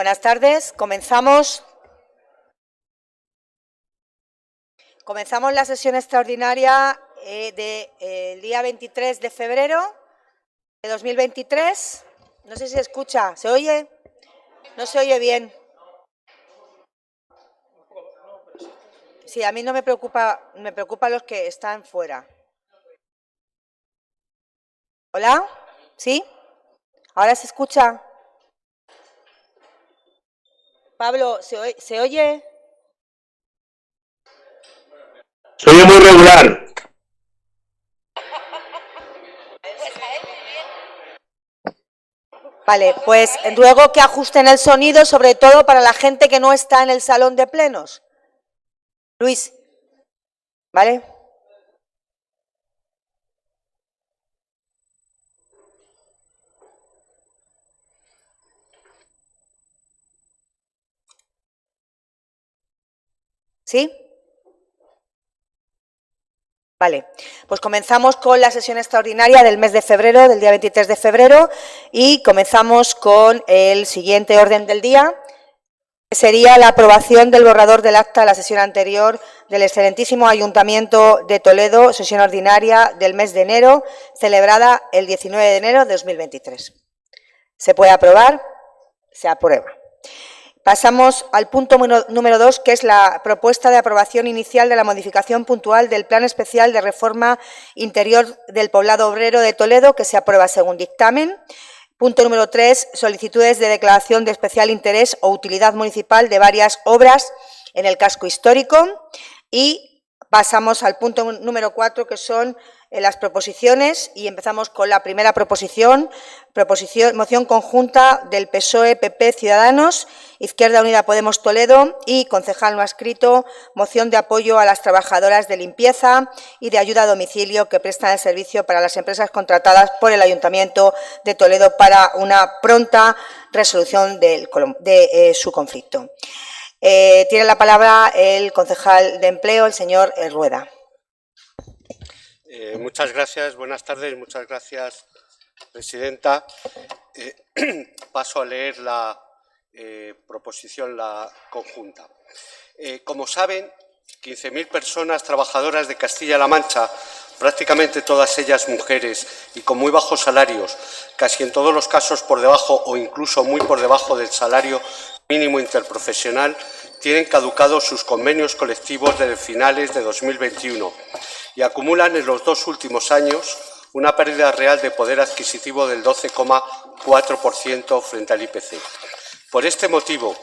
Buenas tardes, comenzamos la sesión extraordinaria del día 23 de febrero de 2023. No sé si se escucha, ¿se oye? No se oye bien. Sí, a mí no me preocupa los que están fuera. ¿Hola? ¿Sí? ¿Ahora se escucha? Pablo, ¿se oye? Se oye muy regular. Vale, pues ruego que ajusten el sonido, sobre todo para la gente que no está en el salón de plenos. Luis, ¿vale? ¿Sí? Vale, pues comenzamos con la sesión extraordinaria del mes de febrero, del día 23 de febrero, y comenzamos con el siguiente orden del día, que sería la aprobación del borrador del acta de la sesión anterior del excelentísimo Ayuntamiento de Toledo, sesión ordinaria del mes de enero, celebrada el 19 de enero de 2023. ¿Se puede aprobar? Se aprueba. Pasamos al punto número 2, que es la propuesta de aprobación inicial de la modificación puntual del Plan Especial de Reforma Interior del Poblado Obrero de Toledo, que se aprueba según dictamen. Punto número 3, solicitudes de declaración de especial interés o utilidad municipal de varias obras en el casco histórico. Y pasamos al punto número 4, que son las proposiciones, y empezamos con la primera proposición, moción conjunta del PSOE, PP, Ciudadanos, Izquierda Unida Podemos Toledo y concejal no adscrito, moción de apoyo a las trabajadoras de limpieza y de ayuda a domicilio que prestan el servicio para las empresas contratadas por el Ayuntamiento de Toledo para una pronta resolución de su conflicto. Tiene la palabra el concejal de Empleo, el señor Rueda. Muchas gracias, buenas tardes, muchas gracias, presidenta. Paso a leer la proposición conjunta. Como saben, 15.000 personas trabajadoras de Castilla-La Mancha, prácticamente todas ellas mujeres y con muy bajos salarios, casi en todos los casos por debajo o incluso muy por debajo del salario mínimo interprofesional, tienen caducados sus convenios colectivos desde finales de 2021 y acumulan en los 2 últimos años una pérdida real de poder adquisitivo del 12,4% frente al IPC. Por este motivo,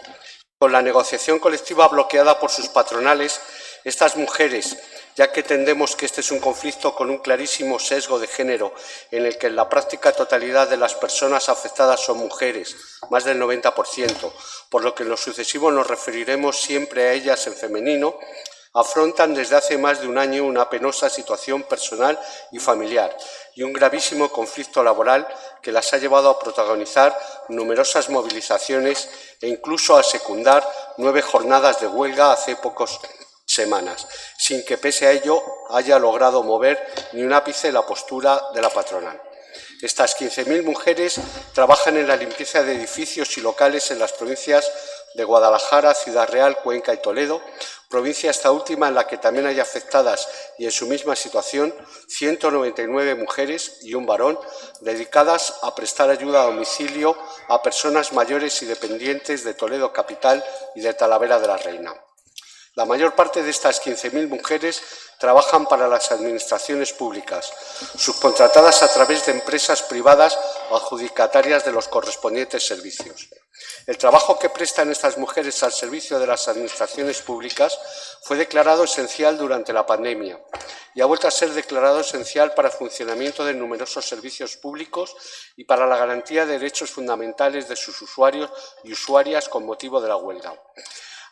con la negociación colectiva bloqueada por sus patronales, estas mujeres, ya que entendemos que este es un conflicto con un clarísimo sesgo de género, en el que en la práctica totalidad de las personas afectadas son mujeres, más del 90%, por lo que en lo sucesivo nos referiremos siempre a ellas en femenino, afrontan desde hace más de un año una penosa situación personal y familiar y un gravísimo conflicto laboral que las ha llevado a protagonizar numerosas movilizaciones e incluso a secundar 9 jornadas de huelga hace pocas semanas, sin que pese a ello haya logrado mover ni un ápice la postura de la patronal. Estas 15.000 mujeres trabajan en la limpieza de edificios y locales en las provincias de Guadalajara, Ciudad Real, Cuenca y Toledo, provincia esta última en la que también hay afectadas y en su misma situación 199 mujeres y un varón dedicadas a prestar ayuda a domicilio a personas mayores y dependientes de Toledo capital y de Talavera de la Reina. La mayor parte de estas 15.000 mujeres trabajan para las administraciones públicas, subcontratadas a través de empresas privadas o adjudicatarias de los correspondientes servicios. El trabajo que prestan estas mujeres al servicio de las administraciones públicas fue declarado esencial durante la pandemia y ha vuelto a ser declarado esencial para el funcionamiento de numerosos servicios públicos y para la garantía de derechos fundamentales de sus usuarios y usuarias con motivo de la huelga,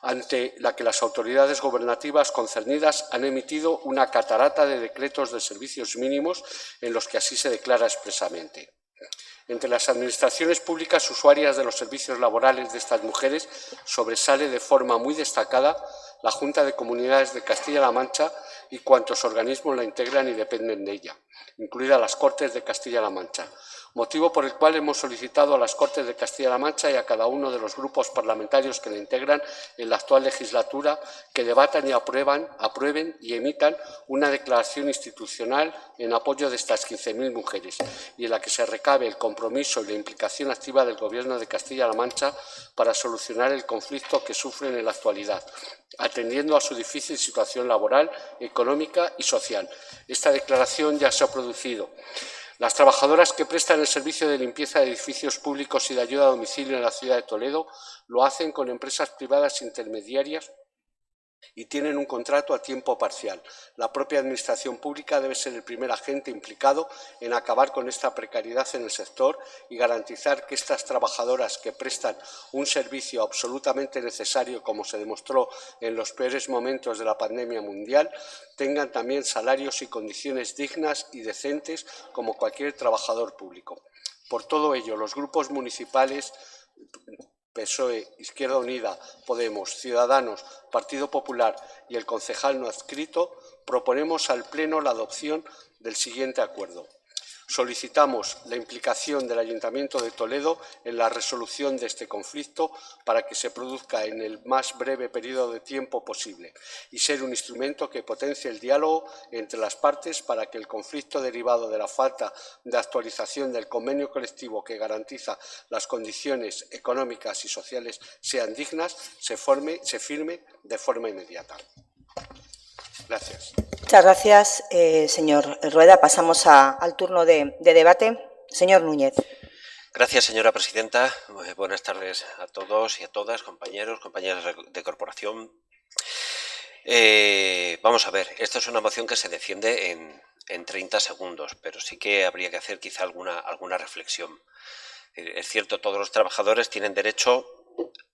ante la que las autoridades gubernativas concernidas han emitido una catarata de decretos de servicios mínimos en los que así se declara expresamente. Entre las administraciones públicas usuarias de los servicios laborales de estas mujeres sobresale de forma muy destacada la Junta de Comunidades de Castilla-La Mancha y cuantos organismos la integran y dependen de ella, incluidas las Cortes de Castilla-La Mancha, motivo por el cual hemos solicitado a las Cortes de Castilla-La Mancha y a cada uno de los grupos parlamentarios que la integran en la actual legislatura que debatan y aprueben y emitan una declaración institucional en apoyo de estas 15.000 mujeres y en la que se recabe el compromiso y la implicación activa del Gobierno de Castilla-La Mancha para solucionar el conflicto que sufren en la actualidad, atendiendo a su difícil situación laboral, económica y social. Esta declaración ya se ha producido. Las trabajadoras que prestan el servicio de limpieza de edificios públicos y de ayuda a domicilio en la ciudad de Toledo lo hacen con empresas privadas intermediarias y tienen un contrato a tiempo parcial. La propia Administración pública debe ser el primer agente implicado en acabar con esta precariedad en el sector y garantizar que estas trabajadoras que prestan un servicio absolutamente necesario, como se demostró en los peores momentos de la pandemia mundial, tengan también salarios y condiciones dignas y decentes como cualquier trabajador público. Por todo ello, los grupos municipales PSOE, Izquierda Unida, Podemos, Ciudadanos, Partido Popular y el concejal no adscrito, proponemos al Pleno la adopción del siguiente acuerdo. Solicitamos la implicación del Ayuntamiento de Toledo en la resolución de este conflicto para que se produzca en el más breve periodo de tiempo posible y ser un instrumento que potencie el diálogo entre las partes para que el conflicto derivado de la falta de actualización del convenio colectivo que garantiza las condiciones económicas y sociales sean dignas, se firme de forma inmediata. Gracias. Muchas gracias, señor Rueda. Pasamos al turno de debate. Señor Núñez. Gracias, señora presidenta. Buenas tardes a todos y a todas, compañeros, compañeras de corporación. Vamos a ver, esto es una moción que se defiende en 30 segundos, pero sí que habría que hacer quizá alguna reflexión. Es cierto, todos los trabajadores tienen derecho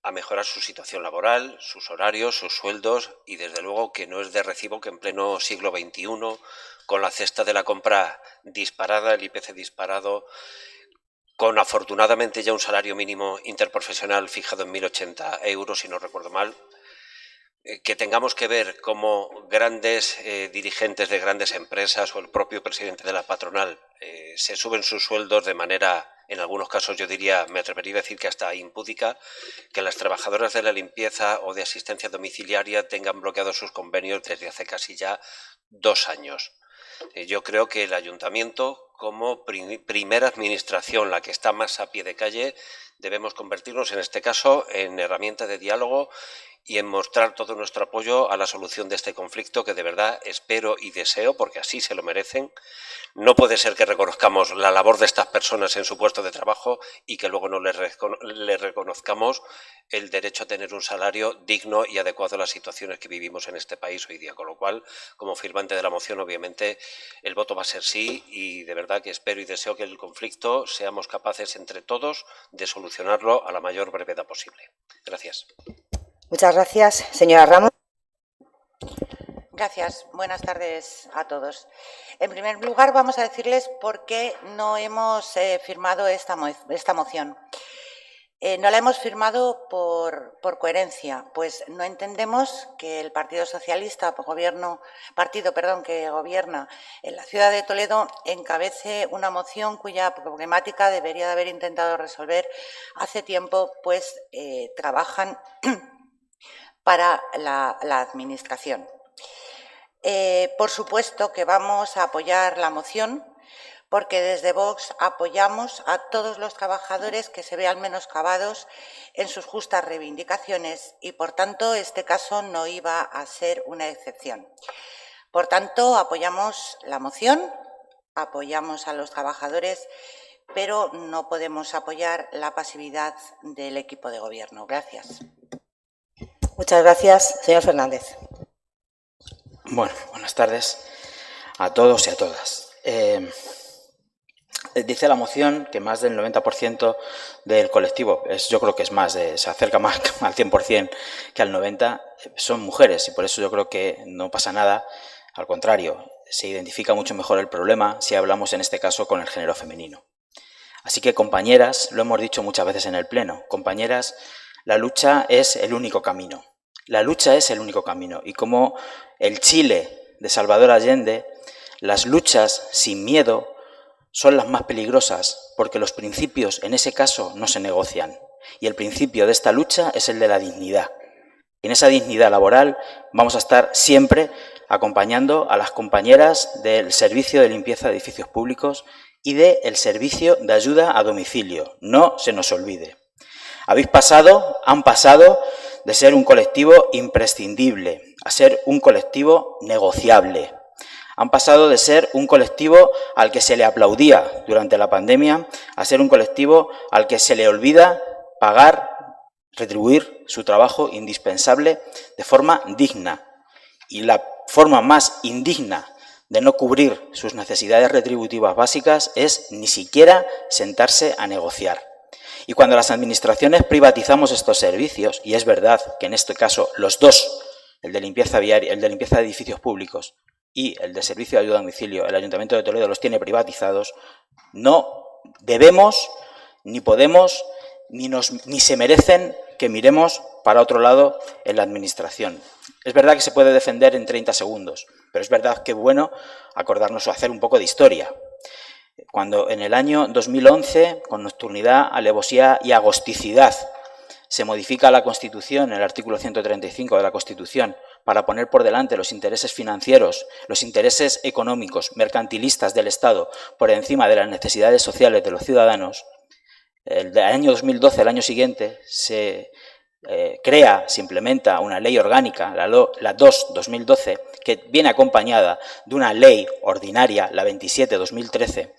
a mejorar su situación laboral, sus horarios, sus sueldos y desde luego que no es de recibo que en pleno siglo XXI, con la cesta de la compra disparada, el IPC disparado, con afortunadamente ya un salario mínimo interprofesional fijado en 1.080 euros, si no recuerdo mal, que tengamos que ver cómo grandes dirigentes de grandes empresas o el propio presidente de la patronal se suben sus sueldos de manera, en algunos casos yo diría, me atrevería a decir que hasta impúdica, que las trabajadoras de la limpieza o de asistencia domiciliaria tengan bloqueados sus convenios desde hace casi ya 2 años. Yo creo que el ayuntamiento, como primera administración, la que está más a pie de calle, debemos convertirnos en este caso en herramienta de diálogo y en mostrar todo nuestro apoyo a la solución de este conflicto que de verdad espero y deseo, porque así se lo merecen. No puede ser que reconozcamos la labor de estas personas en su puesto de trabajo y que luego no les reconozcamos el derecho a tener un salario digno y adecuado a las situaciones que vivimos en este país hoy día. Con lo cual, como firmante de la moción, obviamente, el voto va a ser sí y de verdad que espero y deseo que el conflicto seamos capaces entre todos de solucionarlo a la mayor brevedad posible. Gracias. Muchas gracias. Señora Ramos. Gracias. Buenas tardes a todos. En primer lugar, vamos a decirles por qué no hemos firmado esta moción. No la hemos firmado por coherencia, pues no entendemos que el Partido Socialista, partido que gobierna en la ciudad de Toledo, encabece una moción cuya problemática debería de haber intentado resolver hace tiempo, pues trabajan para la Administración. Por supuesto que vamos a apoyar la moción porque desde Vox apoyamos a todos los trabajadores que se vean menoscabados en sus justas reivindicaciones y, por tanto, este caso no iba a ser una excepción. Por tanto, apoyamos la moción, apoyamos a los trabajadores, pero no podemos apoyar la pasividad del equipo de gobierno. Gracias. Muchas gracias. Señor Fernández. Bueno, buenas tardes a todos y a todas. Dice la moción que más del 90% del colectivo, yo creo que es más, se acerca más al 100% que al 90%, son mujeres y por eso yo creo que no pasa nada. Al contrario, se identifica mucho mejor el problema si hablamos en este caso con el género femenino. Así que, compañeras, lo hemos dicho muchas veces en el Pleno, compañeras, la lucha es el único camino. La lucha es el único camino y como el Chile de Salvador Allende, las luchas sin miedo son las más peligrosas porque los principios en ese caso no se negocian. Y el principio de esta lucha es el de la dignidad. Y en esa dignidad laboral vamos a estar siempre acompañando a las compañeras del servicio de limpieza de edificios públicos y del servicio de ayuda a domicilio. No se nos olvide. Han pasado de ser un colectivo imprescindible a ser un colectivo negociable. Han pasado de ser un colectivo al que se le aplaudía durante la pandemia a ser un colectivo al que se le olvida pagar, retribuir su trabajo indispensable de forma digna. Y la forma más indigna de no cubrir sus necesidades retributivas básicas es ni siquiera sentarse a negociar. Y cuando las administraciones privatizamos estos servicios, y es verdad que en este caso los dos, el de limpieza viaria, el de limpieza de edificios públicos y el de servicio de ayuda a domicilio, el Ayuntamiento de Toledo los tiene privatizados, no debemos, ni podemos, ni se merecen que miremos para otro lado en la administración. Es verdad que se puede defender en 30 segundos, pero es verdad que es bueno acordarnos o hacer un poco de historia. Cuando en el año 2011, con nocturnidad, alevosía y agosticidad, se modifica la Constitución, el artículo 135 de la Constitución, para poner por delante los intereses financieros, los intereses económicos, mercantilistas del Estado, por encima de las necesidades sociales de los ciudadanos, el año 2012, el año siguiente, se implementa una ley orgánica, la 2/2012, que viene acompañada de una ley ordinaria, la 27/2013,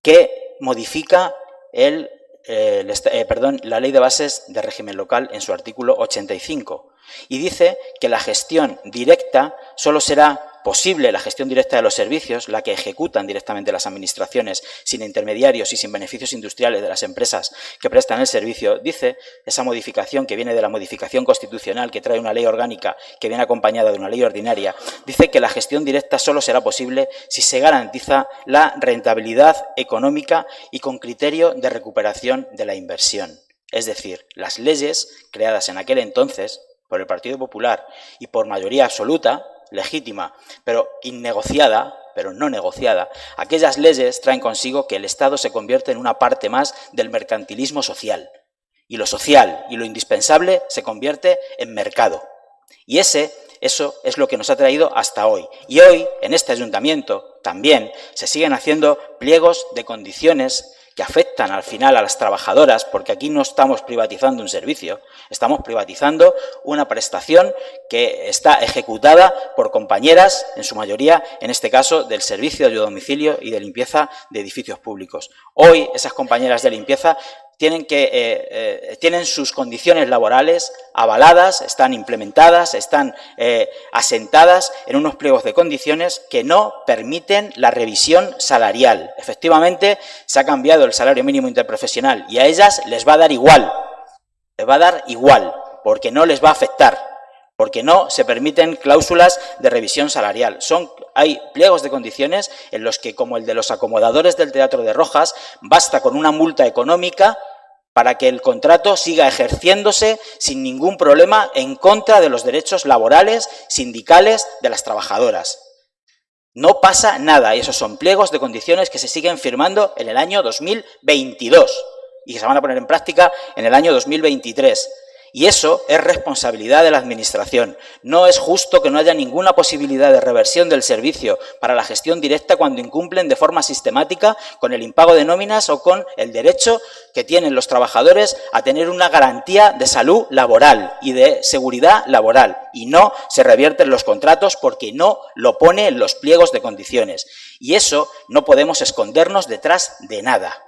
que modifica la Ley de Bases de Régimen Local en su artículo 85 y dice que la gestión directa solo será posible, la gestión directa de los servicios, la que ejecutan directamente las administraciones sin intermediarios y sin beneficios industriales de las empresas que prestan el servicio, dice esa modificación que viene de la modificación constitucional que trae una ley orgánica que viene acompañada de una ley ordinaria, dice que la gestión directa solo será posible si se garantiza la rentabilidad económica y con criterio de recuperación de la inversión. Es decir, las leyes creadas en aquel entonces por el Partido Popular y por mayoría absoluta, legítima, pero innegociada, pero no negociada, aquellas leyes traen consigo que el Estado se convierte en una parte más del mercantilismo social. Y lo social y lo indispensable se convierte en mercado. Y eso es lo que nos ha traído hasta hoy. Y hoy, en este ayuntamiento, también se siguen haciendo pliegos de condiciones que afectan al final a las trabajadoras, porque aquí no estamos privatizando un servicio, estamos privatizando una prestación que está ejecutada por compañeras, en su mayoría, en este caso, del servicio de ayuda a domicilio y de limpieza de edificios públicos. Hoy, esas compañeras de limpieza tienen sus condiciones laborales avaladas, están implementadas, están asentadas en unos pliegos de condiciones que no permiten la revisión salarial. Efectivamente, se ha cambiado el salario mínimo interprofesional y a ellas les va a dar igual, porque no les va a afectar, porque no se permiten cláusulas de revisión salarial. Hay pliegos de condiciones en los que, como el de los acomodadores del Teatro de Rojas, basta con una multa económica para que el contrato siga ejerciéndose sin ningún problema en contra de los derechos laborales, sindicales de las trabajadoras. No pasa nada, y esos son pliegos de condiciones que se siguen firmando en el año 2022 y que se van a poner en práctica en el año 2023. Y eso es responsabilidad de la Administración. No es justo que no haya ninguna posibilidad de reversión del servicio para la gestión directa cuando incumplen de forma sistemática con el impago de nóminas o con el derecho que tienen los trabajadores a tener una garantía de salud laboral y de seguridad laboral. Y no se revierten los contratos porque no lo pone en los pliegos de condiciones. Y eso no podemos escondernos detrás de nada.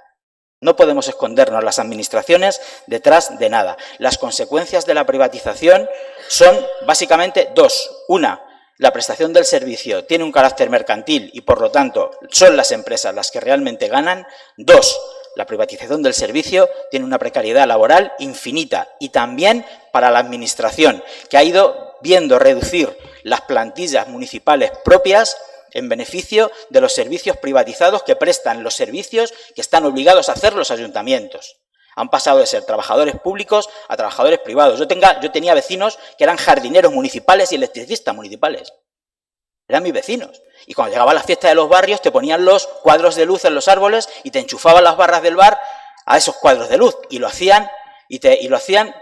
No podemos escondernos las administraciones detrás de nada. Las consecuencias de la privatización son básicamente dos. Una, la prestación del servicio tiene un carácter mercantil y, por lo tanto, son las empresas las que realmente ganan. Dos, la privatización del servicio tiene una precariedad laboral infinita y también para la Administración, que ha ido viendo reducir las plantillas municipales propias en beneficio de los servicios privatizados que prestan los servicios que están obligados a hacer los ayuntamientos. Han pasado de ser trabajadores públicos a trabajadores privados. Yo tenía vecinos que eran jardineros municipales y electricistas municipales. eran mis vecinos. Y cuando llegaba la fiesta de los barrios te ponían los cuadros de luz en los árboles y te enchufaban las barras del bar a esos cuadros de luz. Y lo hacían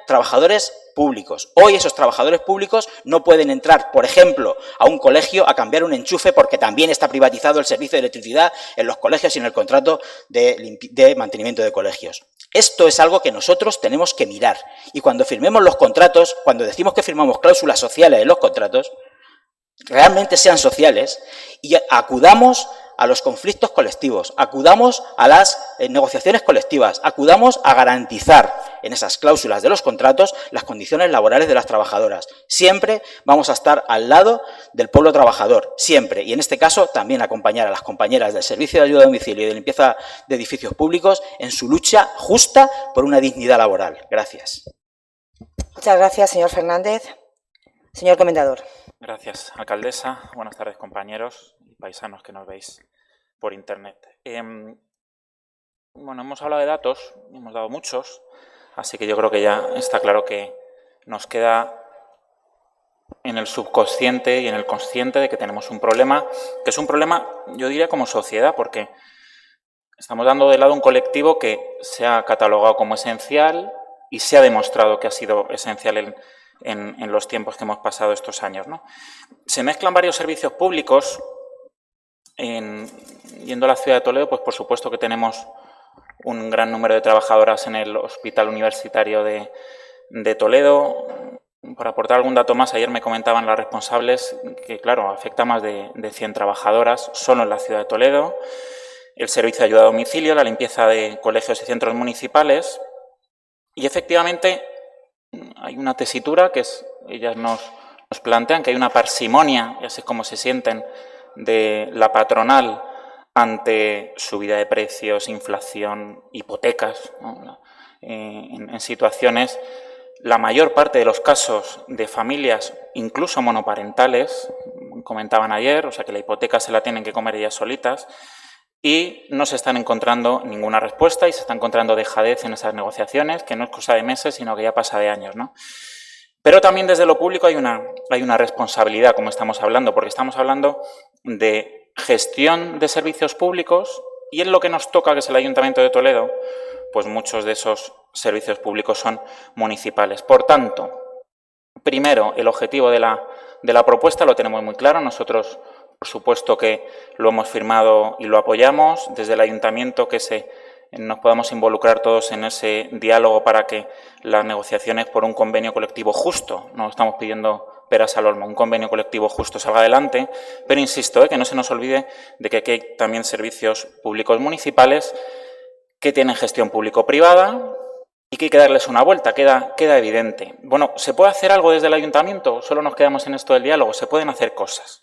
trabajadores públicos. Hoy esos trabajadores públicos no pueden entrar, por ejemplo, a un colegio a cambiar un enchufe porque también está privatizado el servicio de electricidad en los colegios y en el contrato de mantenimiento de colegios. Esto es algo que nosotros tenemos que mirar. Y cuando firmemos los contratos, cuando decimos que firmamos cláusulas sociales en los contratos, realmente sean sociales y acudamos a los conflictos colectivos, acudamos a las negociaciones colectivas, acudamos a garantizar en esas cláusulas de los contratos las condiciones laborales de las trabajadoras. Siempre vamos a estar al lado del pueblo trabajador, siempre. Y en este caso también acompañar a las compañeras del Servicio de Ayuda a Domicilio y de Limpieza de Edificios Públicos en su lucha justa por una dignidad laboral. Gracias. Muchas gracias, señor Fernández. Señor Comendador. Gracias, alcaldesa. Buenas tardes, compañeros y paisanos que nos veis por internet. Bueno, hemos hablado de datos, hemos dado muchos, así que yo creo que ya está claro que nos queda en el subconsciente y en el consciente de que tenemos un problema, que es un problema, yo diría, como sociedad, porque estamos dando de lado un colectivo que se ha catalogado como esencial y se ha demostrado que ha sido esencial en los tiempos que hemos pasado estos años, ¿no? Se mezclan varios servicios públicos. Yendo a la ciudad de Toledo, pues por supuesto que tenemos un gran número de trabajadoras en el Hospital Universitario de Toledo. Por aportar algún dato más, ayer me comentaban las responsables que, claro, afecta a más de 100 trabajadoras solo en la ciudad de Toledo. El servicio de ayuda a domicilio, la limpieza de colegios y centros municipales. Y efectivamente hay una tesitura que ellas nos plantean, que hay una parsimonia, y así es como se sienten, de la patronal ante subida de precios, inflación, hipotecas, ¿no? En situaciones, la mayor parte de los casos de familias, incluso monoparentales, comentaban ayer, o sea que la hipoteca se la tienen que comer ellas solitas, y no se están encontrando ninguna respuesta y se está encontrando dejadez en esas negociaciones, que no es cosa de meses, sino que ya pasa de años, ¿no? Pero también desde lo público hay una responsabilidad, como estamos hablando, porque estamos hablando de gestión de servicios públicos y en lo que nos toca, que es el Ayuntamiento de Toledo, pues muchos de esos servicios públicos son municipales. Por tanto, primero, el objetivo de la propuesta lo tenemos muy claro. Nosotros, por supuesto que lo hemos firmado y lo apoyamos. Desde el Ayuntamiento que nos podamos involucrar todos en ese diálogo para que las negociaciones por un convenio colectivo justo, no estamos pidiendo peras al olmo, un convenio colectivo justo salga adelante, pero insisto, que no se nos olvide de que aquí hay también servicios públicos municipales que tienen gestión público-privada y que hay que darles una vuelta, queda evidente. Bueno, ¿se puede hacer algo desde el Ayuntamiento? Solo nos quedamos en esto del diálogo, se pueden hacer cosas.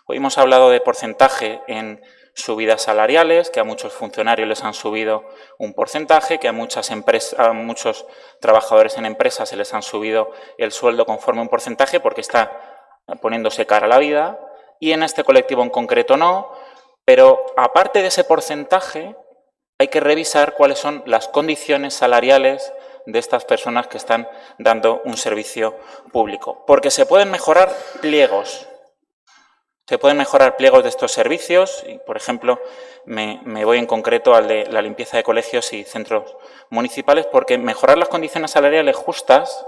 Hoy hemos hablado de porcentaje en subidas salariales, que a muchos funcionarios les han subido un porcentaje, que a muchos trabajadores en empresas se les han subido el sueldo conforme a un porcentaje porque está poniéndose cara a la vida, y en este colectivo en concreto no, pero aparte de ese porcentaje hay que revisar cuáles son las condiciones salariales de estas personas que están dando un servicio público, porque se pueden mejorar pliegos. Se pueden mejorar pliegos de estos servicios y, por ejemplo, me voy en concreto al de la limpieza de colegios y centros municipales, porque mejorar las condiciones salariales justas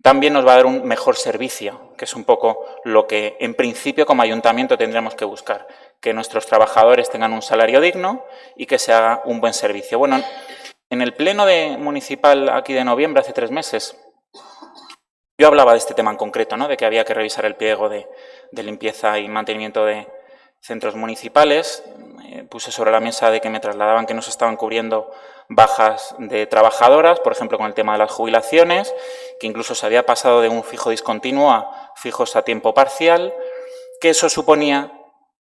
también nos va a dar un mejor servicio, que es un poco lo que en principio como ayuntamiento tendremos que buscar, que nuestros trabajadores tengan un salario digno y que se haga un buen servicio. Bueno, en el pleno municipal aquí de noviembre, hace 3 meses, yo hablaba de este tema en concreto, ¿no? De que había que revisar el pliego de limpieza y mantenimiento de centros municipales. Puse sobre la mesa de que me trasladaban que no se estaban cubriendo bajas de trabajadoras, por ejemplo, con el tema de las jubilaciones, que incluso se había pasado de un fijo discontinuo a fijos a tiempo parcial, que eso suponía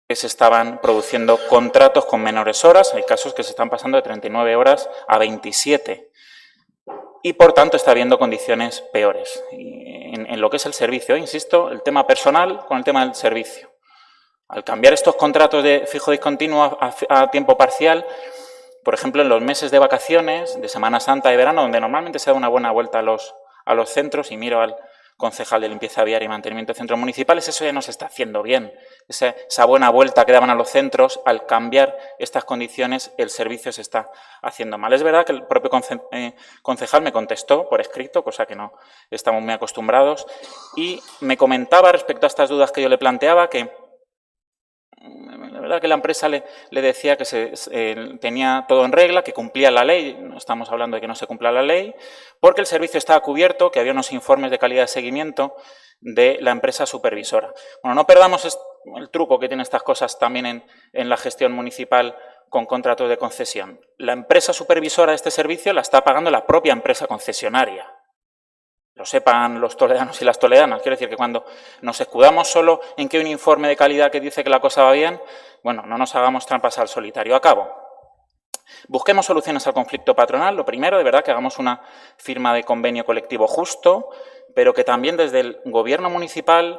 que se estaban produciendo contratos con menores horas. Hay casos que se están pasando de 39 horas a 27. Y, por tanto, está habiendo condiciones peores en lo que es el servicio. Insisto, el tema personal con el tema del servicio. Al cambiar estos contratos de fijo discontinuo a tiempo parcial, por ejemplo, en los meses de vacaciones, de Semana Santa, de verano, donde normalmente se da una buena vuelta a los centros, y miro al concejal de limpieza viaria y mantenimiento de centros municipales, eso ya no se está haciendo bien. Esa buena vuelta que daban a los centros, al cambiar estas condiciones, el servicio se está haciendo mal. Es verdad que el propio concejal me contestó por escrito, cosa que no estamos muy acostumbrados, y me comentaba respecto a estas dudas que yo le planteaba que la verdad que la empresa le decía que tenía todo en regla, que cumplía la ley, no estamos hablando de que no se cumpla la ley, porque el servicio estaba cubierto, que había unos informes de calidad de seguimiento de la empresa supervisora. Bueno, no perdamos el truco que tienen estas cosas también en la gestión municipal con contratos de concesión. La empresa supervisora de este servicio la está pagando la propia empresa concesionaria. Lo sepan los toledanos y las toledanas. Quiero decir que cuando nos escudamos solo en que hay un informe de calidad que dice que la cosa va bien, bueno, no nos hagamos trampas al solitario. Acabo. Busquemos soluciones al conflicto patronal. Lo primero, de verdad, que hagamos una firma de convenio colectivo justo, pero que también desde el gobierno municipal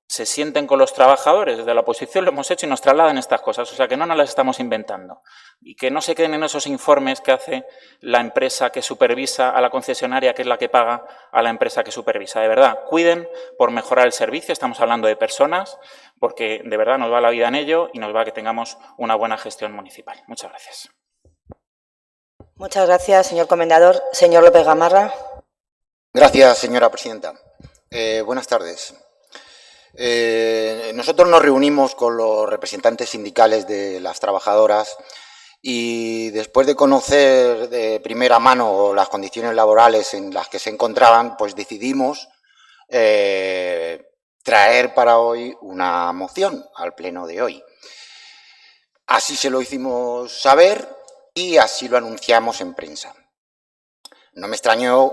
se sienten con los trabajadores. Desde la oposición lo hemos hecho y nos trasladan estas cosas, o sea que no nos las estamos inventando. Y que no se queden en esos informes que hace la empresa que supervisa a la concesionaria, que es la que paga a la empresa que supervisa. De verdad, cuiden por mejorar el servicio, estamos hablando de personas, porque de verdad nos va la vida en ello y nos va a que tengamos una buena gestión municipal. Muchas gracias. Muchas gracias, señor comendador. Señor López Gamarra. Gracias, señora presidenta. Buenas tardes. Nosotros nos reunimos con los representantes sindicales de las trabajadoras y después de conocer de primera mano las condiciones laborales en las que se encontraban, pues decidimos traer para hoy una moción al pleno de hoy. Así se lo hicimos saber y así lo anunciamos en prensa. No me extrañó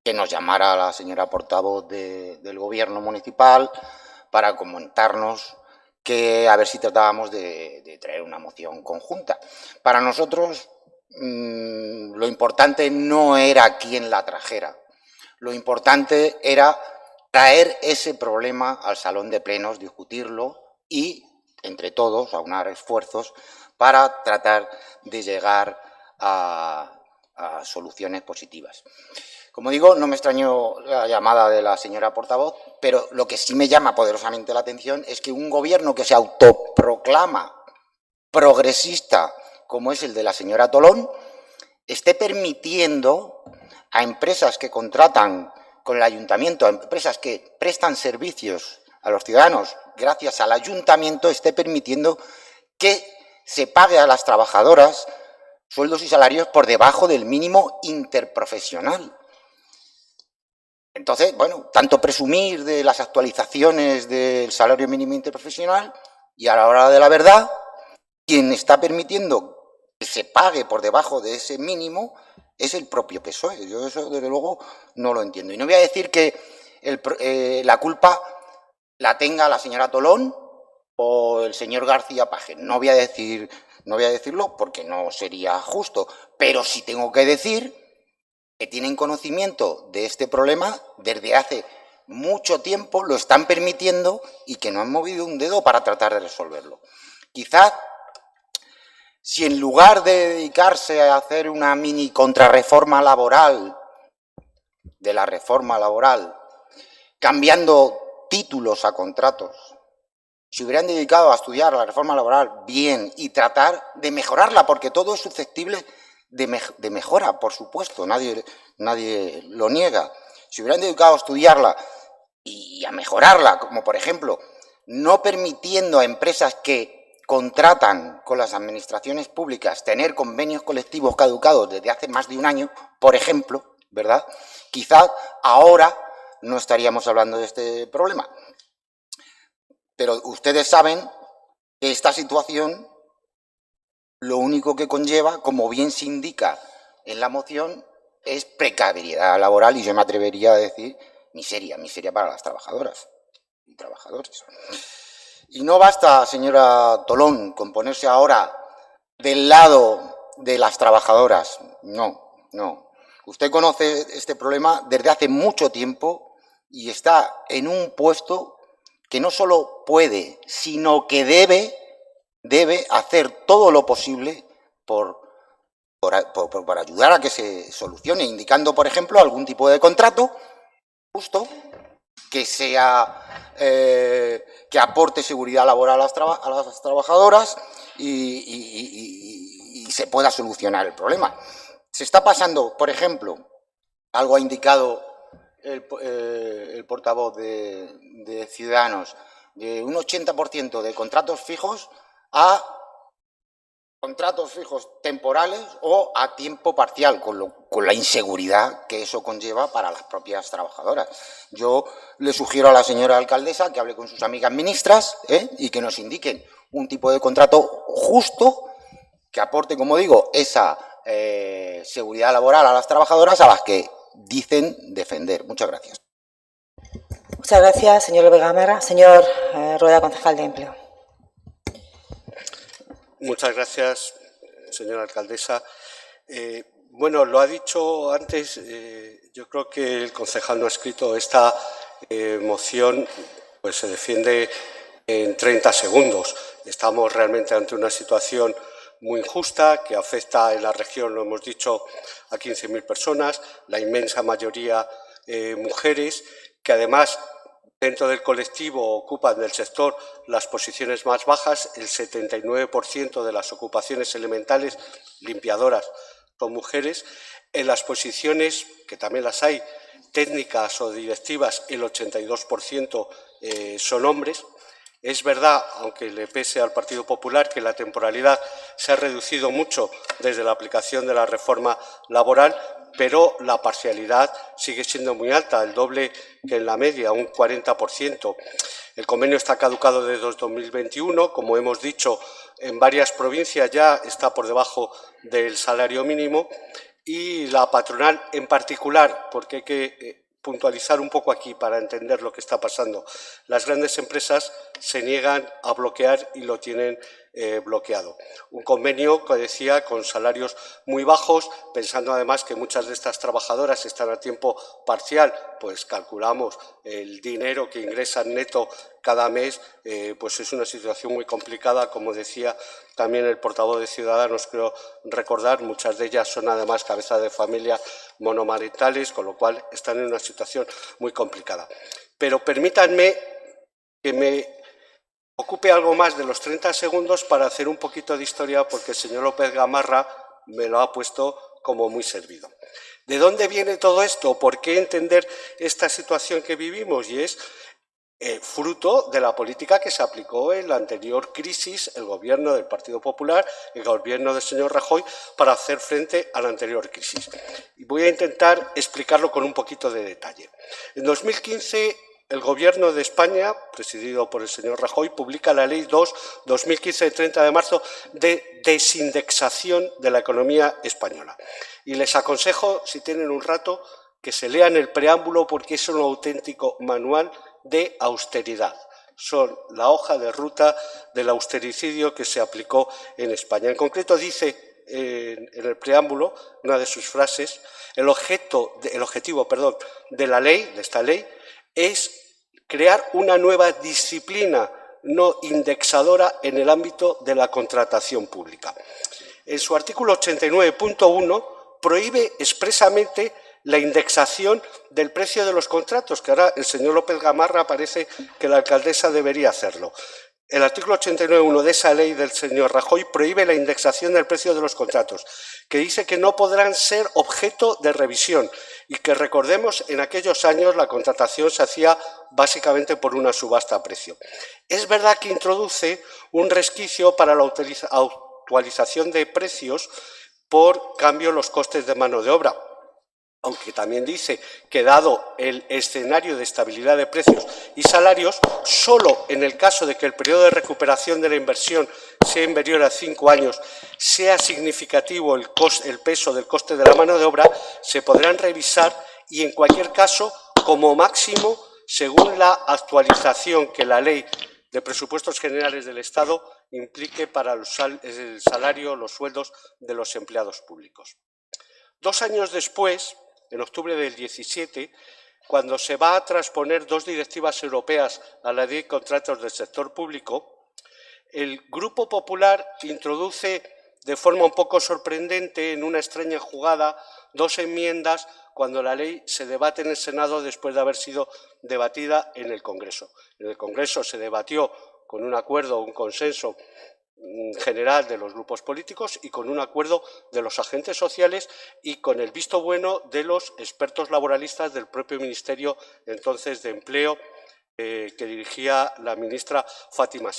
que nos llamara la señora portavoz del Gobierno municipal para comentarnos que a ver si tratábamos de traer una moción conjunta. Para nosotros lo importante no era quién la trajera, lo importante era traer ese problema al salón de plenos, discutirlo y, entre todos, aunar esfuerzos para tratar de llegar a soluciones positivas. Como digo, no me extrañó la llamada de la señora portavoz, pero lo que sí me llama poderosamente la atención es que un gobierno que se autoproclama progresista, como es el de la señora Tolón, esté permitiendo a empresas que contratan con el ayuntamiento, a empresas que prestan servicios a los ciudadanos gracias al ayuntamiento, esté permitiendo que se pague a las trabajadoras sueldos y salarios por debajo del mínimo interprofesional. Entonces, bueno, tanto presumir de las actualizaciones del salario mínimo interprofesional y a la hora de la verdad, quien está permitiendo que se pague por debajo de ese mínimo es el propio PSOE. Yo eso, desde luego, no lo entiendo. Y no voy a decir que la culpa la tenga la señora Tolón o el señor García Paje. No voy a decirlo porque no sería justo, pero sí tengo que decir que tienen conocimiento de este problema desde hace mucho tiempo, lo están permitiendo y que no han movido un dedo para tratar de resolverlo. Quizás, si en lugar de dedicarse a hacer una mini contrarreforma laboral de la reforma laboral, cambiando títulos a contratos, se hubieran dedicado a estudiar la reforma laboral bien y tratar de mejorarla, porque todo es susceptible de mejora, por supuesto, nadie lo niega. Si hubieran dedicado a estudiarla y a mejorarla, como por ejemplo, no permitiendo a empresas que contratan con las administraciones públicas tener convenios colectivos caducados desde hace más de un año, por ejemplo, ¿verdad? Quizás ahora no estaríamos hablando de este problema. Pero ustedes saben que esta situación lo único que conlleva, como bien se indica en la moción, es precariedad laboral y yo me atrevería a decir miseria para las trabajadoras y trabajadores. Y no basta, señora Tolón, con ponerse ahora del lado de las trabajadoras. No, no. Usted conoce este problema desde hace mucho tiempo y está en un puesto que no solo puede, sino que debe hacer todo lo posible por ayudar a que se solucione, indicando, por ejemplo, algún tipo de contrato justo que sea que aporte seguridad laboral a las trabajadoras y se pueda solucionar el problema. Se está pasando, por ejemplo, algo ha indicado el portavoz de Ciudadanos, de un 80% de contratos fijos a contratos fijos temporales o a tiempo parcial, con la inseguridad que eso conlleva para las propias trabajadoras. Yo le sugiero a la señora alcaldesa que hable con sus amigas ministras y que nos indiquen un tipo de contrato justo que aporte, como digo, esa seguridad laboral a las trabajadoras a las que dicen defender. Muchas gracias. Muchas gracias, señor López Gamarra. Señor Rueda, concejal de Empleo. Muchas gracias, señora alcaldesa. Bueno, lo ha dicho antes, yo creo que el concejal no ha escrito esta moción, pues se defiende en 30 segundos. Estamos realmente ante una situación muy injusta que afecta en la región, lo hemos dicho, a 15.000 personas, la inmensa mayoría mujeres, que además dentro del colectivo ocupan del sector las posiciones más bajas, el 79% de las ocupaciones elementales limpiadoras son mujeres, en las posiciones, que también las hay, técnicas o directivas, el 82% son hombres. Es verdad, aunque le pese al Partido Popular, que la temporalidad se ha reducido mucho desde la aplicación de la reforma laboral, pero la parcialidad sigue siendo muy alta, el doble que en la media, un 40%. El convenio está caducado desde 2021, como hemos dicho, en varias provincias ya está por debajo del salario mínimo y la patronal en particular, porque hay que puntualizar un poco aquí para entender lo que está pasando. Las grandes empresas se niegan a bloquear y lo tienen bloqueado. Un convenio, que decía, con salarios muy bajos, pensando además que muchas de estas trabajadoras están a tiempo parcial, pues calculamos el dinero que ingresan neto cada mes, pues es una situación muy complicada, como decía también el portavoz de Ciudadanos, creo recordar, muchas de ellas son además cabezas de familia monomarentales, con lo cual están en una situación muy complicada. Pero permítanme que me ocupe algo más de los 30 segundos para hacer un poquito de historia, porque el señor López Gamarra me lo ha puesto como muy servido. ¿De dónde viene todo esto? ¿Por qué entender esta situación que vivimos? Y es fruto de la política que se aplicó en la anterior crisis, el gobierno del Partido Popular, el gobierno del señor Rajoy, para hacer frente a la anterior crisis. Y voy a intentar explicarlo con un poquito de detalle. En 2015, el Gobierno de España, presidido por el señor Rajoy, publica la Ley 2/2015 de 30 de marzo de desindexación de la economía española. Y les aconsejo, si tienen un rato, que se lean el preámbulo porque es un auténtico manual de austeridad. Son la hoja de ruta del austericidio que se aplicó en España. En concreto dice en el preámbulo, una de sus frases, el objetivo de la ley, de esta ley, es crear una nueva disciplina no indexadora en el ámbito de la contratación pública. En su artículo 89.1 prohíbe expresamente la indexación del precio de los contratos, que ahora el señor López Gamarra parece que la alcaldesa debería hacerlo. El artículo 89.1 de esa ley del señor Rajoy prohíbe la indexación del precio de los contratos, que dice que no podrán ser objeto de revisión y que, recordemos, en aquellos años la contratación se hacía básicamente por una subasta a precio. Es verdad que introduce un resquicio para la actualización de precios por cambio en los costes de mano de obra, aunque también dice que, dado el escenario de estabilidad de precios y salarios, solo en el caso de que el periodo de recuperación de la inversión sea inferior a 5 años, sea significativo el peso del coste de la mano de obra, se podrán revisar y, en cualquier caso, como máximo, según la actualización que la Ley de Presupuestos Generales del Estado implique para el salario, los sueldos de los empleados públicos. 2 años después, en octubre del 17, cuando se va a transponer 2 directivas europeas a la Ley de Contratos del Sector Público, el Grupo Popular introduce de forma un poco sorprendente, en una extraña jugada, 2 enmiendas cuando la ley se debate en el Senado después de haber sido debatida en el Congreso. En el Congreso se debatió con un acuerdo, un consenso general de los grupos políticos y con un acuerdo de los agentes sociales y con el visto bueno de los expertos laboralistas del propio Ministerio entonces de Empleo que dirigía la ministra Fátima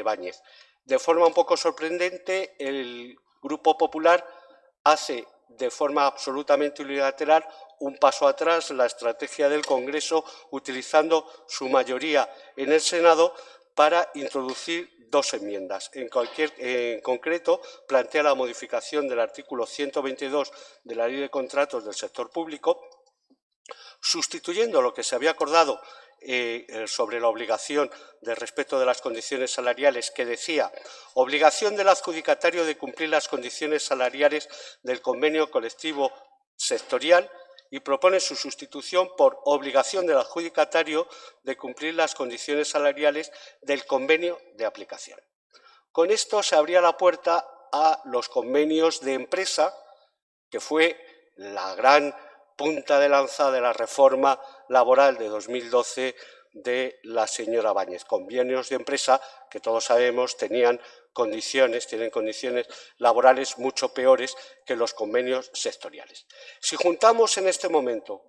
Báñez. De forma un poco sorprendente, el Grupo Popular hace de forma absolutamente unilateral un paso atrás la estrategia del Congreso, utilizando su mayoría en el Senado para introducir dos enmiendas. En concreto, plantea la modificación del artículo 122 de la Ley de Contratos del Sector Público, sustituyendo lo que se había acordado sobre la obligación de respeto de las condiciones salariales, que decía obligación del adjudicatario de cumplir las condiciones salariales del convenio colectivo sectorial, y propone su sustitución por obligación del adjudicatario de cumplir las condiciones salariales del convenio de aplicación. Con esto se abría la puerta a los convenios de empresa, que fue la gran punta de lanza de la reforma laboral de 2012 de la señora Báñez. Convenios de empresa que todos sabemos tienen condiciones laborales mucho peores que los convenios sectoriales. Si juntamos en este momento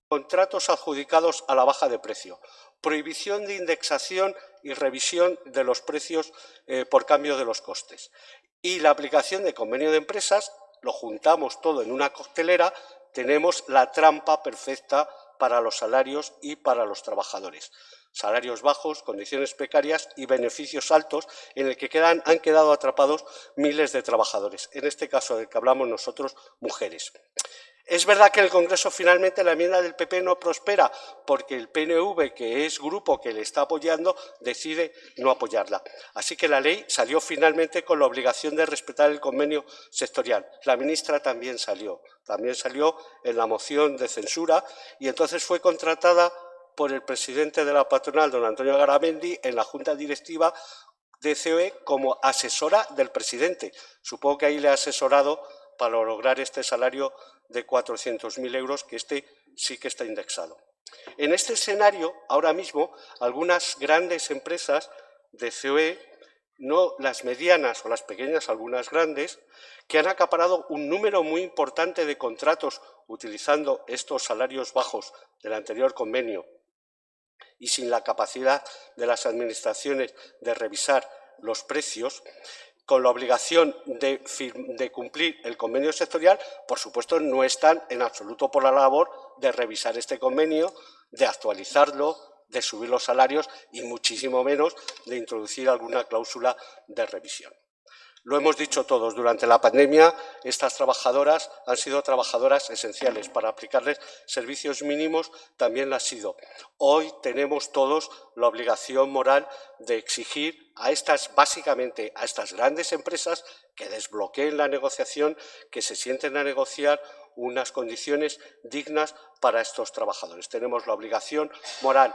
contratos adjudicados a la baja de precio, prohibición de indexación y revisión de los precios por cambio de los costes y la aplicación de convenio de empresas, lo juntamos todo en una coctelera, tenemos la trampa perfecta para los salarios y para los trabajadores. Salarios bajos, condiciones precarias y beneficios altos en el que han quedado atrapados miles de trabajadores, en este caso del que hablamos nosotros, mujeres. Es verdad que en el Congreso finalmente la enmienda del PP no prospera porque el PNV, que es grupo que le está apoyando, decide no apoyarla. Así que la ley salió finalmente con la obligación de respetar el convenio sectorial. La ministra también salió en la moción de censura y entonces fue contratada por el presidente de la patronal, don Antonio Garamendi, en la Junta Directiva de COE como asesora del presidente. Supongo que ahí le ha asesorado para lograr este salario de 400.000 euros, que sí que está indexado. En este escenario, ahora mismo, algunas grandes empresas de COE, no las medianas o las pequeñas, algunas grandes, que han acaparado un número muy importante de contratos utilizando estos salarios bajos del anterior convenio y sin la capacidad de las administraciones de revisar los precios, con la obligación de cumplir el convenio sectorial, por supuesto no están en absoluto por la labor de revisar este convenio, de actualizarlo, de subir los salarios y muchísimo menos de introducir alguna cláusula de revisión. Lo hemos dicho todos, durante la pandemia estas trabajadoras han sido trabajadoras esenciales. Para aplicarles servicios mínimos también lo ha sido. Hoy tenemos todos la obligación moral de exigir básicamente a estas grandes empresas que desbloqueen la negociación, que se sienten a negociar unas condiciones dignas para estos trabajadores. Tenemos la obligación moral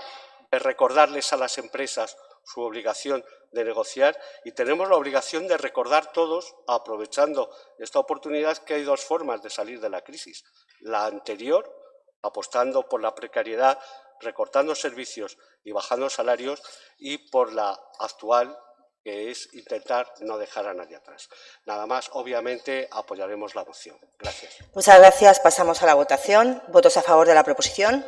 de recordarles a las empresas su obligación de negociar y tenemos la obligación de recordar todos, aprovechando esta oportunidad, que hay dos formas de salir de la crisis. La anterior, apostando por la precariedad, recortando servicios y bajando salarios, y por la actual, que es intentar no dejar a nadie atrás. Nada más, obviamente apoyaremos la moción. Gracias. Muchas gracias. Pasamos a la votación. ¿Votos a favor de la proposición?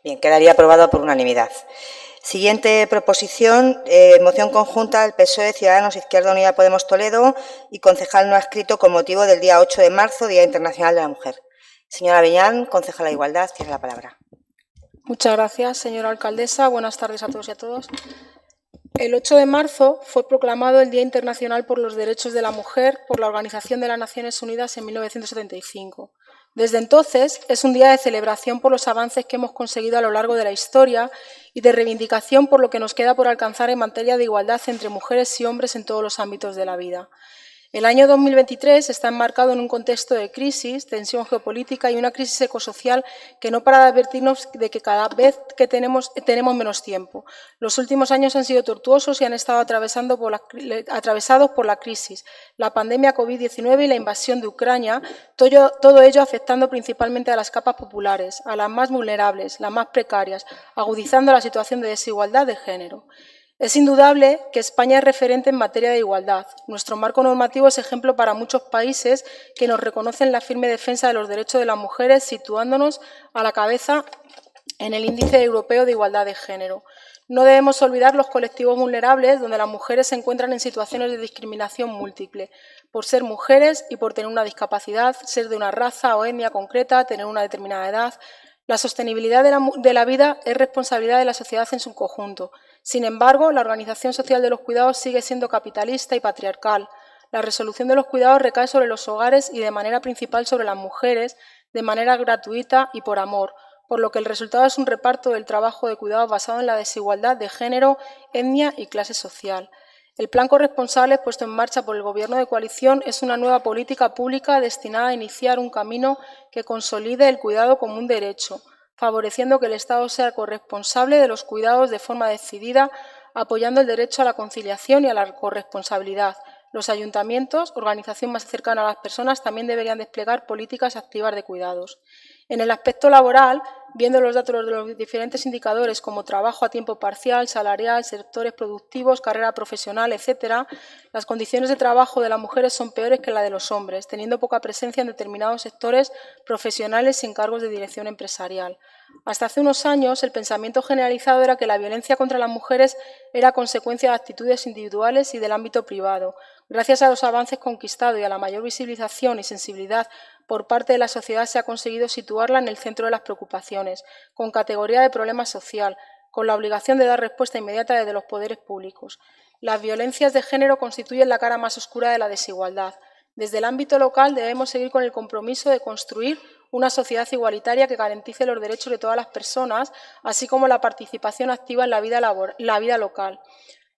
Bien, quedaría aprobado por unanimidad. Siguiente proposición, moción conjunta del PSOE, Ciudadanos, Izquierda Unida, Podemos, Toledo y concejal no adscrito con motivo del día 8 de marzo, Día Internacional de la Mujer. Señora Beñán, concejala de Igualdad, tiene la palabra. Muchas gracias, señora alcaldesa. Buenas tardes a todos y a todas. El 8 de marzo fue proclamado el Día Internacional por los Derechos de la Mujer por la Organización de las Naciones Unidas en 1975. Desde entonces es un día de celebración por los avances que hemos conseguido a lo largo de la historia y de reivindicación por lo que nos queda por alcanzar en materia de igualdad entre mujeres y hombres en todos los ámbitos de la vida. El año 2023 está enmarcado en un contexto de crisis, tensión geopolítica y una crisis ecosocial que no para de advertirnos de que cada vez que tenemos menos tiempo. Los últimos años han sido tortuosos y han estado atravesados por la crisis, la pandemia COVID-19 y la invasión de Ucrania, todo ello afectando principalmente a las capas populares, a las más vulnerables, las más precarias, agudizando la situación de desigualdad de género. Es indudable que España es referente en materia de igualdad. Nuestro marco normativo es ejemplo para muchos países que nos reconocen la firme defensa de los derechos de las mujeres, situándonos a la cabeza en el Índice Europeo de Igualdad de Género. No debemos olvidar los colectivos vulnerables, donde las mujeres se encuentran en situaciones de discriminación múltiple, por ser mujeres y por tener una discapacidad, ser de una raza o etnia concreta, tener una determinada edad. La sostenibilidad de la vida es responsabilidad de la sociedad en su conjunto. Sin embargo, la organización social de los cuidados sigue siendo capitalista y patriarcal. La resolución de los cuidados recae sobre los hogares y de manera principal sobre las mujeres, de manera gratuita y por amor, por lo que el resultado es un reparto del trabajo de cuidados basado en la desigualdad de género, etnia y clase social. El plan corresponsable puesto en marcha por el Gobierno de coalición es una nueva política pública destinada a iniciar un camino que consolide el cuidado como un derecho, favoreciendo que el Estado sea corresponsable de los cuidados de forma decidida, apoyando el derecho a la conciliación y a la corresponsabilidad. Los ayuntamientos, organización más cercana a las personas, también deberían desplegar políticas activas de cuidados. En el aspecto laboral, viendo los datos de los diferentes indicadores como trabajo a tiempo parcial, salarial, sectores productivos, carrera profesional, etcétera, las condiciones de trabajo de las mujeres son peores que las de los hombres, teniendo poca presencia en determinados sectores profesionales y en cargos de dirección empresarial. Hasta hace unos años, el pensamiento generalizado era que la violencia contra las mujeres era consecuencia de actitudes individuales y del ámbito privado. Gracias a los avances conquistados y a la mayor visibilización y sensibilidad por parte de la sociedad se ha conseguido situarla en el centro de las preocupaciones, con categoría de problema social, con la obligación de dar respuesta inmediata desde los poderes públicos. Las violencias de género constituyen la cara más oscura de la desigualdad. Desde el ámbito local debemos seguir con el compromiso de construir una sociedad igualitaria que garantice los derechos de todas las personas, así como la participación activa en la vida local.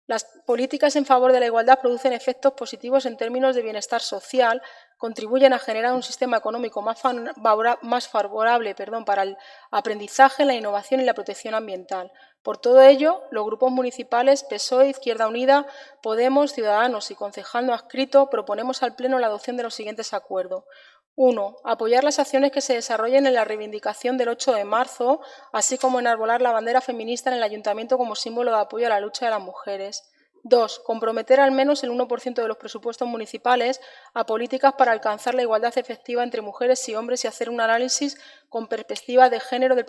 Las políticas en favor de la igualdad producen efectos positivos en términos de bienestar social, contribuyen a generar un sistema económico más favorable para el aprendizaje, la innovación y la protección ambiental. Por todo ello, los grupos municipales PSOE, Izquierda Unida, Podemos, Ciudadanos y concejal no adscrito proponemos al Pleno la adopción de los siguientes acuerdos. 1. Apoyar las acciones que se desarrollen en la reivindicación del 8 de marzo, así como enarbolar la bandera feminista en el Ayuntamiento como símbolo de apoyo a la lucha de las mujeres. 2. Comprometer al menos el 1% de los presupuestos municipales a políticas para alcanzar la igualdad efectiva entre mujeres y hombres y hacer un análisis con perspectiva de género del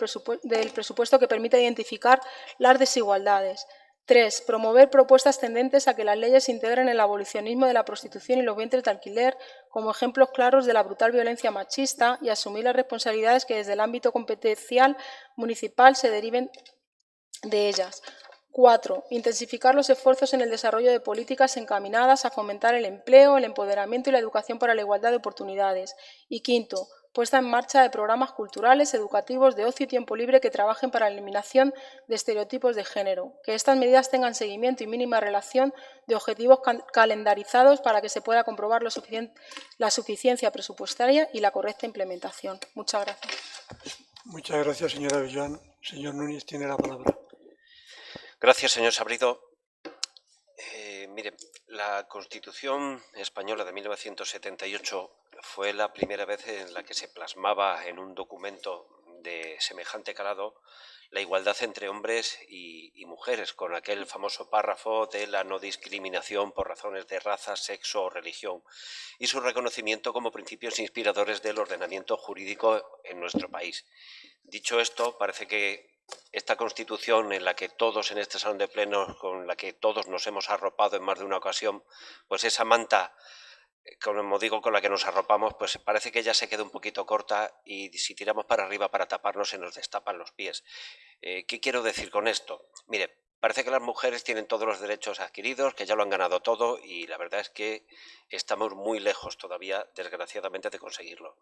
presupuesto que permita identificar las desigualdades. 3. Promover propuestas tendentes a que las leyes se integren el abolicionismo de la prostitución y los vientres de alquiler como ejemplos claros de la brutal violencia machista y asumir las responsabilidades que desde el ámbito competencial municipal se deriven de ellas. 4. Intensificar los esfuerzos en el desarrollo de políticas encaminadas a fomentar el empleo, el empoderamiento y la educación para la igualdad de oportunidades. Y 5. Puesta en marcha de programas culturales, educativos, de ocio y tiempo libre que trabajen para la eliminación de estereotipos de género. Que estas medidas tengan seguimiento y mínima relación de objetivos calendarizados para que se pueda comprobar la suficiencia presupuestaria y la correcta implementación. Muchas gracias. Muchas gracias, señora Villán. Señor Núñez tiene la palabra. Gracias, señor Sabrido. Mire, la Constitución española de 1978 fue la primera vez en la que se plasmaba en un documento de semejante calado la igualdad entre hombres y mujeres, con aquel famoso párrafo de la no discriminación por razones de raza, sexo o religión, y su reconocimiento como principios inspiradores del ordenamiento jurídico en nuestro país. Dicho esto, parece que esta Constitución en la que todos en este salón de plenos, con la que todos nos hemos arropado en más de una ocasión, pues esa manta, como digo, con la que nos arropamos, pues parece que ya se queda un poquito corta y si tiramos para arriba para taparnos se nos destapan los pies. ¿Qué quiero decir con esto? Mire, parece que las mujeres tienen todos los derechos adquiridos, que ya lo han ganado todo y la verdad es que estamos muy lejos todavía, desgraciadamente, de conseguirlo.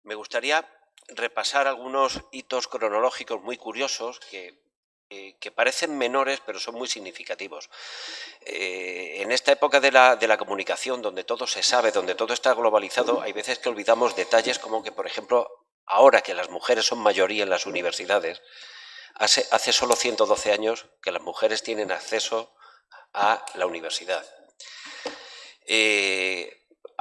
Me gustaría repasar algunos hitos cronológicos muy curiosos que que parecen menores, pero son muy significativos. En esta época de la comunicación, donde todo se sabe, donde todo está globalizado, hay veces que olvidamos detalles como que, por ejemplo, ahora que las mujeres son mayoría en las universidades, hace solo 112 años que las mujeres tienen acceso a la universidad.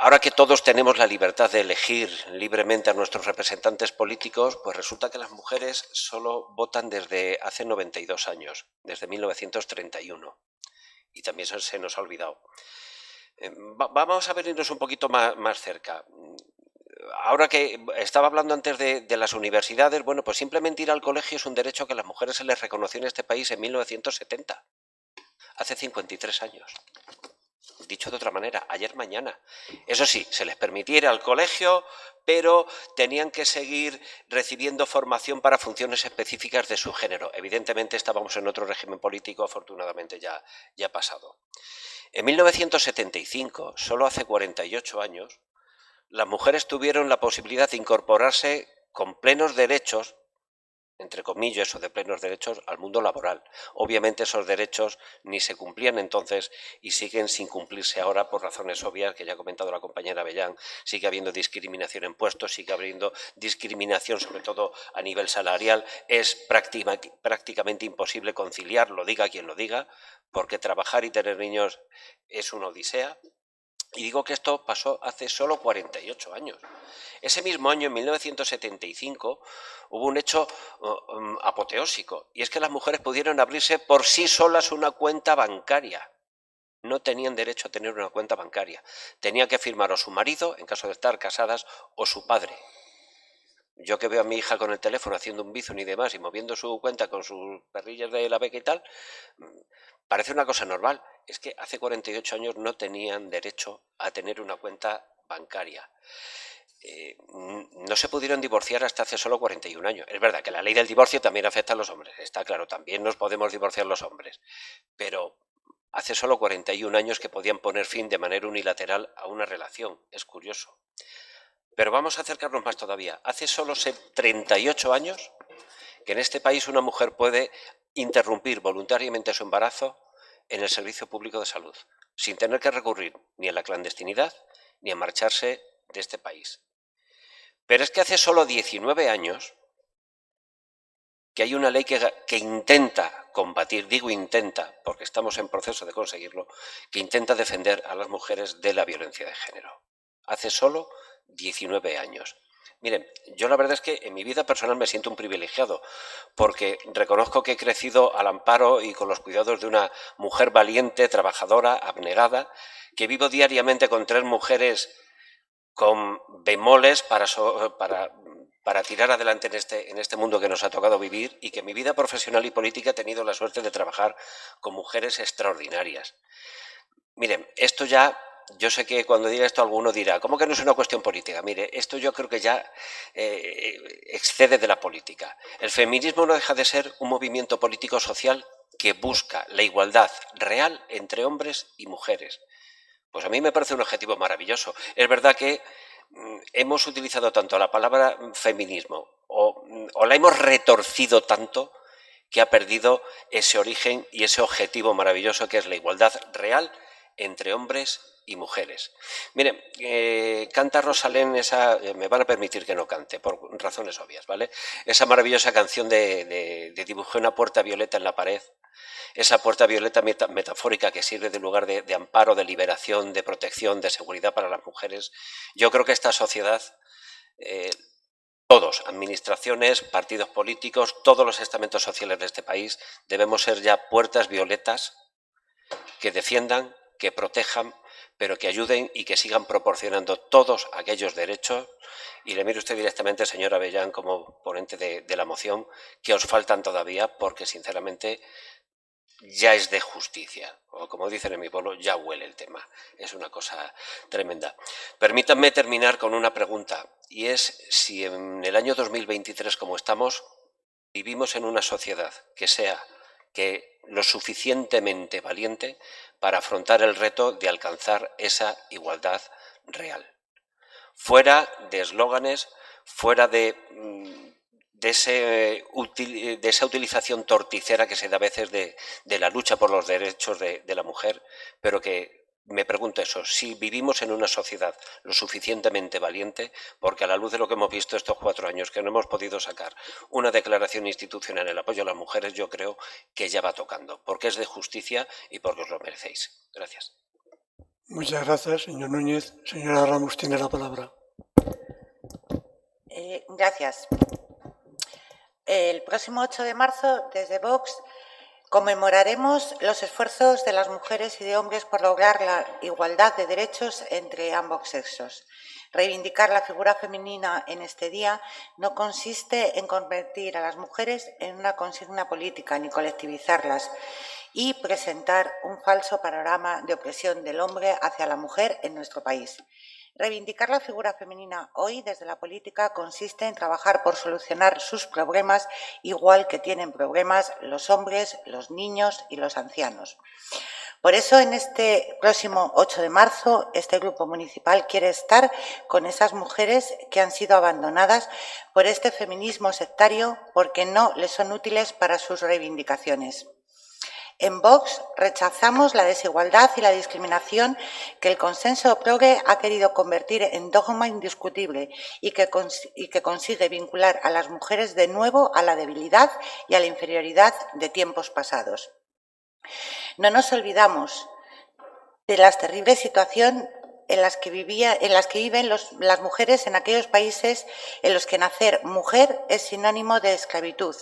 Ahora que todos tenemos la libertad de elegir libremente a nuestros representantes políticos, pues resulta que las mujeres solo votan desde hace 92 años, desde 1931. Y también se nos ha olvidado. Vamos a venirnos un poquito más cerca. Ahora que estaba hablando antes de las universidades, bueno, pues simplemente ir al colegio es un derecho que a las mujeres se les reconoció en este país en 1970, hace 53 años. Dicho de otra manera, ayer mañana. Eso sí, se les permitía ir al colegio, pero tenían que seguir recibiendo formación para funciones específicas de su género. Evidentemente estábamos en otro régimen político, afortunadamente ya ha pasado. En 1975, solo hace 48 años, las mujeres tuvieron la posibilidad de incorporarse con plenos derechos, entre comillas, o de plenos derechos, al mundo laboral. Obviamente esos derechos ni se cumplían entonces y siguen sin cumplirse ahora por razones obvias que ya ha comentado la compañera Avellán. Sigue habiendo discriminación en puestos, sigue habiendo discriminación sobre todo a nivel salarial. Es prácticamente imposible conciliar, lo diga quien lo diga, porque trabajar y tener niños es una odisea. Y digo que esto pasó hace solo 48 años. Ese mismo año, en 1975, hubo un hecho apoteósico, y es que las mujeres pudieron abrirse por sí solas una cuenta bancaria. No tenían derecho a tener una cuenta bancaria. Tenía que firmar o su marido, en caso de estar casadas, o su padre. Yo que veo a mi hija con el teléfono haciendo un bizum y demás y moviendo su cuenta con sus perrillas de la beca y tal, parece una cosa normal. Es que hace 48 años no tenían derecho a tener una cuenta bancaria. No se pudieron divorciar hasta hace solo 41 años. Es verdad que la ley del divorcio también afecta a los hombres, está claro, también nos podemos divorciar los hombres, pero hace solo 41 años que podían poner fin de manera unilateral a una relación. Es curioso. Pero vamos a acercarnos más todavía. Hace solo 38 años que en este país una mujer puede interrumpir voluntariamente su embarazo en el Servicio Público de Salud, sin tener que recurrir ni a la clandestinidad ni a marcharse de este país. Pero es que hace solo 19 años que hay una ley que intenta combatir, digo intenta, porque estamos en proceso de conseguirlo, que intenta defender a las mujeres de la violencia de género. Hace solo 19 años. Miren, yo la verdad es que en mi vida personal me siento un privilegiado, porque reconozco que he crecido al amparo y con los cuidados de una mujer valiente, trabajadora, abnegada, que vivo diariamente con 3 mujeres con bemoles para tirar adelante en este mundo que nos ha tocado vivir, y que en mi vida profesional y política he tenido la suerte de trabajar con mujeres extraordinarias. Miren, esto ya, yo sé que cuando diga esto alguno dirá, ¿cómo que no es una cuestión política? Mire, esto yo creo que ya excede de la política. El feminismo no deja de ser un movimiento político-social que busca la igualdad real entre hombres y mujeres. Pues a mí me parece un objetivo maravilloso. Es verdad que hemos utilizado tanto la palabra feminismo o la hemos retorcido tanto que ha perdido ese origen y ese objetivo maravilloso que es la igualdad real entre hombres y mujeres. Miren, canta Rosalén esa, me van a permitir que no cante, por razones obvias, ¿vale? Esa maravillosa canción de dibujé una puerta violeta en la pared. Esa puerta violeta metafórica que sirve de lugar de amparo, de liberación, de protección, de seguridad para las mujeres. Yo creo que esta sociedad, todos, administraciones, partidos políticos, todos los estamentos sociales de este país, debemos ser ya puertas violetas que defiendan, que protejan, pero que ayuden y que sigan proporcionando todos aquellos derechos. Y le miro usted directamente, señora Avellán, como ponente de la moción, que os faltan todavía, porque sinceramente ya es de justicia, o como dicen en mi pueblo, ya huele el tema. Es una cosa tremenda. Permítanme terminar con una pregunta, y es si en el año 2023, como estamos, vivimos en una sociedad que sea lo suficientemente valiente para afrontar el reto de alcanzar esa igualdad real. Fuera de eslóganes, fuera de de esa utilización torticera que se da a veces de la lucha por los derechos de la mujer, pero que me pregunto eso, si vivimos en una sociedad lo suficientemente valiente, porque a la luz de lo que hemos visto estos 4 años, que no hemos podido sacar una declaración institucional en el apoyo a las mujeres, yo creo que ya va tocando, porque es de justicia y porque os lo merecéis. Gracias. Muchas gracias, señor Núñez. Señora Ramos tiene la palabra. Gracias. El próximo 8 de marzo, desde Vox, conmemoraremos los esfuerzos de las mujeres y de hombres por lograr la igualdad de derechos entre ambos sexos. Reivindicar la figura femenina en este día no consiste en convertir a las mujeres en una consigna política ni colectivizarlas y presentar un falso panorama de opresión del hombre hacia la mujer en nuestro país. Reivindicar la figura femenina hoy desde la política consiste en trabajar por solucionar sus problemas igual que tienen problemas los hombres, los niños y los ancianos. Por eso, en este próximo 8 de marzo, este grupo municipal quiere estar con esas mujeres que han sido abandonadas por este feminismo sectario porque no les son útiles para sus reivindicaciones. En Vox rechazamos la desigualdad y la discriminación que el consenso progre ha querido convertir en dogma indiscutible y que consigue vincular a las mujeres de nuevo a la debilidad y a la inferioridad de tiempos pasados. No nos olvidamos de la terrible situación en las que viven las mujeres en aquellos países en los que nacer mujer es sinónimo de esclavitud,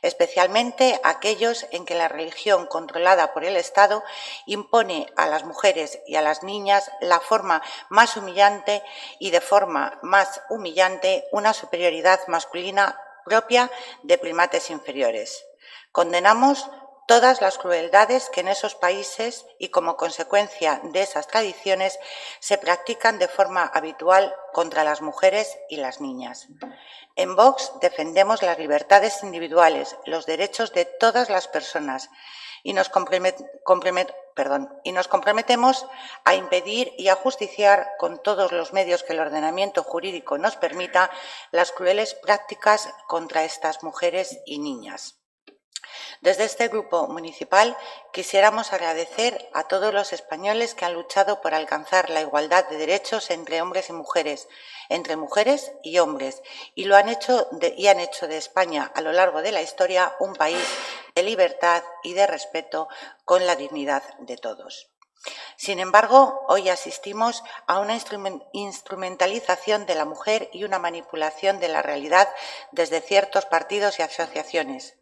especialmente aquellos en que la religión controlada por el Estado impone a las mujeres y a las niñas la forma más humillante y de forma más humillante una superioridad masculina propia de primates inferiores. Condenamos todas las crueldades que en esos países y como consecuencia de esas tradiciones se practican de forma habitual contra las mujeres y las niñas. En Vox defendemos las libertades individuales, los derechos de todas las personas y nos comprometemos a impedir y a justiciar con todos los medios que el ordenamiento jurídico nos permita las crueles prácticas contra estas mujeres y niñas. Desde este grupo municipal quisiéramos agradecer a todos los españoles que han luchado por alcanzar la igualdad de derechos entre hombres y mujeres, entre mujeres y hombres, y han hecho de España a lo largo de la historia un país de libertad y de respeto con la dignidad de todos. Sin embargo, hoy asistimos a una instrumentalización de la mujer y una manipulación de la realidad desde ciertos partidos y asociaciones.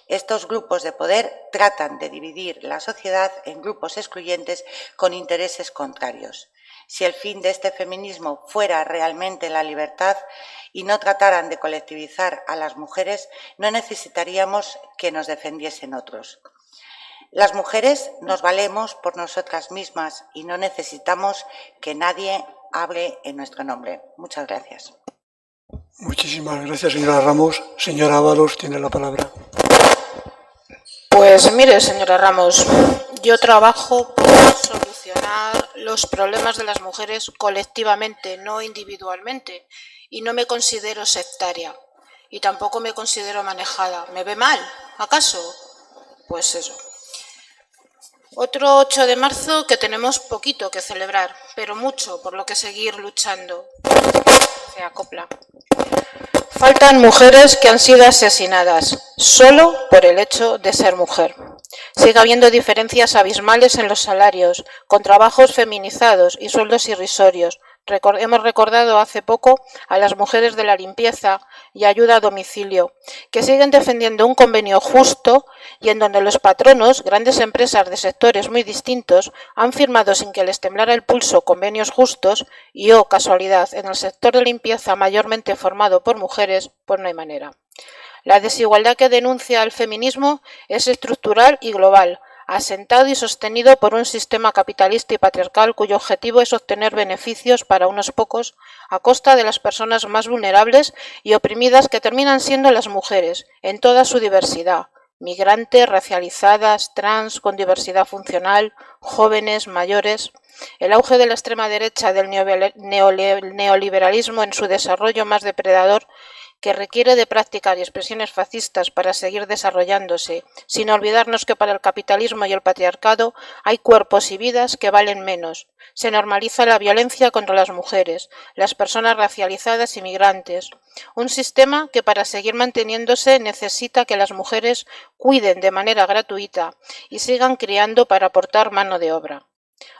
Estos grupos de poder tratan de dividir la sociedad en grupos excluyentes con intereses contrarios. Si el fin de este feminismo fuera realmente la libertad y no trataran de colectivizar a las mujeres, no necesitaríamos que nos defendiesen otros. Las mujeres nos valemos por nosotras mismas y no necesitamos que nadie hable en nuestro nombre. Muchas gracias. Muchísimas gracias, señora Ramos. Señora Ábalos tiene la palabra. Pues mire, señora Ramos, yo trabajo por solucionar los problemas de las mujeres colectivamente, no individualmente, y no me considero sectaria y tampoco me considero manejada. ¿Me ve mal, acaso? Pues eso. Otro 8 de marzo que tenemos poquito que celebrar, pero mucho por lo que seguir luchando. Se acopla. Faltan mujeres que han sido asesinadas solo por el hecho de ser mujer. Sigue habiendo diferencias abismales en los salarios, con trabajos feminizados y sueldos irrisorios. Hemos recordado hace poco a las mujeres de la limpieza y ayuda a domicilio, que siguen defendiendo un convenio justo y en donde los patronos, grandes empresas de sectores muy distintos, han firmado sin que les temblara el pulso convenios justos y, oh casualidad, en el sector de limpieza mayormente formado por mujeres, pues no hay manera. La desigualdad que denuncia el feminismo es estructural y global, asentado y sostenido por un sistema capitalista y patriarcal cuyo objetivo es obtener beneficios para unos pocos a costa de las personas más vulnerables y oprimidas que terminan siendo las mujeres, en toda su diversidad, migrantes, racializadas, trans, con diversidad funcional, jóvenes, mayores. El auge de la extrema derecha del neoliberalismo en su desarrollo más depredador que requiere de prácticas y expresiones fascistas para seguir desarrollándose, sin olvidarnos que para el capitalismo y el patriarcado hay cuerpos y vidas que valen menos. Se normaliza la violencia contra las mujeres, las personas racializadas y migrantes. Un sistema que para seguir manteniéndose necesita que las mujeres cuiden de manera gratuita y sigan criando para aportar mano de obra.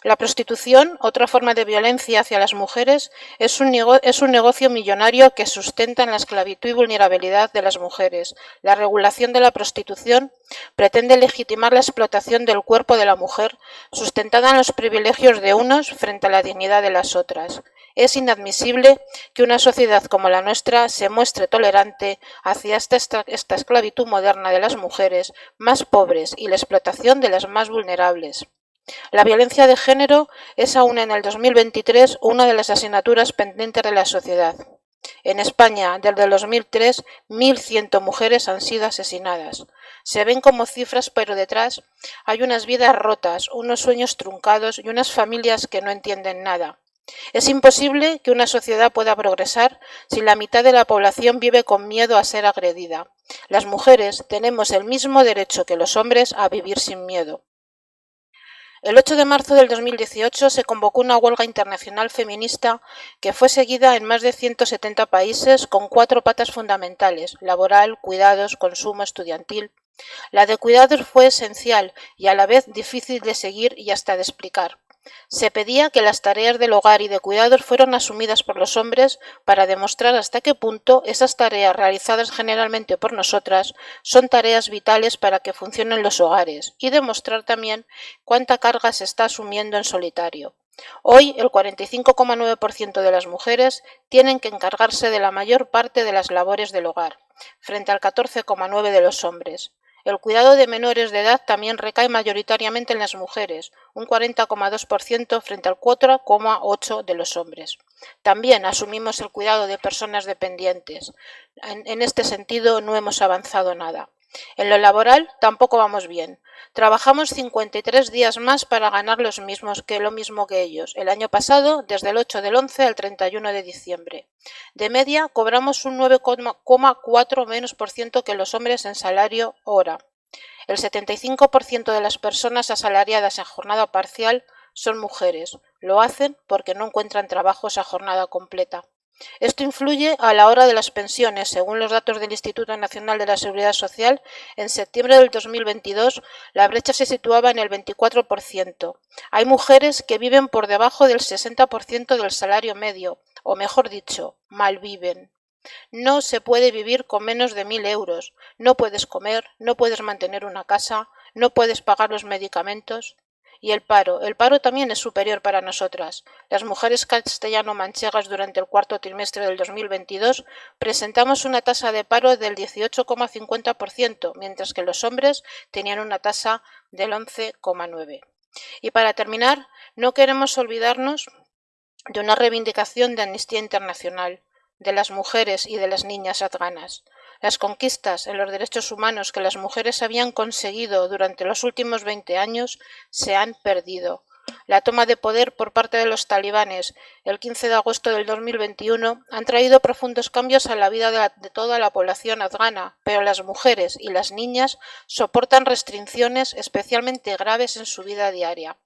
La prostitución, otra forma de violencia hacia las mujeres, es un negocio millonario que sustenta en la esclavitud y vulnerabilidad de las mujeres. La regulación de la prostitución pretende legitimar la explotación del cuerpo de la mujer, sustentada en los privilegios de unos frente a la dignidad de las otras. Es inadmisible que una sociedad como la nuestra se muestre tolerante hacia esta esclavitud moderna de las mujeres más pobres y la explotación de las más vulnerables. La violencia de género es aún en el 2023 una de las asignaturas pendientes de la sociedad. En España, desde el 2003, 1.100 mujeres han sido asesinadas. Se ven como cifras, pero detrás hay unas vidas rotas, unos sueños truncados y unas familias que no entienden nada. Es imposible que una sociedad pueda progresar si la mitad de la población vive con miedo a ser agredida. Las mujeres tenemos el mismo derecho que los hombres a vivir sin miedo. El 8 de marzo del 2018 se convocó una huelga internacional feminista que fue seguida en más de 170 países con 4 patas fundamentales: laboral, cuidados, consumo, estudiantil. La de cuidados fue esencial y a la vez difícil de seguir y hasta de explicar. Se pedía que las tareas del hogar y de cuidados fueran asumidas por los hombres para demostrar hasta qué punto esas tareas realizadas generalmente por nosotras son tareas vitales para que funcionen los hogares y demostrar también cuánta carga se está asumiendo en solitario. Hoy el 45,9% de las mujeres tienen que encargarse de la mayor parte de las labores del hogar, frente al 14,9% de los hombres. El cuidado de menores de edad también recae mayoritariamente en las mujeres, un 40,2% frente al 4,8% de los hombres. También asumimos el cuidado de personas dependientes. En este sentido no hemos avanzado nada. En lo laboral tampoco vamos bien. Trabajamos 53 días más para ganar lo mismo que ellos. El año pasado, desde el 8 del 11 al 31 de diciembre. De media, cobramos un 9,4% menos que los hombres en salario hora. El 75% de las personas asalariadas en jornada parcial son mujeres. Lo hacen porque no encuentran trabajos a jornada completa. Esto influye a la hora de las pensiones. Según los datos del Instituto Nacional de la Seguridad Social, en septiembre del 2022 la brecha se situaba en el 24%. Hay mujeres que viven por debajo del 60% del salario medio, o mejor dicho, malviven. No se puede vivir con menos de 1.000 euros. No puedes comer, no puedes mantener una casa, no puedes pagar los medicamentos. Y el paro también es superior para nosotras. Las mujeres castellano-manchegas durante el cuarto trimestre del 2022 presentamos una tasa de paro del 18,50%, mientras que los hombres tenían una tasa del 11,9%. Y para terminar, no queremos olvidarnos de una reivindicación de Amnistía Internacional, de las mujeres y de las niñas afganas. Las conquistas en los derechos humanos que las mujeres habían conseguido durante los últimos 20 años se han perdido. La toma de poder por parte de los talibanes el 15 de agosto del 2021 han traído profundos cambios a la vida de toda la población afgana, pero las mujeres y las niñas soportan restricciones especialmente graves en su vida diaria.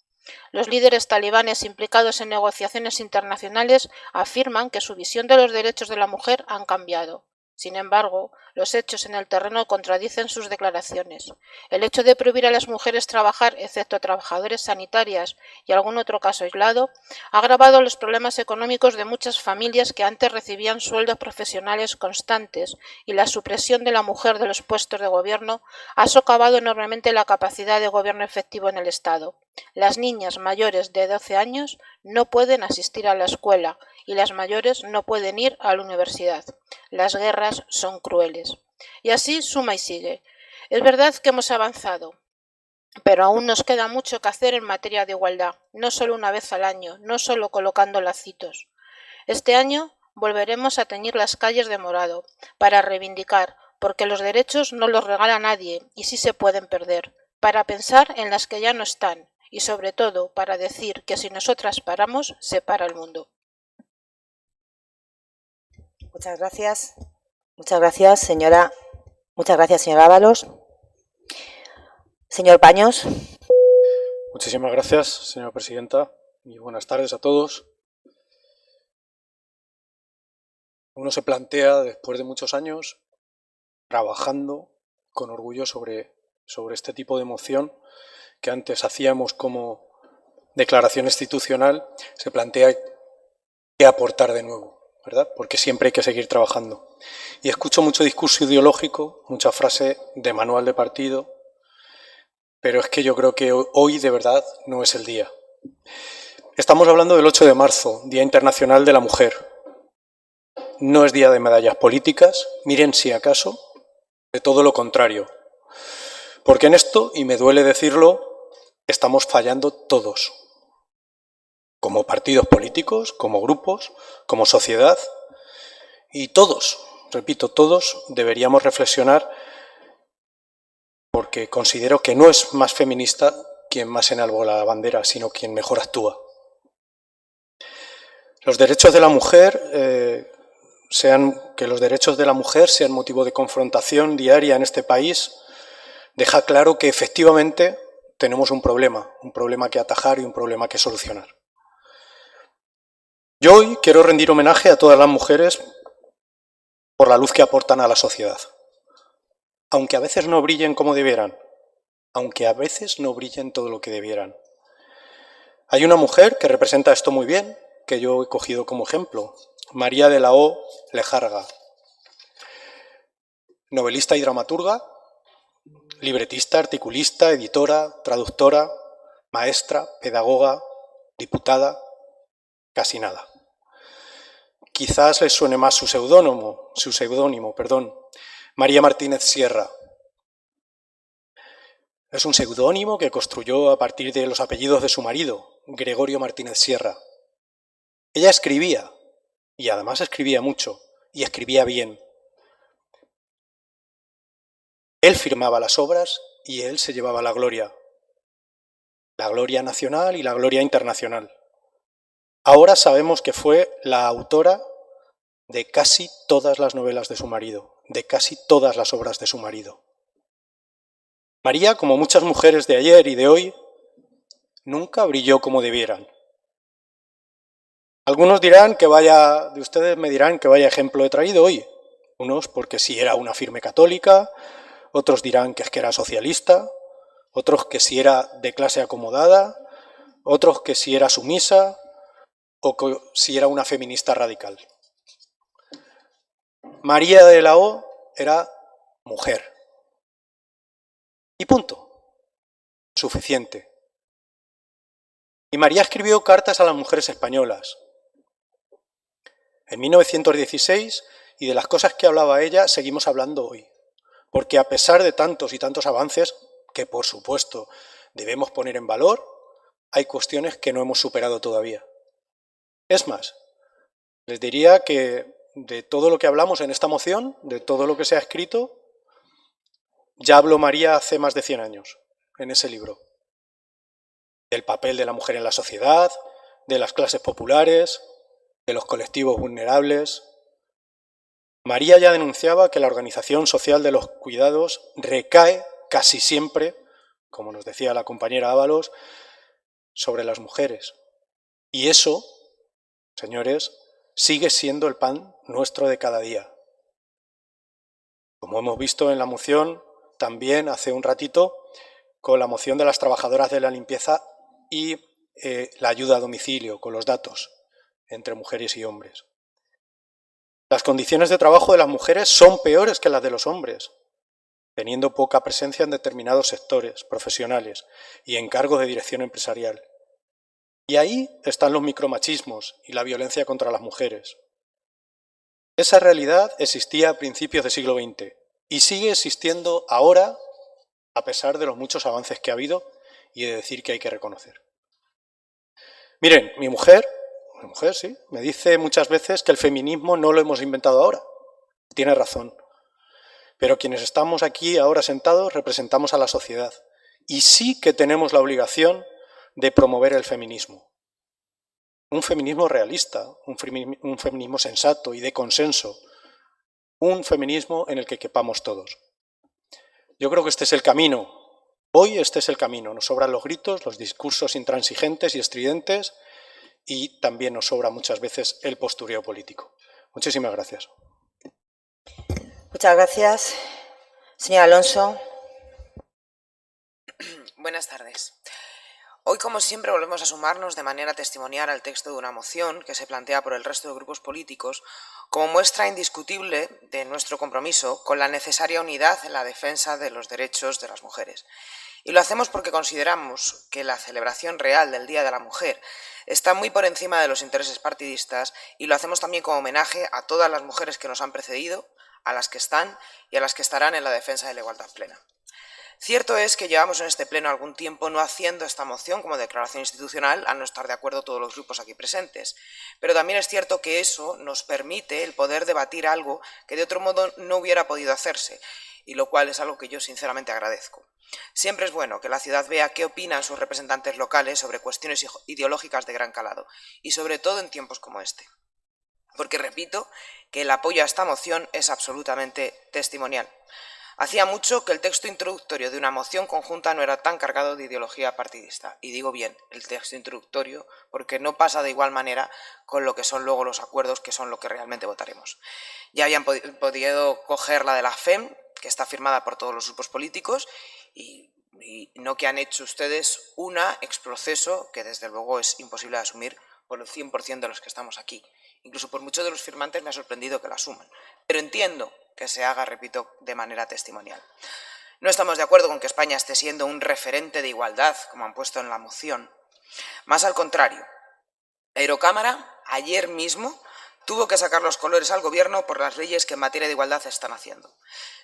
Los líderes talibanes implicados en negociaciones internacionales afirman que su visión de los derechos de la mujer han cambiado. Sin embargo, los hechos en el terreno contradicen sus declaraciones. El hecho de prohibir a las mujeres trabajar, excepto trabajadoras sanitarias y algún otro caso aislado, ha agravado los problemas económicos de muchas familias que antes recibían sueldos profesionales constantes, y la supresión de la mujer de los puestos de gobierno ha socavado enormemente la capacidad de gobierno efectivo en el Estado. Las niñas mayores de 12 años no pueden asistir a la escuela y las mayores no pueden ir a la universidad. Las guerras son crueles. Y así suma y sigue. Es verdad que hemos avanzado, pero aún nos queda mucho que hacer en materia de igualdad, no solo una vez al año, no solo colocando lacitos. Este año volveremos a teñir las calles de morado para reivindicar, porque los derechos no los regala nadie y sí se pueden perder, para pensar en las que ya no están y sobre todo para decir que si nosotras paramos, se para el mundo. Muchas gracias. Muchas gracias, señora Ábalos. Señor Paños. Muchísimas gracias, señora presidenta, y buenas tardes a todos. Uno se plantea, después de muchos años, trabajando con orgullo sobre este tipo de moción que antes hacíamos como declaración institucional, se plantea qué aportar de nuevo, ¿verdad? Porque siempre hay que seguir trabajando. Y escucho mucho discurso ideológico, mucha frase de manual de partido, pero es que yo creo que hoy de verdad no es el día. Estamos hablando del 8 de marzo, Día Internacional de la Mujer. No es día de medallas políticas, miren si acaso, de todo lo contrario. Porque en esto, y me duele decirlo, estamos fallando todos. Como partidos políticos, como grupos, como sociedad, y todos, repito, todos deberíamos reflexionar, porque considero que no es más feminista quien más enarbola la bandera, sino quien mejor actúa. Los derechos de la mujer, que los derechos de la mujer sean motivo de confrontación diaria en este país, deja claro que efectivamente tenemos un problema que atajar y un problema que solucionar. Yo hoy quiero rendir homenaje a todas las mujeres por la luz que aportan a la sociedad. Aunque a veces no brillen como debieran, aunque a veces no brillen todo lo que debieran. Hay una mujer que representa esto muy bien, que yo he cogido como ejemplo, María de la O. Lejarga, novelista y dramaturga, libretista, articulista, editora, traductora, maestra, pedagoga, diputada, casi nada. Quizás les suene más su seudónimo, María Martínez Sierra. Es un seudónimo que construyó a partir de los apellidos de su marido, Gregorio Martínez Sierra. Ella escribía, y además escribía mucho, y escribía bien. Él firmaba las obras y él se llevaba la gloria nacional y la gloria internacional. Ahora sabemos que fue la autora de casi todas las novelas de su marido, de casi todas las obras de su marido. María, como muchas mujeres de ayer y de hoy, nunca brilló como debieran. Algunos de ustedes me dirán que vaya ejemplo he traído hoy. Unos porque sí era una firme católica, otros dirán que es que era socialista, otros que si era de clase acomodada, otros que si era sumisa o que si era una feminista radical. María de la O era mujer. Y punto. Suficiente. Y María escribió cartas a las mujeres españolas. En 1916, y de las cosas que hablaba ella, seguimos hablando hoy. Porque a pesar de tantos y tantos avances, que por supuesto debemos poner en valor, hay cuestiones que no hemos superado todavía. Es más, les diría que de todo lo que hablamos en esta moción, de todo lo que se ha escrito, ya habló María hace más de 100 años, en ese libro. Del papel de la mujer en la sociedad, de las clases populares, de los colectivos vulnerables. María ya denunciaba que la organización social de los cuidados recae casi siempre, como nos decía la compañera Ábalos, sobre las mujeres. Y eso, señores, sigue siendo el pan nuestro de cada día. Como hemos visto en la moción, también hace un ratito, con la moción de las trabajadoras de la limpieza y la ayuda a domicilio, con los datos entre mujeres y hombres. Las condiciones de trabajo de las mujeres son peores que las de los hombres, teniendo poca presencia en determinados sectores profesionales y en cargos de dirección empresarial. Y ahí están los micromachismos y la violencia contra las mujeres. Esa realidad existía a principios del siglo XX y sigue existiendo ahora, a pesar de los muchos avances que ha habido y de decir que hay que reconocer. Miren, mi mujer sí, me dice muchas veces que el feminismo no lo hemos inventado ahora. Tiene razón. Pero quienes estamos aquí ahora sentados representamos a la sociedad y sí que tenemos la obligación de promover el feminismo. Un feminismo realista, un feminismo sensato y de consenso, un feminismo en el que quepamos todos. Yo creo que este es el camino. Hoy este es el camino. Nos sobran los gritos, los discursos intransigentes y estridentes y también nos sobra muchas veces el postureo político. Muchísimas gracias. Muchas gracias. Señor Alonso. Buenas tardes. Hoy, como siempre, volvemos a sumarnos de manera testimonial al texto de una moción que se plantea por el resto de grupos políticos como muestra indiscutible de nuestro compromiso con la necesaria unidad en la defensa de los derechos de las mujeres. Y lo hacemos porque consideramos que la celebración real del Día de la Mujer está muy por encima de los intereses partidistas y lo hacemos también como homenaje a todas las mujeres que nos han precedido, a las que están y a las que estarán en la defensa de la igualdad plena. Cierto es que llevamos en este pleno algún tiempo no haciendo esta moción como declaración institucional, al no estar de acuerdo todos los grupos aquí presentes. Pero también es cierto que eso nos permite el poder debatir algo que de otro modo no hubiera podido hacerse, y lo cual es algo que yo sinceramente agradezco. Siempre es bueno que la ciudad vea qué opinan sus representantes locales sobre cuestiones ideológicas de gran calado, y sobre todo en tiempos como este. Porque repito que el apoyo a esta moción es absolutamente testimonial. Hacía mucho que el texto introductorio de una moción conjunta no era tan cargado de ideología partidista. Y digo bien, el texto introductorio, porque no pasa de igual manera con lo que son luego los acuerdos, que son lo que realmente votaremos. Ya habían podido coger la de la FEM, que está firmada por todos los grupos políticos, y no que han hecho ustedes una exproceso que desde luego es imposible de asumir por el 100% de los que estamos aquí. Incluso por muchos de los firmantes me ha sorprendido que la asuman. Pero entiendo que se haga, repito, de manera testimonial. No estamos de acuerdo con que España esté siendo un referente de igualdad, como han puesto en la moción. Más al contrario, la Eurocámara, ayer mismo, tuvo que sacar los colores al Gobierno por las leyes que en materia de igualdad están haciendo.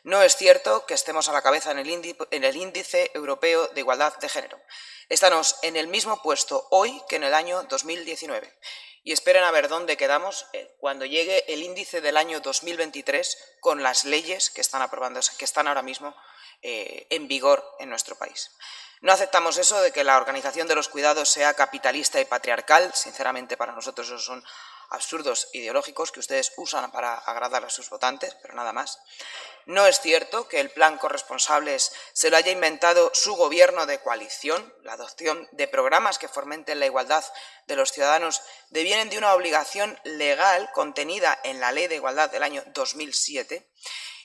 No es cierto que estemos a la cabeza en el índice europeo de igualdad de género. Estamos en el mismo puesto hoy que en el año 2019. Y esperen a ver dónde quedamos cuando llegue el índice del año 2023 con las leyes que están que están ahora mismo en vigor en nuestro país. No aceptamos eso de que la organización de los cuidados sea capitalista y patriarcal. Sinceramente, para nosotros esos son absurdos ideológicos que ustedes usan para agradar a sus votantes, pero nada más. No es cierto que el plan corresponsables se lo haya inventado su gobierno de coalición. La adopción de programas que fomenten la igualdad de los ciudadanos devienen de una obligación legal contenida en la Ley de Igualdad del año 2007.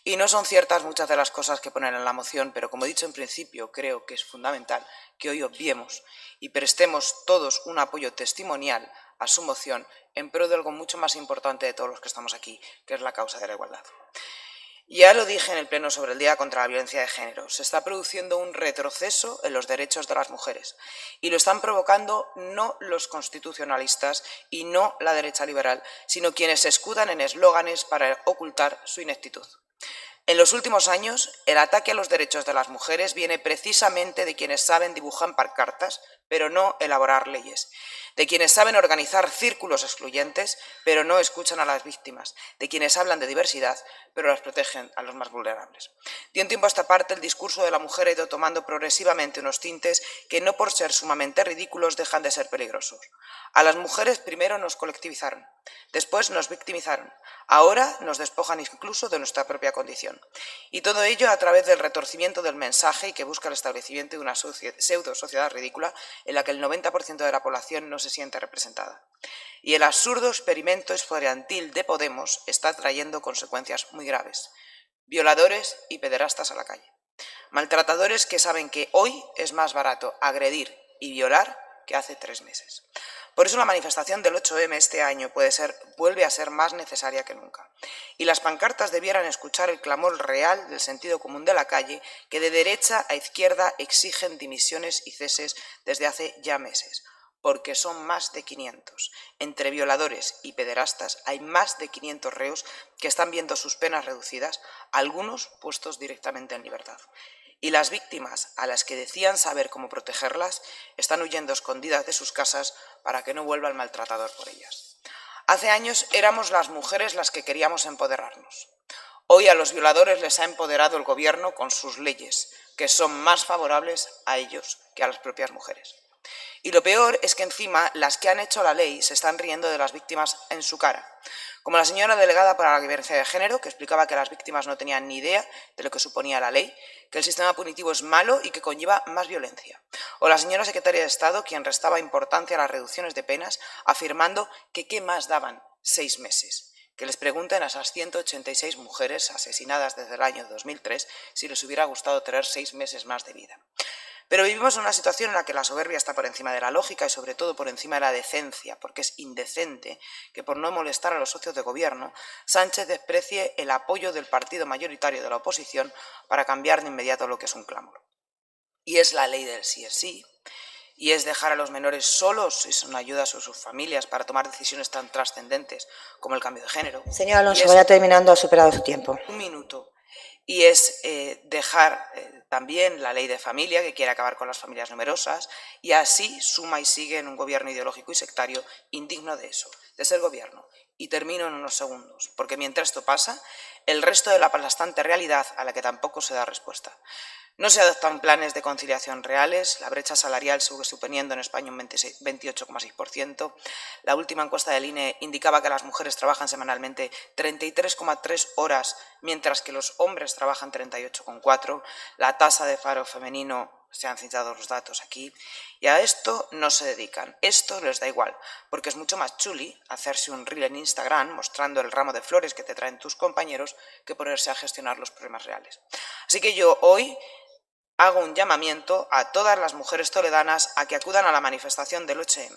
Y no son ciertas muchas de las cosas que ponen en la moción, pero como he dicho en principio, creo que es fundamental que hoy obviemos y prestemos todos un apoyo testimonial a su moción en pro de algo mucho más importante de todos los que estamos aquí, que es la causa de la igualdad. Ya lo dije en el Pleno sobre el Día contra la Violencia de Género, se está produciendo un retroceso en los derechos de las mujeres y lo están provocando no los constitucionalistas y no la derecha liberal, sino quienes se escudan en eslóganes para ocultar su ineptitud. En los últimos años, el ataque a los derechos de las mujeres viene precisamente de quienes saben dibujar pancartas, pero no elaborar leyes, de quienes saben organizar círculos excluyentes, pero no escuchan a las víctimas, de quienes hablan de diversidad, pero las protegen a los más vulnerables. De un tiempo a esta parte, el discurso de la mujer ha ido tomando progresivamente unos tintes que no por ser sumamente ridículos dejan de ser peligrosos. A las mujeres primero nos colectivizaron, después nos victimizaron, ahora nos despojan incluso de nuestra propia condición. Y todo ello a través del retorcimiento del mensaje y que busca el establecimiento de una pseudo-sociedad ridícula en la que el 90% de la población no se siente representada. Y el absurdo experimento estudiantil de Podemos está trayendo consecuencias muy graves. Violadores y pederastas a la calle. Maltratadores que saben que hoy es más barato agredir y violar que hace 3 meses. Por eso la manifestación del 8M este año vuelve a ser más necesaria que nunca. Y las pancartas debieran escuchar el clamor real del sentido común de la calle que de derecha a izquierda exigen dimisiones y ceses desde hace ya meses. Porque son más de 500. Entre violadores y pederastas hay más de 500 reos que están viendo sus penas reducidas, algunos puestos directamente en libertad. Y las víctimas, a las que decían saber cómo protegerlas, están huyendo escondidas de sus casas para que no vuelva el maltratador por ellas. Hace años éramos las mujeres las que queríamos empoderarnos. Hoy a los violadores les ha empoderado el gobierno con sus leyes, que son más favorables a ellos que a las propias mujeres. Y lo peor es que encima las que han hecho la ley se están riendo de las víctimas en su cara, Como la señora delegada para la violencia de género, que explicaba que las víctimas no tenían ni idea de lo que suponía la ley, que el sistema punitivo es malo y que conlleva más violencia. O la señora secretaria de Estado, quien restaba importancia a las reducciones de penas, afirmando que qué más daban 6 meses. Que les pregunten a esas 186 mujeres asesinadas desde el año 2003 si les hubiera gustado tener 6 meses más de vida. Pero vivimos en una situación en la que la soberbia está por encima de la lógica y sobre todo por encima de la decencia, porque es indecente que por no molestar a los socios de gobierno, Sánchez desprecie el apoyo del partido mayoritario de la oposición para cambiar de inmediato lo que es un clamor. Y es la ley del sí es sí, y es dejar a los menores solos y sin ayuda a sus familias para tomar decisiones tan trascendentes como el cambio de género. Señor Alonso, vaya terminando, ha superado su tiempo. Un minuto. Y es dejar también la ley de familia, que quiere acabar con las familias numerosas, y así suma y sigue en un gobierno ideológico y sectario indigno de eso, de ser gobierno. Y termino en unos segundos, porque mientras esto pasa, el resto de la aplastante realidad a la que tampoco se da respuesta. No se adoptan planes de conciliación reales, la brecha salarial sigue suponiendo en España un 28,6%, la última encuesta del INE indicaba que las mujeres trabajan semanalmente 33,3 horas, mientras que los hombres trabajan 38,4, la tasa de paro femenino, se han citado los datos aquí, y a esto no se dedican, esto les da igual, porque es mucho más chuli hacerse un reel en Instagram mostrando el ramo de flores que te traen tus compañeros que ponerse a gestionar los problemas reales. Así que yo hoy hago un llamamiento a todas las mujeres toledanas a que acudan a la manifestación del 8M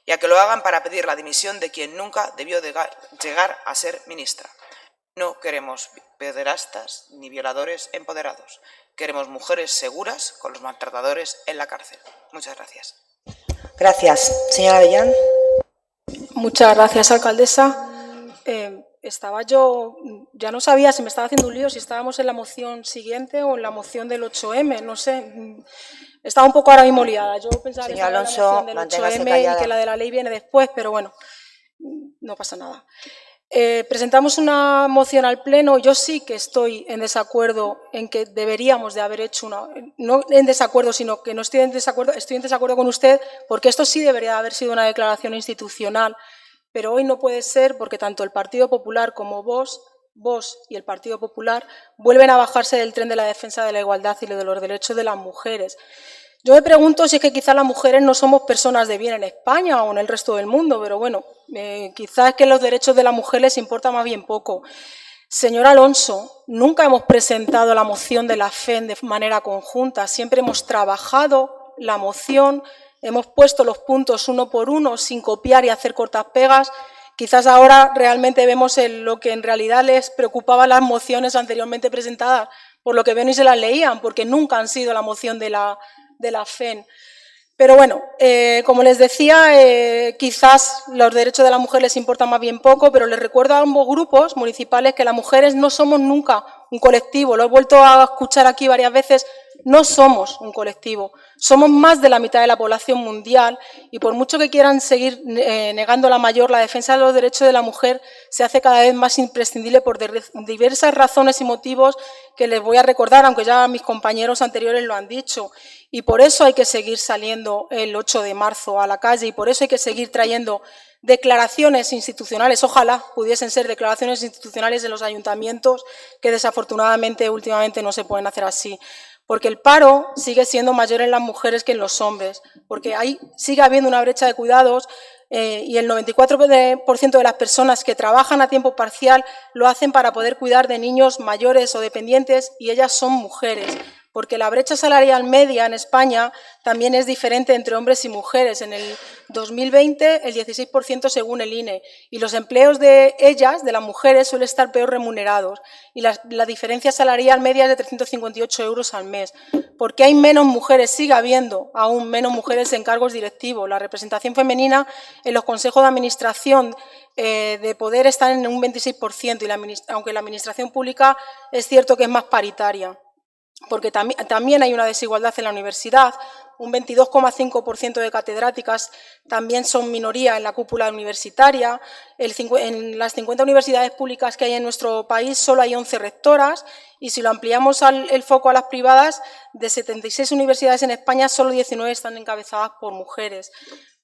y a que lo hagan para pedir la dimisión de quien nunca debió llegar a ser ministra. No queremos pederastas ni violadores empoderados. Queremos mujeres seguras con los maltratadores en la cárcel. Muchas gracias. Gracias. Señora Avellán. Muchas gracias, alcaldesa. Ya no sabía si me estaba haciendo un lío, si estábamos en la moción siguiente o en la moción del 8M, no sé. Estaba un poco ahora mismo liada. Yo pensaba que estaba en la moción del 8M y que la de la ley viene después, pero bueno, no pasa nada. Presentamos una moción al Pleno. Yo sí que estoy en desacuerdo en que deberíamos de haber hecho una... No en desacuerdo, sino que no estoy en desacuerdo con usted, porque esto sí debería haber sido una declaración institucional, pero hoy no puede ser porque tanto el Partido Popular como Vox y el Partido Popular vuelven a bajarse del tren de la defensa de la igualdad y de los derechos de las mujeres. Yo me pregunto si es que quizás las mujeres no somos personas de bien en España o en el resto del mundo, pero bueno, quizás es que los derechos de la mujer les importa más bien poco. Señor Alonso, nunca hemos presentado la moción de la FEN de manera conjunta, siempre hemos trabajado la moción, hemos puesto los puntos uno por uno sin copiar y hacer cortas pegas. Quizás ahora realmente vemos lo que en realidad les preocupaba las mociones anteriormente presentadas, por lo que ven y se las leían, porque nunca han sido la moción de la FEN. Pero bueno, como les decía, quizás los derechos de la mujer les importan más bien poco, pero les recuerdo a ambos grupos municipales que las mujeres no somos nunca un colectivo. Lo he vuelto a escuchar aquí varias veces, no somos un colectivo. Somos más de la mitad de la población mundial y por mucho que quieran seguir negando la defensa de los derechos de la mujer se hace cada vez más imprescindible por diversas razones y motivos que les voy a recordar, aunque ya mis compañeros anteriores lo han dicho. Y por eso hay que seguir saliendo el 8 de marzo a la calle y por eso hay que seguir trayendo declaraciones institucionales, ojalá pudiesen ser declaraciones institucionales en los ayuntamientos, que desafortunadamente últimamente no se pueden hacer así. Porque el paro sigue siendo mayor en las mujeres que en los hombres, porque ahí sigue habiendo una brecha de cuidados y el 94% de las personas que trabajan a tiempo parcial lo hacen para poder cuidar de niños mayores o dependientes y ellas son mujeres. Porque la brecha salarial media en España también es diferente entre hombres y mujeres. En el 2020, el 16% según el INE. Y los empleos de ellas, de las mujeres, suelen estar peor remunerados. Y la diferencia salarial media es de 358 euros al mes. Porque hay menos mujeres, sigue habiendo aún menos mujeres en cargos directivos. La representación femenina en los consejos de administración de poder está en un 26%, y aunque la administración pública es cierto que es más paritaria. Porque también hay una desigualdad en la universidad, un 22,5% de catedráticas también son minoría en la cúpula universitaria. En las 50 universidades públicas que hay en nuestro país solo hay 11 rectoras y si lo ampliamos el foco a las privadas, de 76 universidades en España solo 19 están encabezadas por mujeres.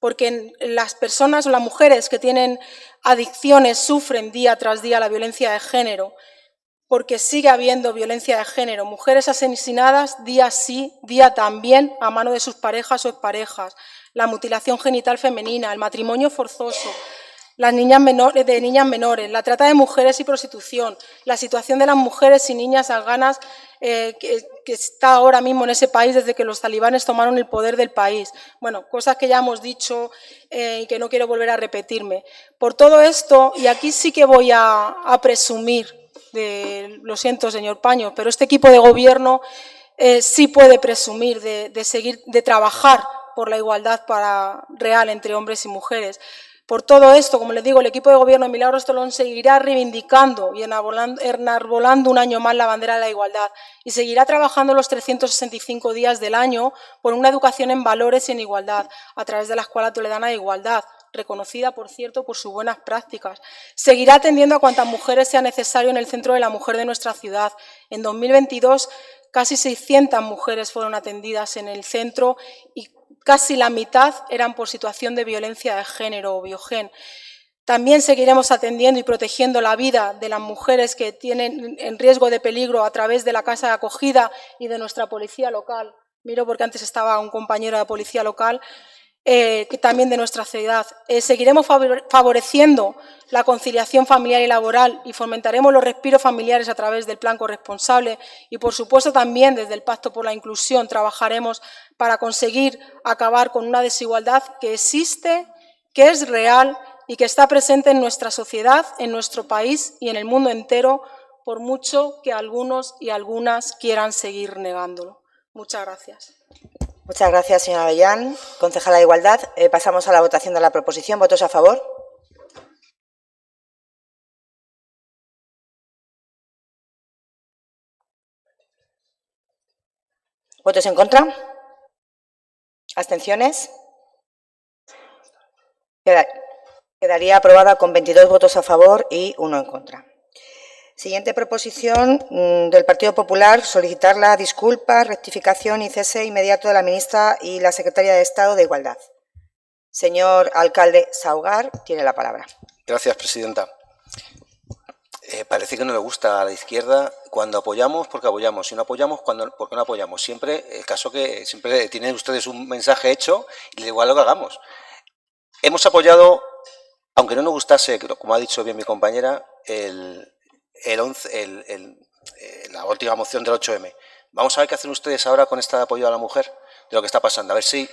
porque las personas o las mujeres que tienen adicciones sufren día tras día la violencia de género, porque sigue habiendo violencia de género, mujeres asesinadas día sí, día también a mano de sus parejas o exparejas, la mutilación genital femenina, el matrimonio forzoso, las niñas menores, la trata de mujeres y prostitución, la situación de las mujeres y niñas afganas que está ahora mismo en ese país desde que los talibanes tomaron el poder del país. Bueno, cosas que ya hemos dicho y que no quiero volver a repetirme. Por todo esto, y aquí sí que voy a presumir, lo siento, señor Paño, pero este equipo de gobierno sí puede presumir de trabajar por la igualdad real entre hombres y mujeres. Por todo esto, como les digo, el equipo de gobierno de Milagros Tolón seguirá reivindicando y enarbolando un año más la bandera de la igualdad y seguirá trabajando los 365 días del año por una educación en valores y en igualdad a través de la Escuela Toledana de Igualdad, reconocida, por cierto, por sus buenas prácticas. Seguirá atendiendo a cuantas mujeres sea necesario en el centro de la mujer de nuestra ciudad. En 2022, casi 600 mujeres fueron atendidas en el centro y casi la mitad eran por situación de violencia de género o biogen. También seguiremos atendiendo y protegiendo la vida de las mujeres que tienen en riesgo de peligro a través de la casa de acogida y de nuestra policía local. Miro porque antes estaba un compañero de policía local, también de nuestra ciudad. Seguiremos favoreciendo la conciliación familiar y laboral y fomentaremos los respiros familiares a través del plan corresponsable y, por supuesto, también desde el Pacto por la Inclusión trabajaremos para conseguir acabar con una desigualdad que existe, que es real y que está presente en nuestra sociedad, en nuestro país y en el mundo entero, por mucho que algunos y algunas quieran seguir negándolo. Muchas gracias. Muchas gracias, señora Avellán. Concejala de Igualdad, pasamos a la votación de la proposición. ¿Votos a favor? ¿Votos en contra? ¿Abstenciones? Quedaría aprobada con 22 votos a favor y 1 en contra. Siguiente proposición del Partido Popular, solicitar la disculpa, rectificación y cese inmediato de la ministra y la secretaria de Estado de Igualdad. Señor alcalde Saugar, tiene la palabra. Gracias, presidenta. Parece que no le gusta a la izquierda cuando apoyamos, porque apoyamos, si no apoyamos, porque no apoyamos. Siempre, el caso que siempre tienen ustedes un mensaje hecho y da igual lo que hagamos. Hemos apoyado, aunque no nos gustase, como ha dicho bien mi compañera, la última moción del 8M. Vamos a ver qué hacen ustedes ahora con este apoyo a la mujer, de lo que está pasando. A ver si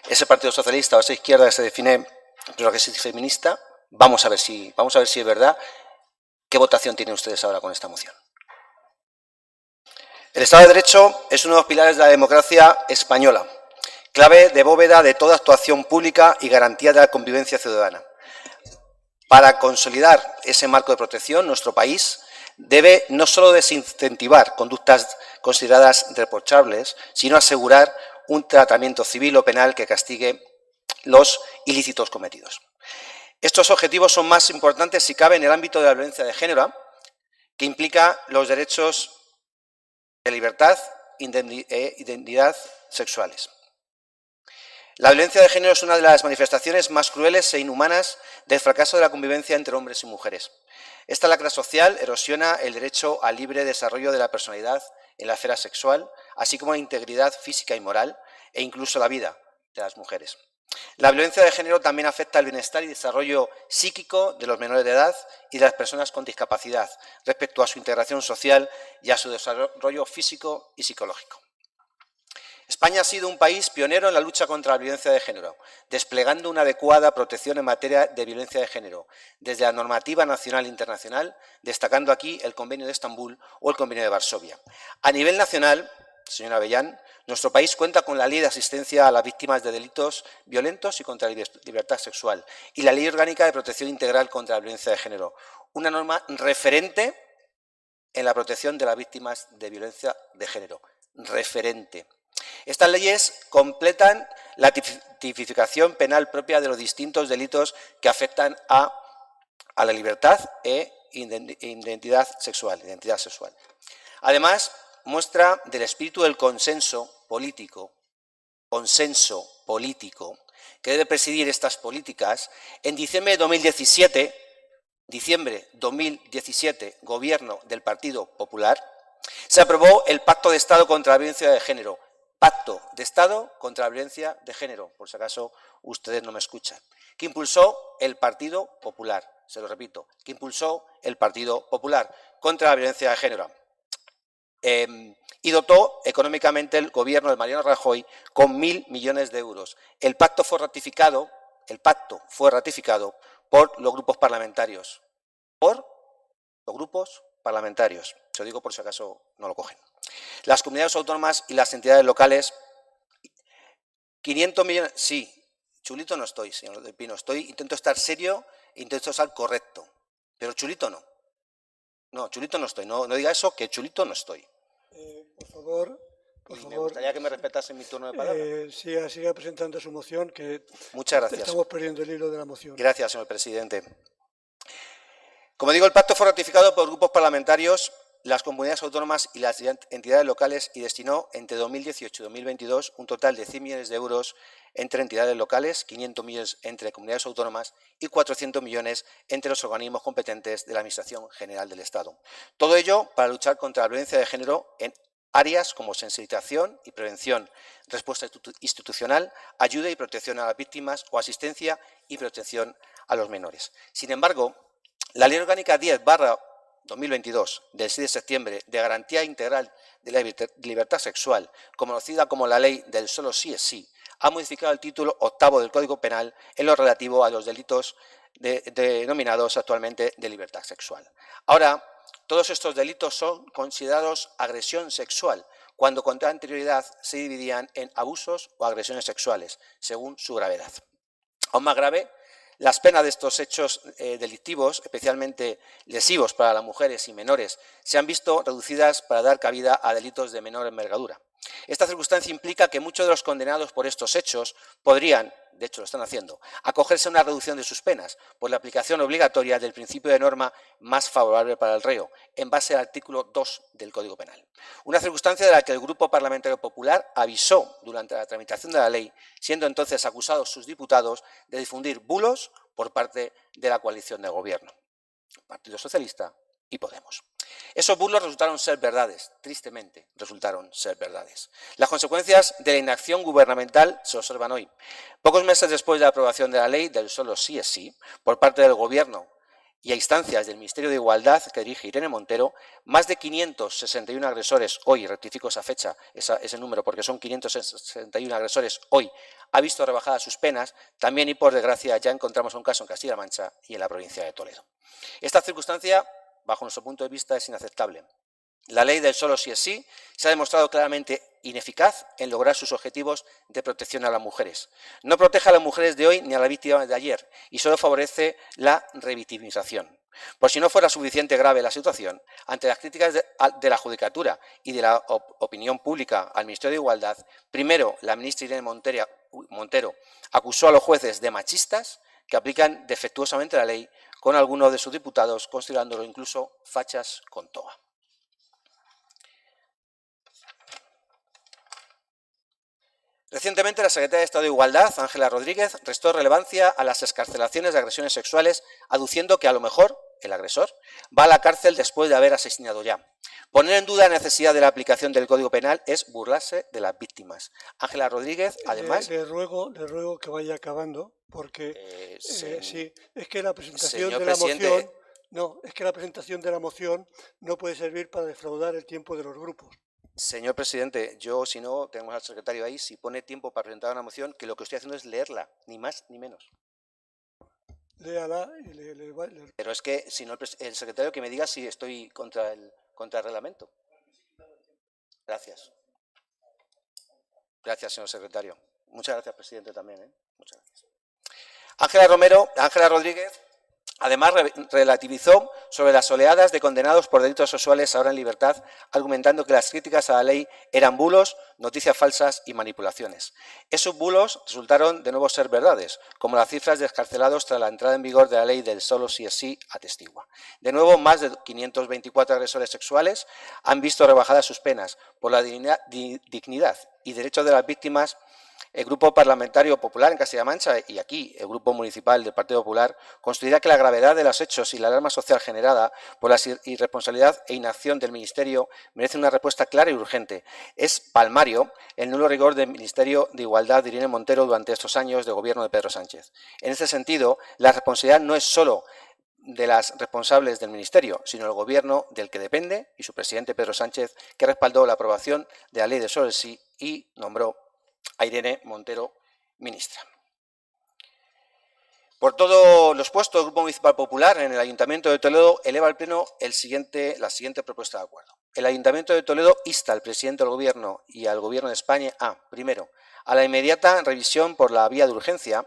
ese Partido Socialista o esa izquierda que se define progresista y feminista, vamos a ver si es verdad. ¿Qué votación tienen ustedes ahora con esta moción? El Estado de Derecho es uno de los pilares de la democracia española, clave de bóveda de toda actuación pública y garantía de la convivencia ciudadana. Para consolidar ese marco de protección, nuestro país debe no solo desincentivar conductas consideradas reprochables, sino asegurar un tratamiento civil o penal que castigue los ilícitos cometidos. Estos objetivos son más importantes si cabe en el ámbito de la violencia de género, que implica los derechos de libertad e identidad sexuales. La violencia de género es una de las manifestaciones más crueles e inhumanas del fracaso de la convivencia entre hombres y mujeres. Esta lacra social erosiona el derecho al libre desarrollo de la personalidad en la esfera sexual, así como la integridad física y moral e incluso la vida de las mujeres. La violencia de género también afecta al bienestar y desarrollo psíquico de los menores de edad y de las personas con discapacidad respecto a su integración social y a su desarrollo físico y psicológico. España ha sido un país pionero en la lucha contra la violencia de género, desplegando una adecuada protección en materia de violencia de género, desde la normativa nacional e internacional, destacando aquí el Convenio de Estambul o el Convenio de Varsovia. A nivel nacional, señora Avellán, nuestro país cuenta con la Ley de Asistencia a las Víctimas de Delitos Violentos y contra la Libertad Sexual y la Ley Orgánica de Protección Integral contra la Violencia de Género, una norma referente en la protección de las víctimas de violencia de género, referente. Estas leyes completan la tipificación penal propia de los distintos delitos que afectan a la libertad e identidad sexual. Además, muestra del espíritu del consenso político que debe presidir estas políticas, en diciembre de 2017, gobierno del Partido Popular, se aprobó el Pacto de Estado contra la Violencia de Género. Pacto de Estado contra la Violencia de Género, por si acaso ustedes no me escuchan, que impulsó el Partido Popular, se lo repito, que impulsó el Partido Popular contra la violencia de género. Y dotó económicamente el gobierno de Mariano Rajoy con 1.000 millones de euros. El pacto fue ratificado por los grupos parlamentarios. Se lo digo por si acaso no lo cogen. Las comunidades autónomas y las entidades locales, 500 millones, sí, chulito no estoy, señor del Pino, intento estar serio, intento estar correcto, pero chulito no. No, chulito no estoy, no diga eso, que chulito no estoy. Por favor. Me gustaría que me respetasen mi turno de palabra. Siga presentando su moción, que muchas gracias. Estamos perdiendo el hilo de la moción. Gracias, señor presidente. Como digo, el pacto fue ratificado por grupos parlamentarios, las comunidades autónomas y las entidades locales y destinó entre 2018 y 2022 un total de 100 millones de euros entre entidades locales, 500 millones entre comunidades autónomas y 400 millones entre los organismos competentes de la Administración General del Estado. Todo ello para luchar contra la violencia de género en áreas como sensibilización y prevención, respuesta institucional, ayuda y protección a las víctimas o asistencia y protección a los menores. Sin embargo, la Ley Orgánica 10/2022 del 6 de septiembre de Garantía Integral de la Libertad Sexual, conocida como la Ley del solo sí es sí, ha modificado el título 8º del Código Penal en lo relativo a los delitos denominados actualmente de libertad sexual. Ahora, todos estos delitos son considerados agresión sexual, cuando con anterioridad se dividían en abusos o agresiones sexuales, según su gravedad. Aún más grave, las penas de estos hechos delictivos, especialmente lesivos para las mujeres y menores, se han visto reducidas para dar cabida a delitos de menor envergadura. Esta circunstancia implica que muchos de los condenados por estos hechos podrían, de hecho lo están haciendo, acogerse a una reducción de sus penas por la aplicación obligatoria del principio de norma más favorable para el reo, en base al artículo 2 del Código Penal. Una circunstancia de la que el Grupo Parlamentario Popular avisó durante la tramitación de la ley, siendo entonces acusados sus diputados de difundir bulos por parte de la coalición de gobierno, Partido Socialista y Podemos. Esos bulos resultaron ser verdades, tristemente resultaron ser verdades. Las consecuencias de la inacción gubernamental se observan hoy. Pocos meses después de la aprobación de la ley del solo sí es sí, por parte del Gobierno y a instancias del Ministerio de Igualdad que dirige Irene Montero, más de 561 agresores, hoy rectifico esa fecha, ese número, porque son 561 agresores hoy, ha visto rebajadas sus penas, también y por desgracia ya encontramos un caso en Castilla-La Mancha y en la provincia de Toledo. Esta circunstancia, bajo nuestro punto de vista, es inaceptable. La ley del solo sí es sí se ha demostrado claramente ineficaz en lograr sus objetivos de protección a las mujeres. No protege a las mujeres de hoy ni a las víctimas de ayer y solo favorece la revictimización. Por si no fuera suficiente grave la situación, ante las críticas de la Judicatura y de la opinión pública al Ministerio de Igualdad, primero la ministra Irene Montero acusó a los jueces de machistas que aplican defectuosamente la ley, con algunos de sus diputados considerándolo incluso fachas con toga. Recientemente, la secretaria de Estado de Igualdad, Ángela Rodríguez, restó relevancia a las excarcelaciones de agresiones sexuales, aduciendo que a lo mejor el agresor va a la cárcel después de haber asesinado ya. Poner en duda la necesidad de la aplicación del Código Penal es burlarse de las víctimas. Ángela Rodríguez, además... Le ruego que vaya acabando, porque sí, es que la presentación de la presidente, moción... No, es que la presentación de la moción no puede servir para defraudar el tiempo de los grupos. Señor presidente, yo, si no, tenemos al secretario ahí, si pone tiempo para presentar una moción, que lo que estoy haciendo es leerla, ni más ni menos. Léala y Pero es que, si no, el secretario que me diga si estoy contra el reglamento. Gracias. Gracias, señor secretario. Muchas gracias, presidente, también. Muchas gracias. Ángela Rodríguez, además, relativizó sobre las oleadas de condenados por delitos sexuales ahora en libertad, argumentando que las críticas a la ley eran bulos, noticias falsas y manipulaciones. Esos bulos resultaron de nuevo ser verdades, como las cifras de excarcelados tras la entrada en vigor de la ley del solo sí es sí atestigua. De nuevo, más de 524 agresores sexuales han visto rebajadas sus penas por la dignidad y derechos de las víctimas. El Grupo Parlamentario Popular en Castilla-La Mancha y aquí el Grupo Municipal del Partido Popular considera que la gravedad de los hechos y la alarma social generada por la irresponsabilidad e inacción del Ministerio merece una respuesta clara y urgente. Es palmario el nulo rigor del Ministerio de Igualdad de Irene Montero durante estos años de gobierno de Pedro Sánchez. En este sentido, la responsabilidad no es solo de las responsables del Ministerio, sino el Gobierno del que depende y su presidente Pedro Sánchez, que respaldó la aprobación de la Ley de Solo el Sí y nombró a Irene Montero ministra. Por todo lo expuesto, el Grupo Municipal Popular en el Ayuntamiento de Toledo eleva al Pleno la siguiente propuesta de acuerdo. El Ayuntamiento de Toledo insta al presidente del Gobierno y al Gobierno de España primero, a la inmediata revisión por la vía de urgencia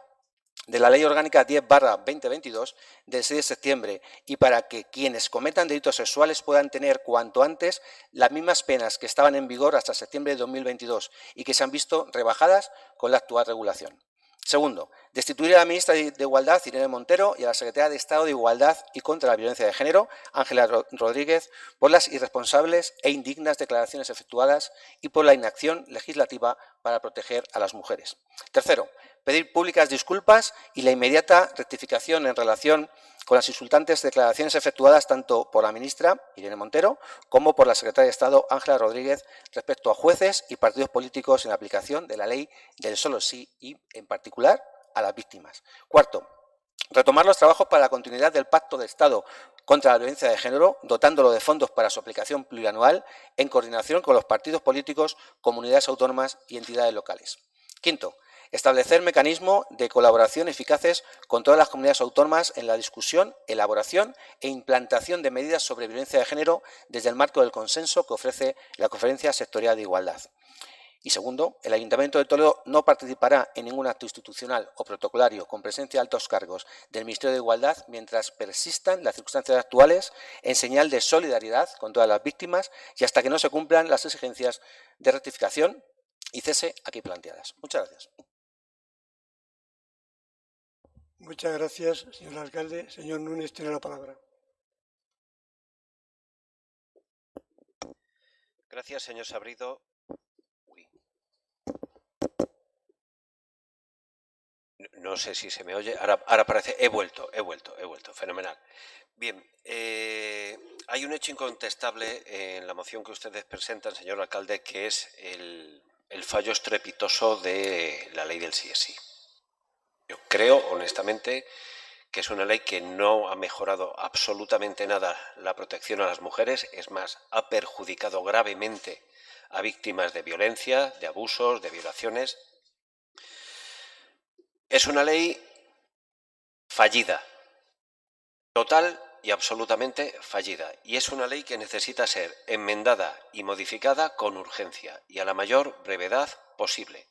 de la Ley Orgánica 10/2022 del 6 de septiembre y para que quienes cometan delitos sexuales puedan tener cuanto antes las mismas penas que estaban en vigor hasta septiembre de 2022 y que se han visto rebajadas con la actual regulación. Segundo, destituir a la ministra de Igualdad, Irene Montero, y a la secretaria de Estado de Igualdad y contra la Violencia de Género, Ángela Rodríguez, por las irresponsables e indignas declaraciones efectuadas y por la inacción legislativa para proteger a las mujeres. Tercero, pedir públicas disculpas y la inmediata rectificación en relación con las insultantes declaraciones efectuadas tanto por la ministra, Irene Montero, como por la secretaria de Estado, Ángela Rodríguez, respecto a jueces y partidos políticos en la aplicación de la ley del solo sí y, en particular, a las víctimas. Cuarto, retomar los trabajos para la continuidad del Pacto de Estado contra la Violencia de Género, dotándolo de fondos para su aplicación plurianual en coordinación con los partidos políticos, comunidades autónomas y entidades locales. Quinto, establecer mecanismos de colaboración eficaces con todas las comunidades autónomas en la discusión, elaboración e implantación de medidas sobre violencia de género desde el marco del consenso que ofrece la Conferencia Sectorial de Igualdad. Y segundo, el Ayuntamiento de Toledo no participará en ningún acto institucional o protocolario con presencia de altos cargos del Ministerio de Igualdad mientras persistan las circunstancias actuales en señal de solidaridad con todas las víctimas y hasta que no se cumplan las exigencias de rectificación y cese aquí planteadas. Muchas gracias. Muchas gracias, señor alcalde. Señor Núñez tiene la palabra. Gracias, señor Sabrido. No sé si se me oye. Ahora parece. He vuelto. Fenomenal. Bien, hay un hecho incontestable en la moción que ustedes presentan, señor alcalde, que es el fallo estrepitoso de la ley del sí es sí. Yo creo, honestamente, que es una ley que no ha mejorado absolutamente nada la protección a las mujeres. Es más, ha perjudicado gravemente a víctimas de violencia, de abusos, de violaciones. Es una ley fallida, total y absolutamente fallida. Y es una ley que necesita ser enmendada y modificada con urgencia y a la mayor brevedad posible.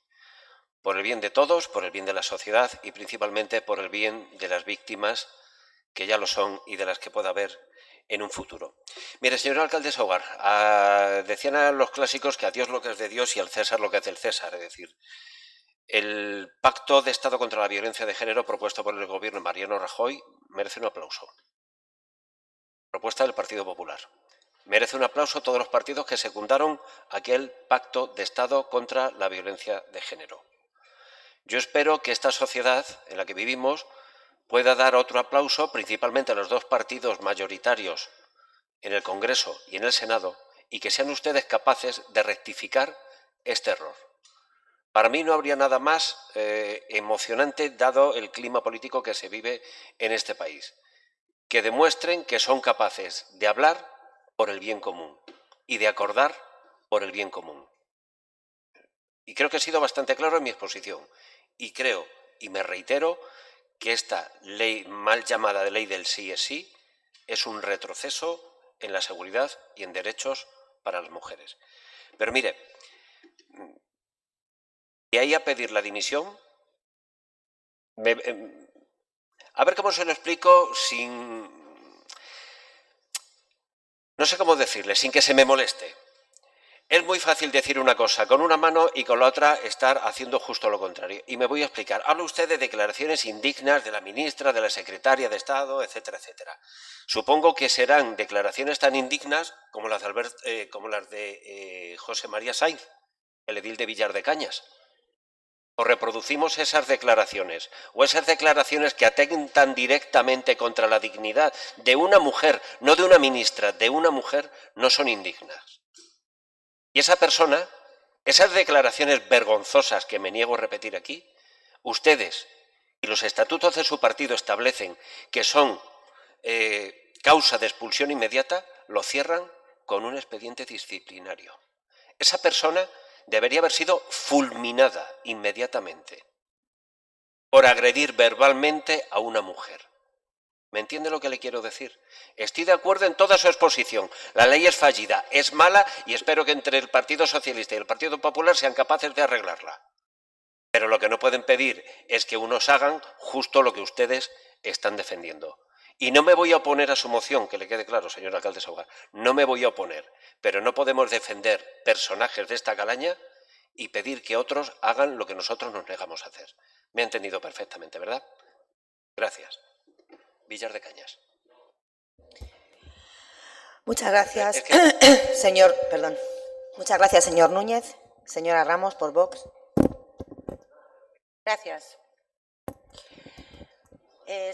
Por el bien de todos, por el bien de la sociedad y principalmente por el bien de las víctimas, que ya lo son y de las que pueda haber en un futuro. Mire, señor alcalde Saugar, decían a los clásicos que a Dios lo que es de Dios y al César lo que es del César. Es decir, el Pacto de Estado contra la Violencia de Género propuesto por el gobierno de Mariano Rajoy merece un aplauso. Propuesta del Partido Popular. Merece un aplauso a todos los partidos que secundaron aquel Pacto de Estado contra la Violencia de Género. Yo espero que esta sociedad en la que vivimos pueda dar otro aplauso, principalmente a los dos partidos mayoritarios en el Congreso y en el Senado, y que sean ustedes capaces de rectificar este error. Para mí no habría nada más emocionante, dado el clima político que se vive en este país, que demuestren que son capaces de hablar por el bien común y de acordar por el bien común. Y creo que he sido bastante claro en mi exposición. Y creo, y me reitero, que esta ley mal llamada de ley del sí es sí es un retroceso en la seguridad y en derechos para las mujeres. Pero mire, de ahí a pedir la dimisión, a ver cómo se lo explico sin... No sé cómo decirle, sin que se me moleste. Es muy fácil decir una cosa con una mano y con la otra estar haciendo justo lo contrario. Y me voy a explicar. Habla usted de declaraciones indignas de la ministra, de la secretaria de Estado, etcétera, etcétera. Supongo que serán declaraciones tan indignas como las de José María Sainz, el edil de Villar de Cañas. o reproducimos esas declaraciones, o esas declaraciones que atentan directamente contra la dignidad de una mujer, no de una ministra, de una mujer, no son indignas. Y esa persona, esas declaraciones vergonzosas que me niego a repetir aquí, ustedes y los estatutos de su partido establecen que son causa de expulsión inmediata, lo cierran con un expediente disciplinario. Esa persona debería haber sido fulminada inmediatamente por agredir verbalmente a una mujer. ¿Me entiende lo que le quiero decir? Estoy de acuerdo en toda su exposición. La ley es fallida, es mala y espero que entre el Partido Socialista y el Partido Popular sean capaces de arreglarla. Pero lo que no pueden pedir es que unos hagan justo lo que ustedes están defendiendo. Y no me voy a oponer a su moción, que le quede claro, señor alcalde Saugar, no me voy a oponer, pero no podemos defender personajes de esta calaña y pedir que otros hagan lo que nosotros nos negamos a hacer. Me ha entendido perfectamente, ¿verdad? Gracias. Villar de Cañas. Muchas gracias, Muchas gracias, señor Núñez. Señora Ramos, por Vox. Gracias.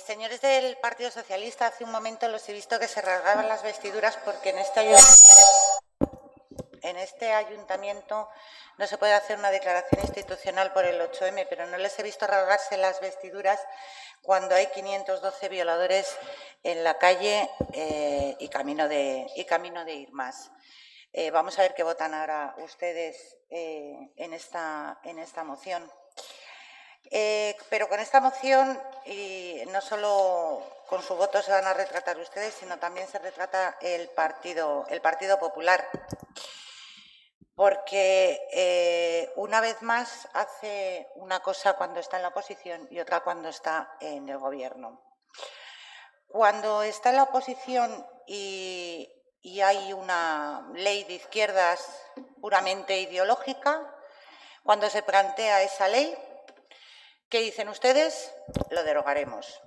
Señores del Partido Socialista, hace un momento los he visto que se rasgaban las vestiduras porque en este ayuntamiento no se puede hacer una declaración institucional por el 8M, pero no les he visto rasgarse las vestiduras cuando hay 512 violadores en la calle y camino de ir más. Vamos a ver qué votan ahora ustedes en esta moción. Pero con esta moción, y no solo con su voto se van a retratar ustedes, sino también se retrata el Partido Popular. Porque una vez más hace una cosa cuando está en la oposición y otra cuando está en el gobierno. Cuando está en la oposición y hay una ley de izquierdas puramente ideológica, cuando se plantea esa ley, ¿qué dicen ustedes? Lo derogaremos.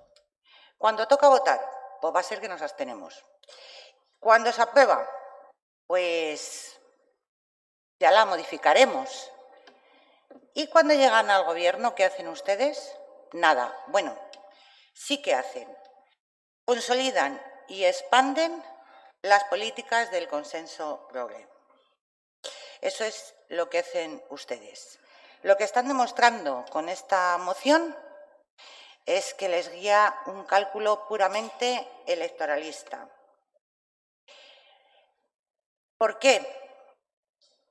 Cuando toca votar, pues va a ser que nos abstenemos. Cuando se aprueba, pues ya la modificaremos. Y cuando llegan al gobierno, ¿qué hacen ustedes? Nada. Bueno, sí que hacen. Consolidan y expanden las políticas del consenso progre. Eso es lo que hacen ustedes. Lo que están demostrando con esta moción es que les guía un cálculo puramente electoralista. ¿Por qué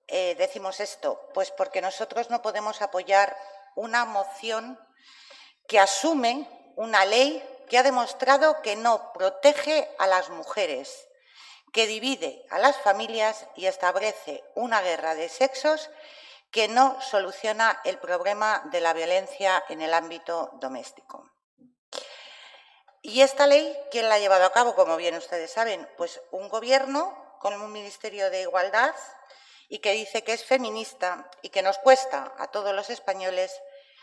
decimos esto? Pues porque nosotros no podemos apoyar una moción que asume una ley que ha demostrado que no protege a las mujeres, que divide a las familias y establece una guerra de sexos que no soluciona el problema de la violencia en el ámbito doméstico. ¿Y esta ley quién la ha llevado a cabo? Como bien ustedes saben, pues un gobierno con un Ministerio de Igualdad y que dice que es feminista y que nos cuesta a todos los españoles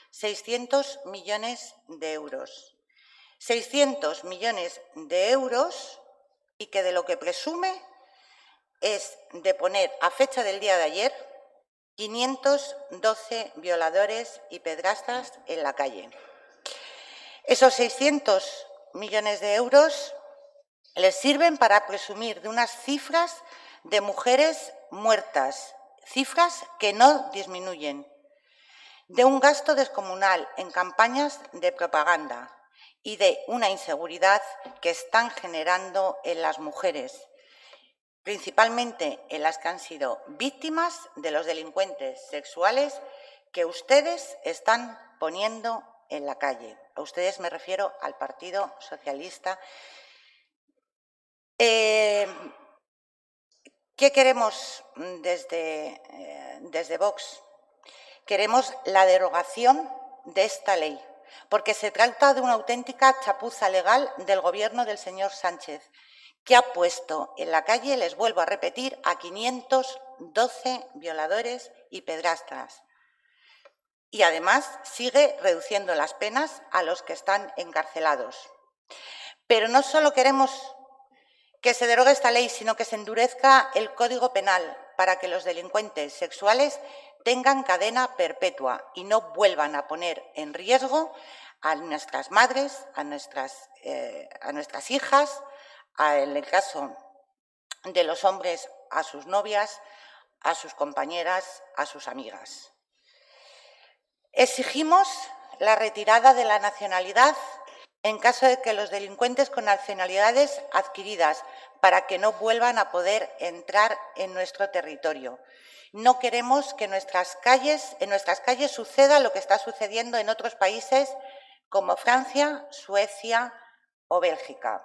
600 millones de euros. 600 millones de euros y que de lo que presume es de poner a fecha del día de ayer 512 violadores y pedrastas en la calle. Esos 600 millones de euros les sirven para presumir de unas cifras de mujeres muertas, cifras que no disminuyen, de un gasto descomunal en campañas de propaganda y de una inseguridad que están generando en las mujeres, principalmente en las que han sido víctimas de los delincuentes sexuales que ustedes están poniendo en la calle. A ustedes me refiero al Partido Socialista. ¿Qué queremos desde Vox? Queremos la derogación de esta ley, porque se trata de una auténtica chapuza legal del Gobierno del señor Sánchez, que ha puesto en la calle, les vuelvo a repetir, a 512 violadores y pedrastras. Y además sigue reduciendo las penas a los que están encarcelados. Pero no solo queremos que se derogue esta ley, sino que se endurezca el Código Penal para que los delincuentes sexuales tengan cadena perpetua y no vuelvan a poner en riesgo a nuestras madres, a nuestras hijas, en el caso de los hombres, a sus novias, a sus compañeras, a sus amigas. Exigimos la retirada de la nacionalidad en caso de que los delincuentes con nacionalidades adquiridas para que no vuelvan a poder entrar en nuestro territorio. No queremos que en nuestras calles suceda lo que está sucediendo en otros países como Francia, Suecia o Bélgica.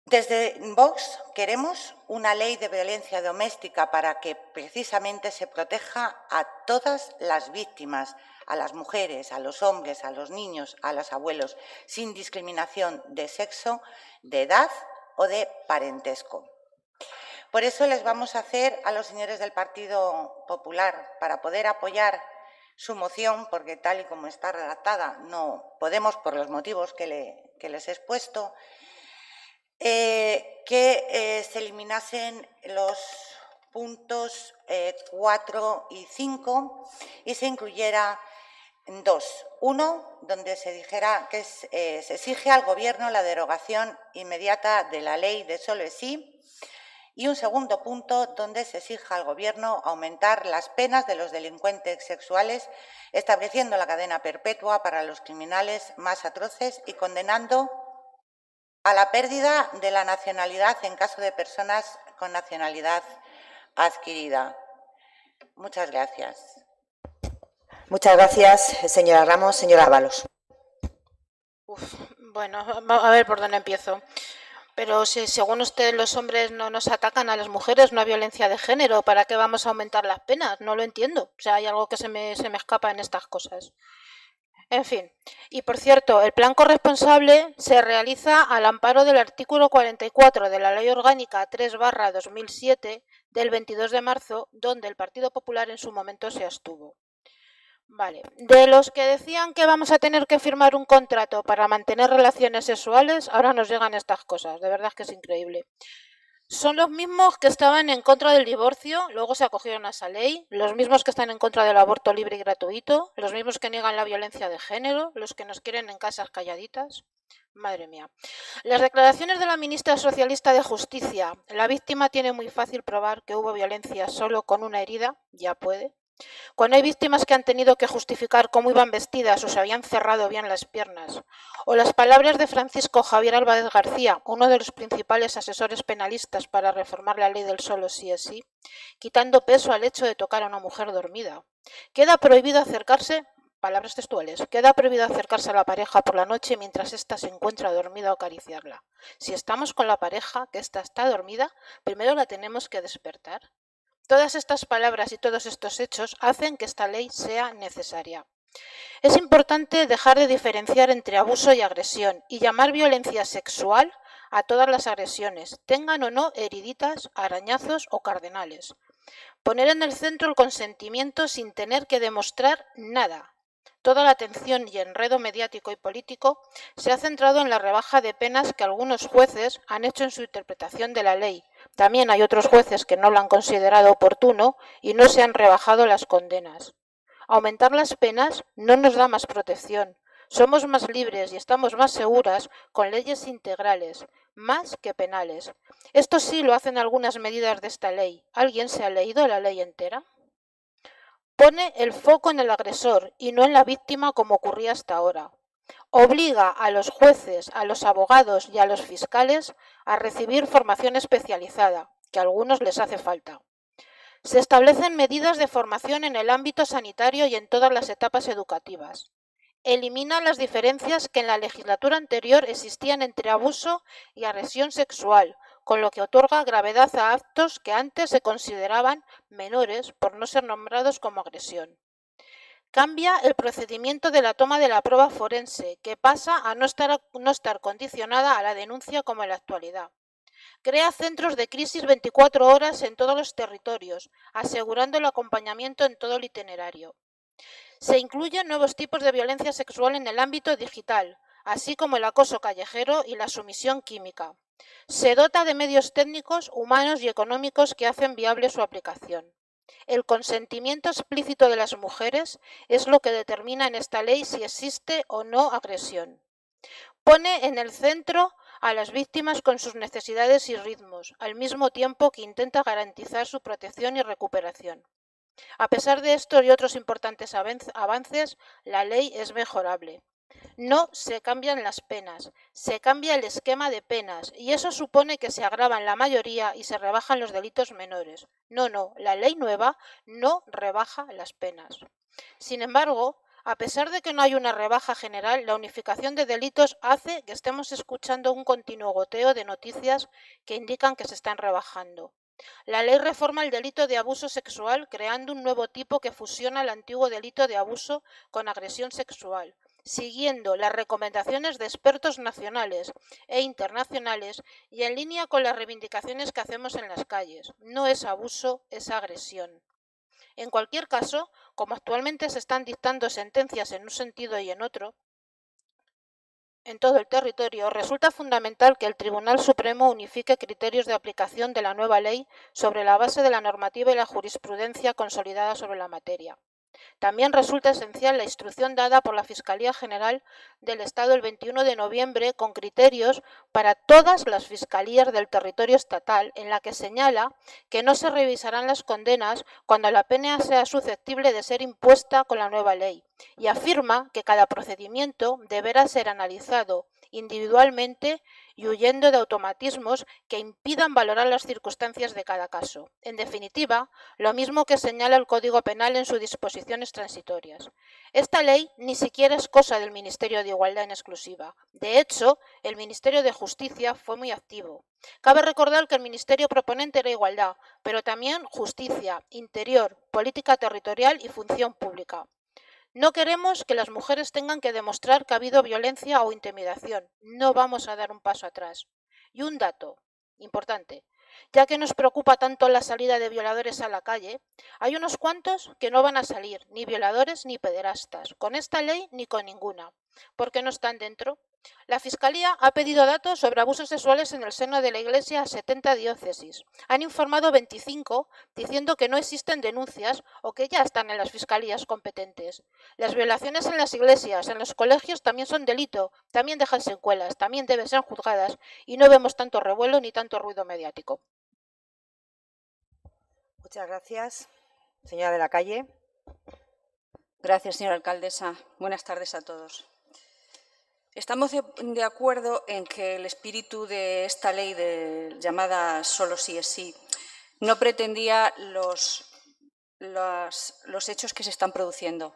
Desde Vox queremos una ley de violencia doméstica para que precisamente se proteja a todas las víctimas, a las mujeres, a los hombres, a los niños, a los abuelos, sin discriminación de sexo, de edad o de parentesco. Por eso les vamos a hacer a los señores del Partido Popular, para poder apoyar su moción, porque tal y como está redactada no podemos por los motivos que les he expuesto, que se eliminasen los puntos 4 y 5 y se incluyera dos. Uno, donde se dijera que se exige al Gobierno la derogación inmediata de la ley de solo es sí, y un segundo punto donde se exija al Gobierno aumentar las penas de los delincuentes sexuales, estableciendo la cadena perpetua para los criminales más atroces y condenando a la pérdida de la nacionalidad en caso de personas con nacionalidad adquirida. Muchas gracias. Muchas gracias, señora Ramos. Señora Ábalos. Bueno, a ver por dónde empiezo. Pero si según usted los hombres no nos atacan a las mujeres, no hay violencia de género, ¿para qué vamos a aumentar las penas? No lo entiendo. O sea, hay algo que se me escapa en estas cosas. En fin, y por cierto, el plan corresponsable se realiza al amparo del artículo 44 de la Ley Orgánica 3/2007 del 22 de marzo, donde el Partido Popular en su momento se abstuvo. Vale, de los que decían que vamos a tener que firmar un contrato para mantener relaciones sexuales, ahora nos llegan estas cosas, de verdad es que es increíble. Son los mismos que estaban en contra del divorcio, luego se acogieron a esa ley, los mismos que están en contra del aborto libre y gratuito, los mismos que niegan la violencia de género, los que nos quieren en casas calladitas. Madre mía. Las declaraciones de la ministra socialista de Justicia: la víctima tiene muy fácil probar que hubo violencia solo con una herida, ya puede. Cuando hay víctimas que han tenido que justificar cómo iban vestidas o se habían cerrado bien las piernas. O las palabras de Francisco Javier Álvarez García, uno de los principales asesores penalistas para reformar la ley del solo sí es sí, quitando peso al hecho de tocar a una mujer dormida. Queda prohibido acercarse, palabras textuales, queda prohibido acercarse a la pareja por la noche mientras ésta se encuentra dormida o acariciarla. Si estamos con la pareja, que ésta está dormida, primero la tenemos que despertar. Todas estas palabras y todos estos hechos hacen que esta ley sea necesaria. Es importante dejar de diferenciar entre abuso y agresión y llamar violencia sexual a todas las agresiones, tengan o no heriditas, arañazos o cardenales. Poner en el centro el consentimiento sin tener que demostrar nada. Toda la atención y enredo mediático y político se ha centrado en la rebaja de penas que algunos jueces han hecho en su interpretación de la ley. También hay otros jueces que no lo han considerado oportuno y no se han rebajado las condenas. Aumentar las penas no nos da más protección. Somos más libres y estamos más seguras con leyes integrales, más que penales. Esto sí lo hacen algunas medidas de esta ley. ¿Alguien se ha leído la ley entera? Pone el foco en el agresor y no en la víctima como ocurría hasta ahora. Obliga a los jueces, a los abogados y a los fiscales a recibir formación especializada, que a algunos les hace falta. Se establecen medidas de formación en el ámbito sanitario y en todas las etapas educativas. Elimina las diferencias que en la legislatura anterior existían entre abuso y agresión sexual, con lo que otorga gravedad a actos que antes se consideraban menores por no ser nombrados como agresión. Cambia el procedimiento de la toma de la prueba forense, que pasa a no estar condicionada a la denuncia como en la actualidad. Crea centros de crisis 24 horas en todos los territorios, asegurando el acompañamiento en todo el itinerario. Se incluyen nuevos tipos de violencia sexual en el ámbito digital, así como el acoso callejero y la sumisión química. Se dota de medios técnicos, humanos y económicos que hacen viable su aplicación. El consentimiento explícito de las mujeres es lo que determina en esta ley si existe o no agresión. Pone en el centro a las víctimas con sus necesidades y ritmos, al mismo tiempo que intenta garantizar su protección y recuperación. A pesar de estos y otros importantes avances, la ley es mejorable. No se cambian las penas, se cambia el esquema de penas y eso supone que se agravan la mayoría y se rebajan los delitos menores. No, la ley nueva no rebaja las penas. Sin embargo, a pesar de que no hay una rebaja general, la unificación de delitos hace que estemos escuchando un continuo goteo de noticias que indican que se están rebajando. La ley reforma el delito de abuso sexual creando un nuevo tipo que fusiona el antiguo delito de abuso con agresión sexual, siguiendo las recomendaciones de expertos nacionales e internacionales y en línea con las reivindicaciones que hacemos en las calles. No es abuso, es agresión. En cualquier caso, como actualmente se están dictando sentencias en un sentido y en otro, en todo el territorio, resulta fundamental que el Tribunal Supremo unifique criterios de aplicación de la nueva ley sobre la base de la normativa y la jurisprudencia consolidada sobre la materia. También resulta esencial la instrucción dada por la Fiscalía General del Estado el 21 de noviembre con criterios para todas las fiscalías del territorio estatal, en la que señala que no se revisarán las condenas cuando la pena sea susceptible de ser impuesta con la nueva ley, y afirma que cada procedimiento deberá ser analizado individualmente y huyendo de automatismos que impidan valorar las circunstancias de cada caso. En definitiva, lo mismo que señala el Código Penal en sus disposiciones transitorias. Esta ley ni siquiera es cosa del Ministerio de Igualdad en exclusiva. De hecho, el Ministerio de Justicia fue muy activo. Cabe recordar que el Ministerio proponente era Igualdad, pero también Justicia, Interior, Política Territorial y Función Pública. No queremos que las mujeres tengan que demostrar que ha habido violencia o intimidación. No vamos a dar un paso atrás. Y un dato importante, ya que nos preocupa tanto la salida de violadores a la calle, hay unos cuantos que no van a salir, ni violadores ni pederastas, con esta ley ni con ninguna, porque no están dentro. La Fiscalía ha pedido datos sobre abusos sexuales en el seno de la Iglesia a 70 diócesis. Han informado 25 diciendo que no existen denuncias o que ya están en las fiscalías competentes. Las violaciones en las iglesias, en los colegios también son delito, también dejan secuelas, también deben ser juzgadas y no vemos tanto revuelo ni tanto ruido mediático. Muchas gracias. Señora de la Calle. Gracias, señora alcaldesa. Buenas tardes a todos. Estamos de acuerdo en que el espíritu de esta ley llamada Solo sí es sí no pretendía los hechos que se están produciendo.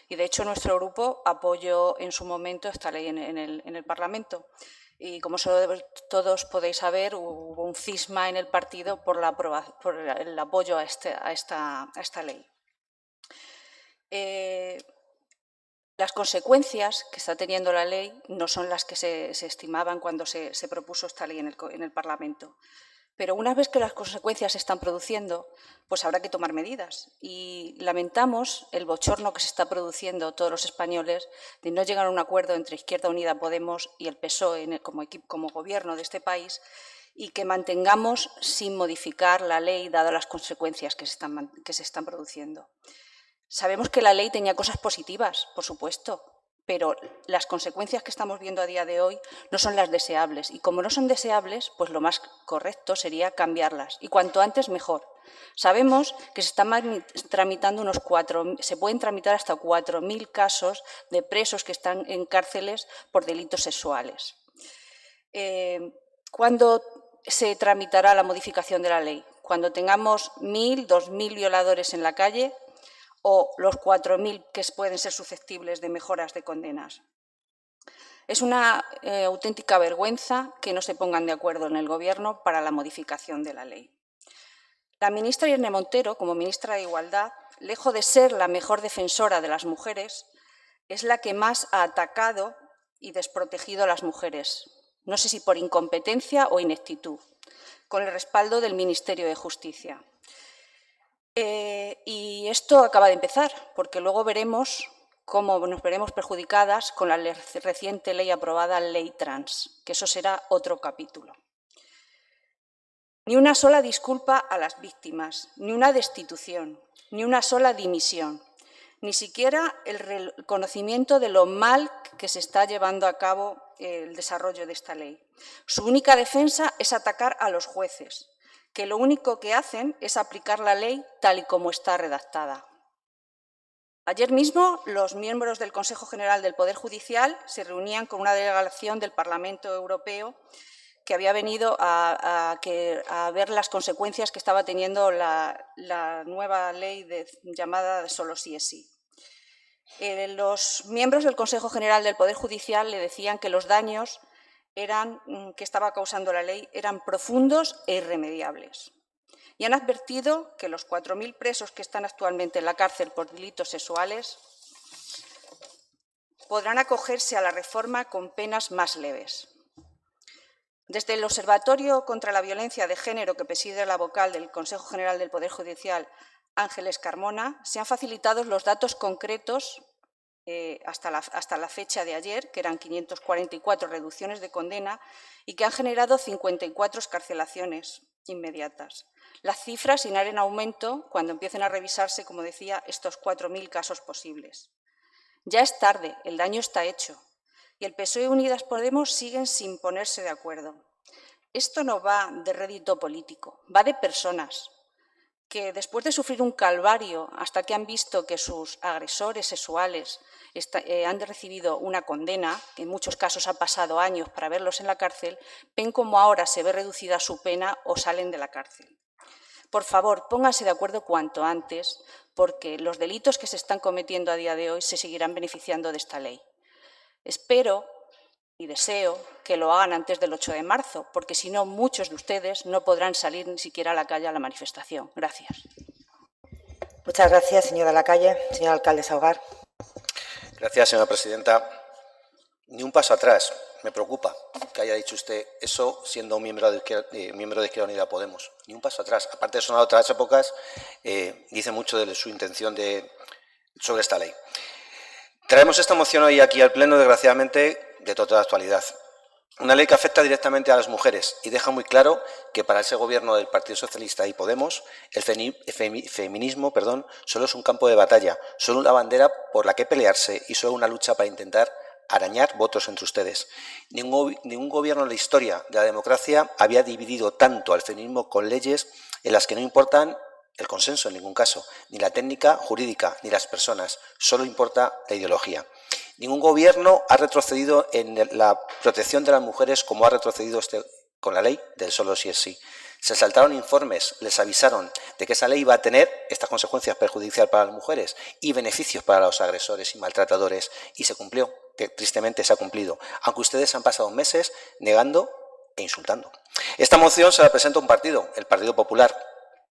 Y, de hecho, nuestro grupo apoyó en su momento esta ley en el Parlamento. Y, como todos podéis saber, hubo un cisma en el partido por el apoyo a esta ley. Las consecuencias que está teniendo la ley no son las que se estimaban cuando se propuso esta ley en el Parlamento. Pero una vez que las consecuencias se están produciendo, pues habrá que tomar medidas. Y lamentamos el bochorno que se está produciendo todos los españoles de no llegar a un acuerdo entre Izquierda Unida, Podemos y el PSOE como gobierno de este país y que mantengamos sin modificar la ley dadas las consecuencias que se están produciendo. Sabemos que la ley tenía cosas positivas, por supuesto, pero las consecuencias que estamos viendo a día de hoy no son las deseables. Y como no son deseables, pues lo más correcto sería cambiarlas. Y cuanto antes, mejor. Sabemos que se están tramitando se pueden tramitar hasta 4.000 casos de presos que están en cárceles por delitos sexuales. ¿Cuándo se tramitará la modificación de la ley? ¿Cuando tengamos 1.000, 2.000 violadores en la calle? ¿O los 4.000 que pueden ser susceptibles de mejoras de condenas? Es una auténtica vergüenza que no se pongan de acuerdo en el Gobierno para la modificación de la ley. La ministra Irene Montero, como ministra de Igualdad, lejos de ser la mejor defensora de las mujeres, es la que más ha atacado y desprotegido a las mujeres, no sé si por incompetencia o ineptitud, con el respaldo del Ministerio de Justicia. Y esto acaba de empezar, porque luego veremos cómo nos veremos perjudicadas con la reciente ley aprobada, Ley Trans, que eso será otro capítulo. Ni una sola disculpa a las víctimas, ni una destitución, ni una sola dimisión, ni siquiera el reconocimiento de lo mal que se está llevando a cabo el desarrollo de esta ley. Su única defensa es atacar a los jueces, que lo único que hacen es aplicar la ley tal y como está redactada. Ayer mismo, los miembros del Consejo General del Poder Judicial se reunían con una delegación del Parlamento Europeo que había venido a ver las consecuencias que estaba teniendo la nueva ley llamada Solo sí es sí. Los miembros del Consejo General del Poder Judicial le decían que los daños que estaba causando la ley eran profundos e irremediables. Y han advertido que los 4.000 presos que están actualmente en la cárcel por delitos sexuales podrán acogerse a la reforma con penas más leves. Desde el Observatorio contra la Violencia de Género, que preside la vocal del Consejo General del Poder Judicial, Ángeles Carmona, se han facilitado los datos concretos hasta la fecha de ayer, que eran 544 reducciones de condena y que han generado 54 excarcelaciones inmediatas. Las cifras irán en aumento cuando empiecen a revisarse, como decía, estos 4.000 casos posibles. Ya es tarde, el daño está hecho. Y el PSOE y Unidas Podemos siguen sin ponerse de acuerdo. Esto no va de rédito político, va de personas que después de sufrir un calvario hasta que han visto que sus agresores sexuales han recibido una condena, que en muchos casos han pasado años para verlos en la cárcel, ven cómo ahora se ve reducida su pena o salen de la cárcel. Por favor, pónganse de acuerdo cuanto antes, porque los delitos que se están cometiendo a día de hoy se seguirán beneficiando de esta ley. Espero y deseo que lo hagan antes del 8 de marzo, porque si no, muchos de ustedes no podrán salir ni siquiera a la calle a la manifestación. Gracias. Muchas gracias, señora Lacalle. Señor alcalde Salgar. Gracias, señora presidenta. Ni un paso atrás. Me preocupa que haya dicho usted eso siendo un miembro de Izquierda Unida Podemos. Ni un paso atrás. Aparte de sonar otras épocas, dice mucho de su intención sobre esta ley. Traemos esta moción hoy aquí al Pleno, desgraciadamente, de total actualidad. Una ley que afecta directamente a las mujeres y deja muy claro que para ese gobierno del Partido Socialista y Podemos el feminismo solo es un campo de batalla, solo una bandera por la que pelearse y solo una lucha para intentar arañar votos entre ustedes. Ningún gobierno en la historia de la democracia había dividido tanto al feminismo con leyes en las que no importan el consenso en ningún caso, ni la técnica jurídica, ni las personas, solo importa la ideología. Ningún gobierno ha retrocedido en la protección de las mujeres como ha retrocedido con la ley del solo sí es sí. Se saltaron informes, les avisaron de que esa ley iba a tener estas consecuencias perjudiciales para las mujeres y beneficios para los agresores y maltratadores, y se cumplió, que tristemente se ha cumplido, aunque ustedes han pasado meses negando e insultando. Esta moción se la presenta un partido, el Partido Popular,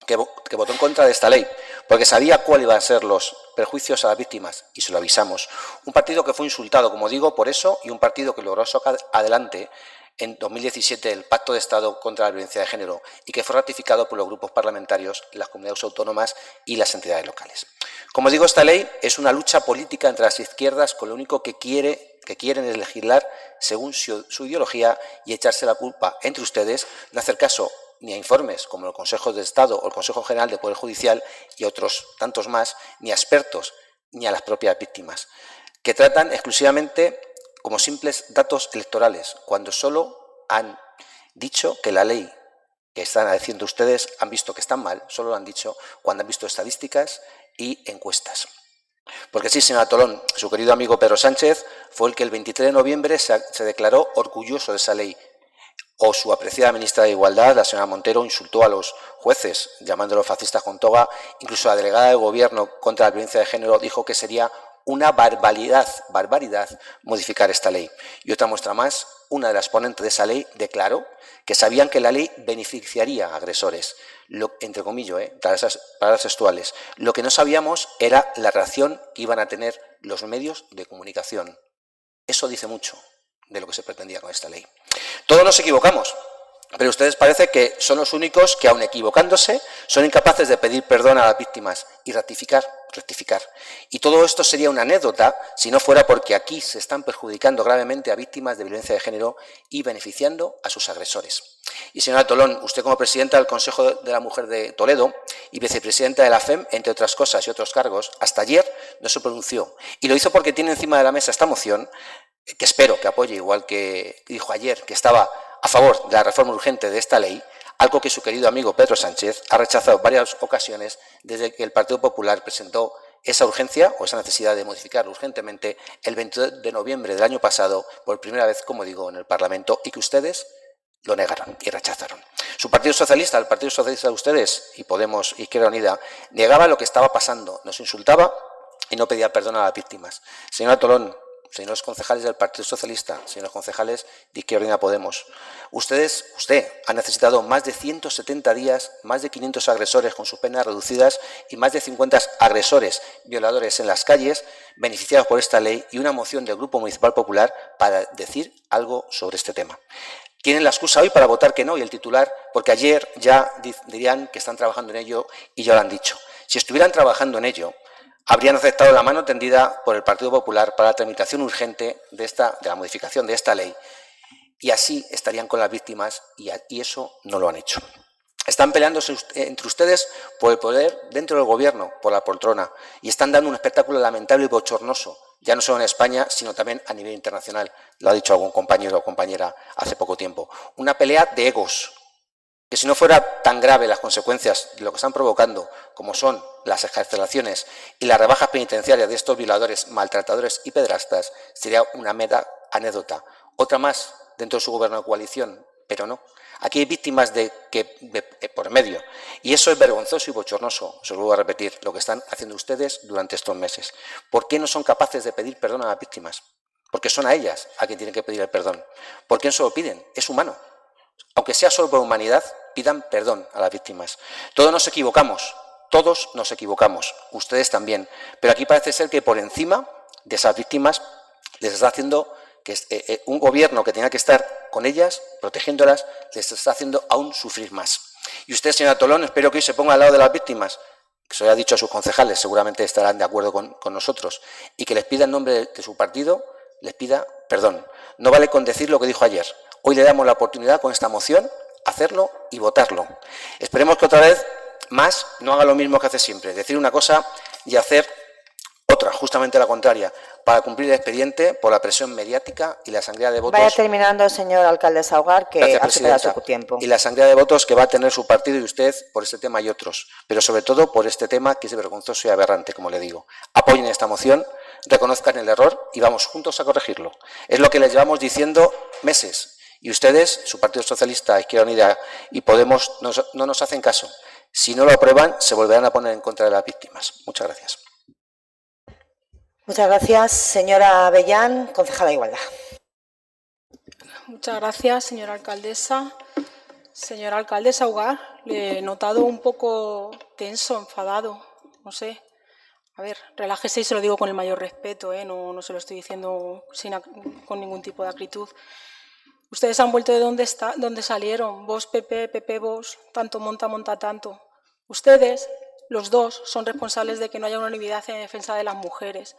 que votó en contra de esta ley, porque sabía cuáles iban a ser los perjuicios a las víctimas, y se lo avisamos. Un partido que fue insultado, como digo, por eso, y un partido que logró sacar adelante en 2017 el Pacto de Estado contra la Violencia de Género y que fue ratificado por los grupos parlamentarios, las comunidades autónomas y las entidades locales. Como digo, esta ley es una lucha política entre las izquierdas con lo único que quieren es legislar según su ideología y echarse la culpa entre ustedes, no hacer caso ni a informes como el Consejo de Estado o el Consejo General del Poder Judicial y otros tantos más, ni a expertos, ni a las propias víctimas, que tratan exclusivamente como simples datos electorales, cuando solo han dicho que la ley que están diciendo ustedes han visto que están mal, solo lo han dicho cuando han visto estadísticas y encuestas. Porque sí, señora Tolón, su querido amigo Pedro Sánchez fue el que el 23 de noviembre se declaró orgulloso de esa ley. O su apreciada ministra de Igualdad, la señora Montero, insultó a los jueces llamándolos fascistas con toga. Incluso la delegada de Gobierno contra la violencia de género dijo que sería una barbaridad modificar esta ley. Y otra muestra más, una de las ponentes de esa ley declaró que sabían que la ley beneficiaría a agresores, entre comillas, palabras textuales. Lo que no sabíamos era la reacción que iban a tener los medios de comunicación. Eso dice mucho de lo que se pretendía con esta ley. Todos nos equivocamos, Pero ustedes parece que son los únicos que, aun equivocándose, son incapaces de pedir perdón a las víctimas y rectificar. Y todo esto sería una anécdota si no fuera porque aquí se están perjudicando gravemente a víctimas de violencia de género y beneficiando a sus agresores. Y señora Tolón, usted como presidenta del Consejo de la Mujer de Toledo y vicepresidenta de la FEM, entre otras cosas y otros cargos, hasta ayer no se pronunció. Y lo hizo porque tiene encima de la mesa esta moción, que espero que apoye, igual que dijo ayer, que estaba a favor de la reforma urgente de esta ley, algo que su querido amigo Pedro Sánchez ha rechazado en varias ocasiones desde que el Partido Popular presentó esa urgencia o esa necesidad de modificar urgentemente el 22 de noviembre del año pasado, por primera vez, como digo, en el Parlamento, y que ustedes lo negaron y rechazaron. Su Partido Socialista, el Partido Socialista de ustedes, y Podemos, Izquierda Unida, negaba lo que estaba pasando, nos insultaba y no pedía perdón a las víctimas. Señora Tolón, señores concejales del Partido Socialista, señores concejales de Izquierda Unida Podemos, usted ha necesitado más de 170 días, más de 500 agresores con sus penas reducidas y más de 50 agresores violadores en las calles, beneficiados por esta ley, y una moción del Grupo Municipal Popular para decir algo sobre este tema. Tienen la excusa hoy para votar que no y el titular, porque ayer ya dirían que están trabajando en ello y ya lo han dicho. Si estuvieran trabajando en ello, habrían aceptado la mano tendida por el Partido Popular para la tramitación urgente de la modificación de esta ley, y así estarían con las víctimas, y eso no lo han hecho. Están peleándose entre ustedes por el poder dentro del Gobierno, por la poltrona, y están dando un espectáculo lamentable y bochornoso, ya no solo en España, sino también a nivel internacional. Lo ha dicho algún compañero o compañera hace poco tiempo. Una pelea de egos, que si no fuera tan grave las consecuencias de lo que están provocando, como son las excarcelaciones y las rebajas penitenciarias de estos violadores, maltratadores y pederastas, sería una mera anécdota. Otra más dentro de su gobierno de coalición, pero no. Aquí hay víctimas por medio, y eso es vergonzoso y bochornoso, se lo vuelvo a repetir, lo que están haciendo ustedes durante estos meses. ¿Por qué no son capaces de pedir perdón a las víctimas? Porque son a ellas a quien tienen que pedir el perdón. ¿Por qué no se lo piden? Es humano. Aunque sea solo por humanidad, pidan perdón a las víctimas. Todos nos equivocamos, ustedes también, pero aquí parece ser que por encima de esas víctimas les está haciendo que un gobierno que tenga que estar con ellas, protegiéndolas, les está haciendo aún sufrir más. Y usted, señora Tolón, espero que hoy se ponga al lado de las víctimas, que se lo haya dicho a sus concejales, seguramente estarán de acuerdo con nosotros, y que les pida en nombre de su partido, les pida perdón. No vale con decir lo que dijo ayer. Hoy le damos la oportunidad con esta moción hacerlo y votarlo. Esperemos que otra vez más no haga lo mismo que hace siempre, decir una cosa y hacer otra, justamente la contraria, para cumplir el expediente por la presión mediática y la sangría de votos. Vaya terminando, señor alcalde Saugar, que ha superado su tiempo. Y la sangría de votos que va a tener su partido y usted por este tema y otros, pero sobre todo por este tema que es vergonzoso y aberrante, como le digo. Apoyen esta moción, reconozcan el error y vamos juntos a corregirlo. Es lo que les llevamos diciendo meses. Y ustedes, su Partido Socialista, Izquierda Unida y Podemos, no nos hacen caso. Si no lo aprueban, se volverán a poner en contra de las víctimas. Muchas gracias. Muchas gracias. Señora Avellán, concejala de Igualdad. Muchas gracias, señora alcaldesa. Señor alcalde Saugar, le he notado un poco tenso, enfadado, no sé. A ver, relájese y se lo digo con el mayor respeto, no se lo estoy diciendo con ningún tipo de acritud. Ustedes han vuelto de donde salieron, vos PP vos, tanto monta tanto. Ustedes, los dos, son responsables de que no haya una unidad en defensa de las mujeres.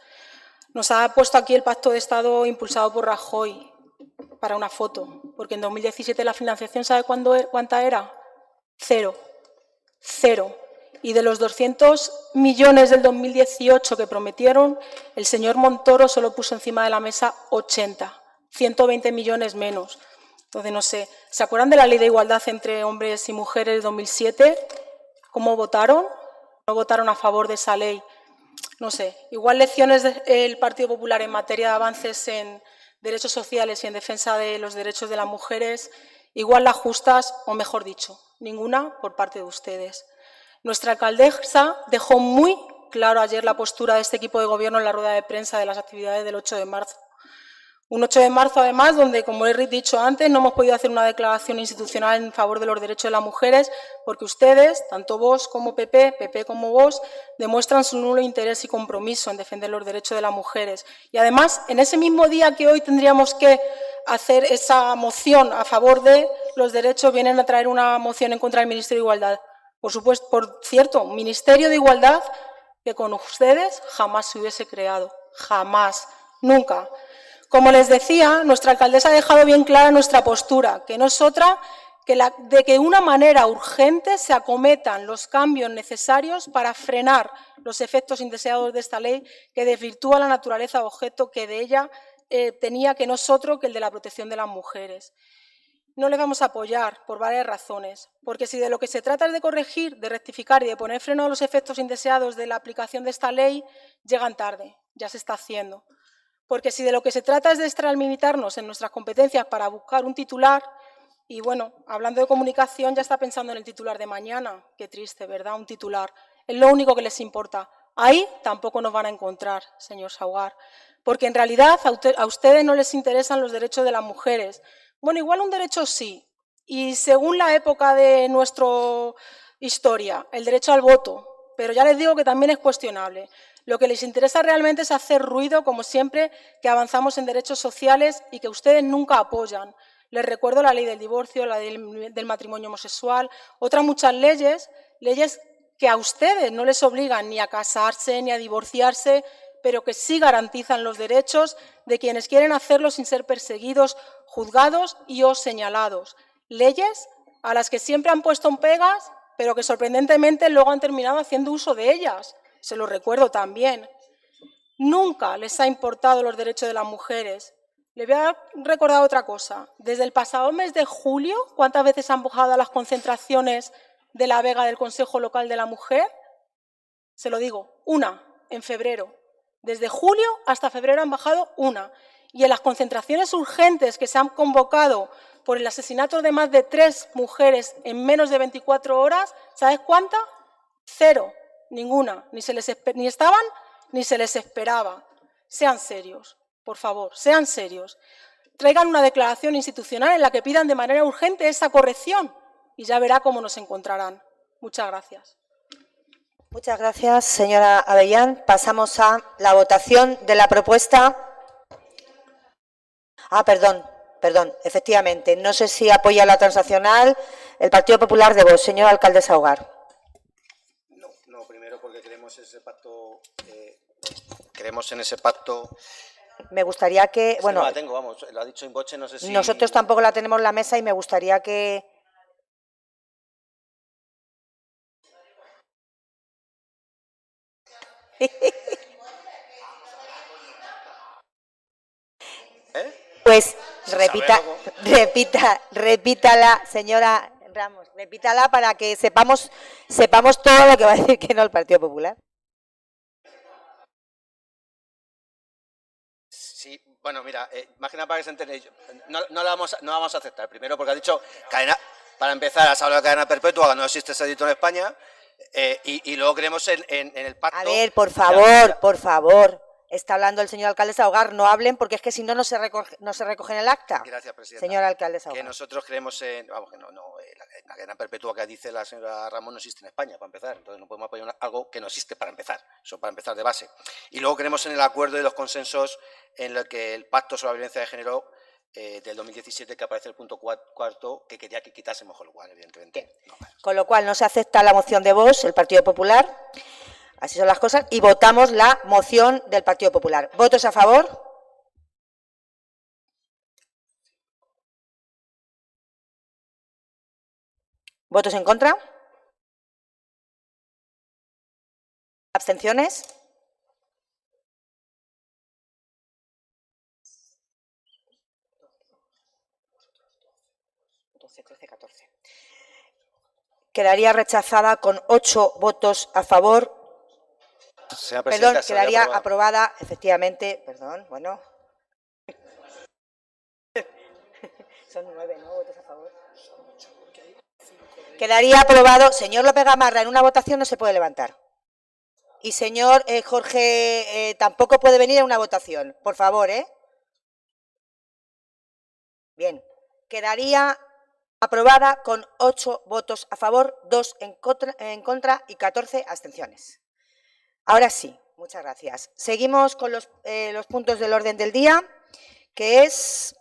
Nos ha puesto aquí el pacto de Estado impulsado por Rajoy para una foto, porque en 2017 la financiación, ¿sabe cuánta era? Cero. Y de los 200 millones del 2018 que prometieron, el señor Montoro solo puso encima de la mesa 80. 120 millones menos. Entonces, no sé, ¿se acuerdan de la Ley de Igualdad entre hombres y mujeres de 2007? ¿Cómo votaron? ¿No votaron a favor de esa ley? No sé, igual lecciones del Partido Popular en materia de avances en derechos sociales y en defensa de los derechos de las mujeres, igual las justas, o mejor dicho, ninguna por parte de ustedes. Nuestra alcaldesa dejó muy claro ayer la postura de este equipo de gobierno en la rueda de prensa de las actividades del 8 de marzo. Un 8 de marzo, además, donde, como he dicho antes, no hemos podido hacer una declaración institucional en favor de los derechos de las mujeres porque ustedes, tanto vos como PP como vos, demuestran su nulo interés y compromiso en defender los derechos de las mujeres. Y, además, en ese mismo día que hoy tendríamos que hacer esa moción a favor de los derechos, vienen a traer una moción en contra del Ministerio de Igualdad. Por supuesto, por cierto, Ministerio de Igualdad que con ustedes jamás se hubiese creado, jamás, nunca. Como les decía, nuestra alcaldesa ha dejado bien clara nuestra postura, que no es otra que la de que de una manera urgente se acometan los cambios necesarios para frenar los efectos indeseados de esta ley que desvirtúa la naturaleza objeto que de ella tenía, que no es otro que el de la protección de las mujeres. No les vamos a apoyar por varias razones, porque si de lo que se trata es de corregir, de rectificar y de poner freno a los efectos indeseados de la aplicación de esta ley, llegan tarde, ya se está haciendo. Porque si de lo que se trata es de extralimitarnos en nuestras competencias para buscar un titular, y bueno, hablando de comunicación, ya está pensando en el titular de mañana. Qué triste, ¿verdad? Un titular. Es lo único que les importa. Ahí tampoco nos van a encontrar, señor Saugar, porque en realidad a ustedes no les interesan los derechos de las mujeres. Bueno, igual un derecho sí, y según la época de nuestra historia, el derecho al voto, pero ya les digo que también es cuestionable. Lo que les interesa realmente es hacer ruido, como siempre, que avanzamos en derechos sociales y que ustedes nunca apoyan. Les recuerdo la ley del divorcio, la del matrimonio homosexual, otras muchas leyes que a ustedes no les obligan ni a casarse ni a divorciarse, pero que sí garantizan los derechos de quienes quieren hacerlo sin ser perseguidos, juzgados y o señalados. Leyes a las que siempre han puesto en pegas, pero que sorprendentemente luego han terminado haciendo uso de ellas. Se lo recuerdo también. Nunca les ha importado los derechos de las mujeres. Le voy a recordar otra cosa. Desde el pasado mes de julio, ¿cuántas veces han bajado a las concentraciones de La Vega del Consejo Local de la Mujer? Se lo digo, una, en febrero. Desde julio hasta febrero han bajado una. Y en las concentraciones urgentes que se han convocado por el asesinato de más de 3 mujeres en menos de 24 horas, ¿sabes cuántas? 0, ninguna. Ni estaban ni se les esperaba. Sean serios. Por favor, sean serios. Traigan una declaración institucional en la que pidan de manera urgente esa corrección y ya verá cómo nos encontrarán. Muchas gracias. Muchas gracias, señora Avellán. Pasamos a la votación de la propuesta. Perdón, efectivamente. No sé si apoya la transaccional el Partido Popular de Vox. Señor alcalde Saugar. No, primero porque creemos en ese pacto. Me gustaría que, bueno, no la tengo, vamos, lo ha dicho in voce, no sé si... Nosotros tampoco la tenemos en la mesa y me gustaría que... Pues repítala, señora Ramos, repítala para que sepamos todo lo que va a decir que no el Partido Popular. Sí, bueno, mira, más que nada para que se entere, no vamos a aceptar. Primero porque ha dicho, cadena, para empezar, has hablado de cadena perpetua, no existe ese delito en España, y luego creemos en el pacto... A ver, por favor, está hablando el señor alcalde Saugar, no hablen porque es que si no, no se recoge en el acta. Gracias, presidenta. Señor alcalde Saugar. Que nosotros creemos en, vamos, que la cadena perpetua que dice la señora Ramos no existe en España, para empezar. Entonces no podemos apoyar algo que no existe para empezar. Eso para empezar de base. Y luego creemos en el acuerdo y los consensos en el que el pacto sobre la violencia de género del 2017, que aparece el punto cuarto, que quería que quitásemos, con lo cual, evidentemente. No, con lo cual no se acepta la moción de Vox, el Partido Popular. Así son las cosas. Y votamos la moción del Partido Popular. ¿Votos a favor? ¿Votos en contra? ¿Abstenciones? Quedaría rechazada con 8 votos a favor. Perdón, quedaría aprobada, efectivamente, perdón, bueno. Son 9, ¿no? Votos a favor. Quedaría aprobado. Señor López Gamarra, en una votación no se puede levantar. Y señor Jorge tampoco puede venir a una votación. Por favor, Bien. Quedaría aprobada con 8 votos a favor, 2 en contra y 14 abstenciones. Ahora sí, muchas gracias. Seguimos con los puntos del orden del día, que es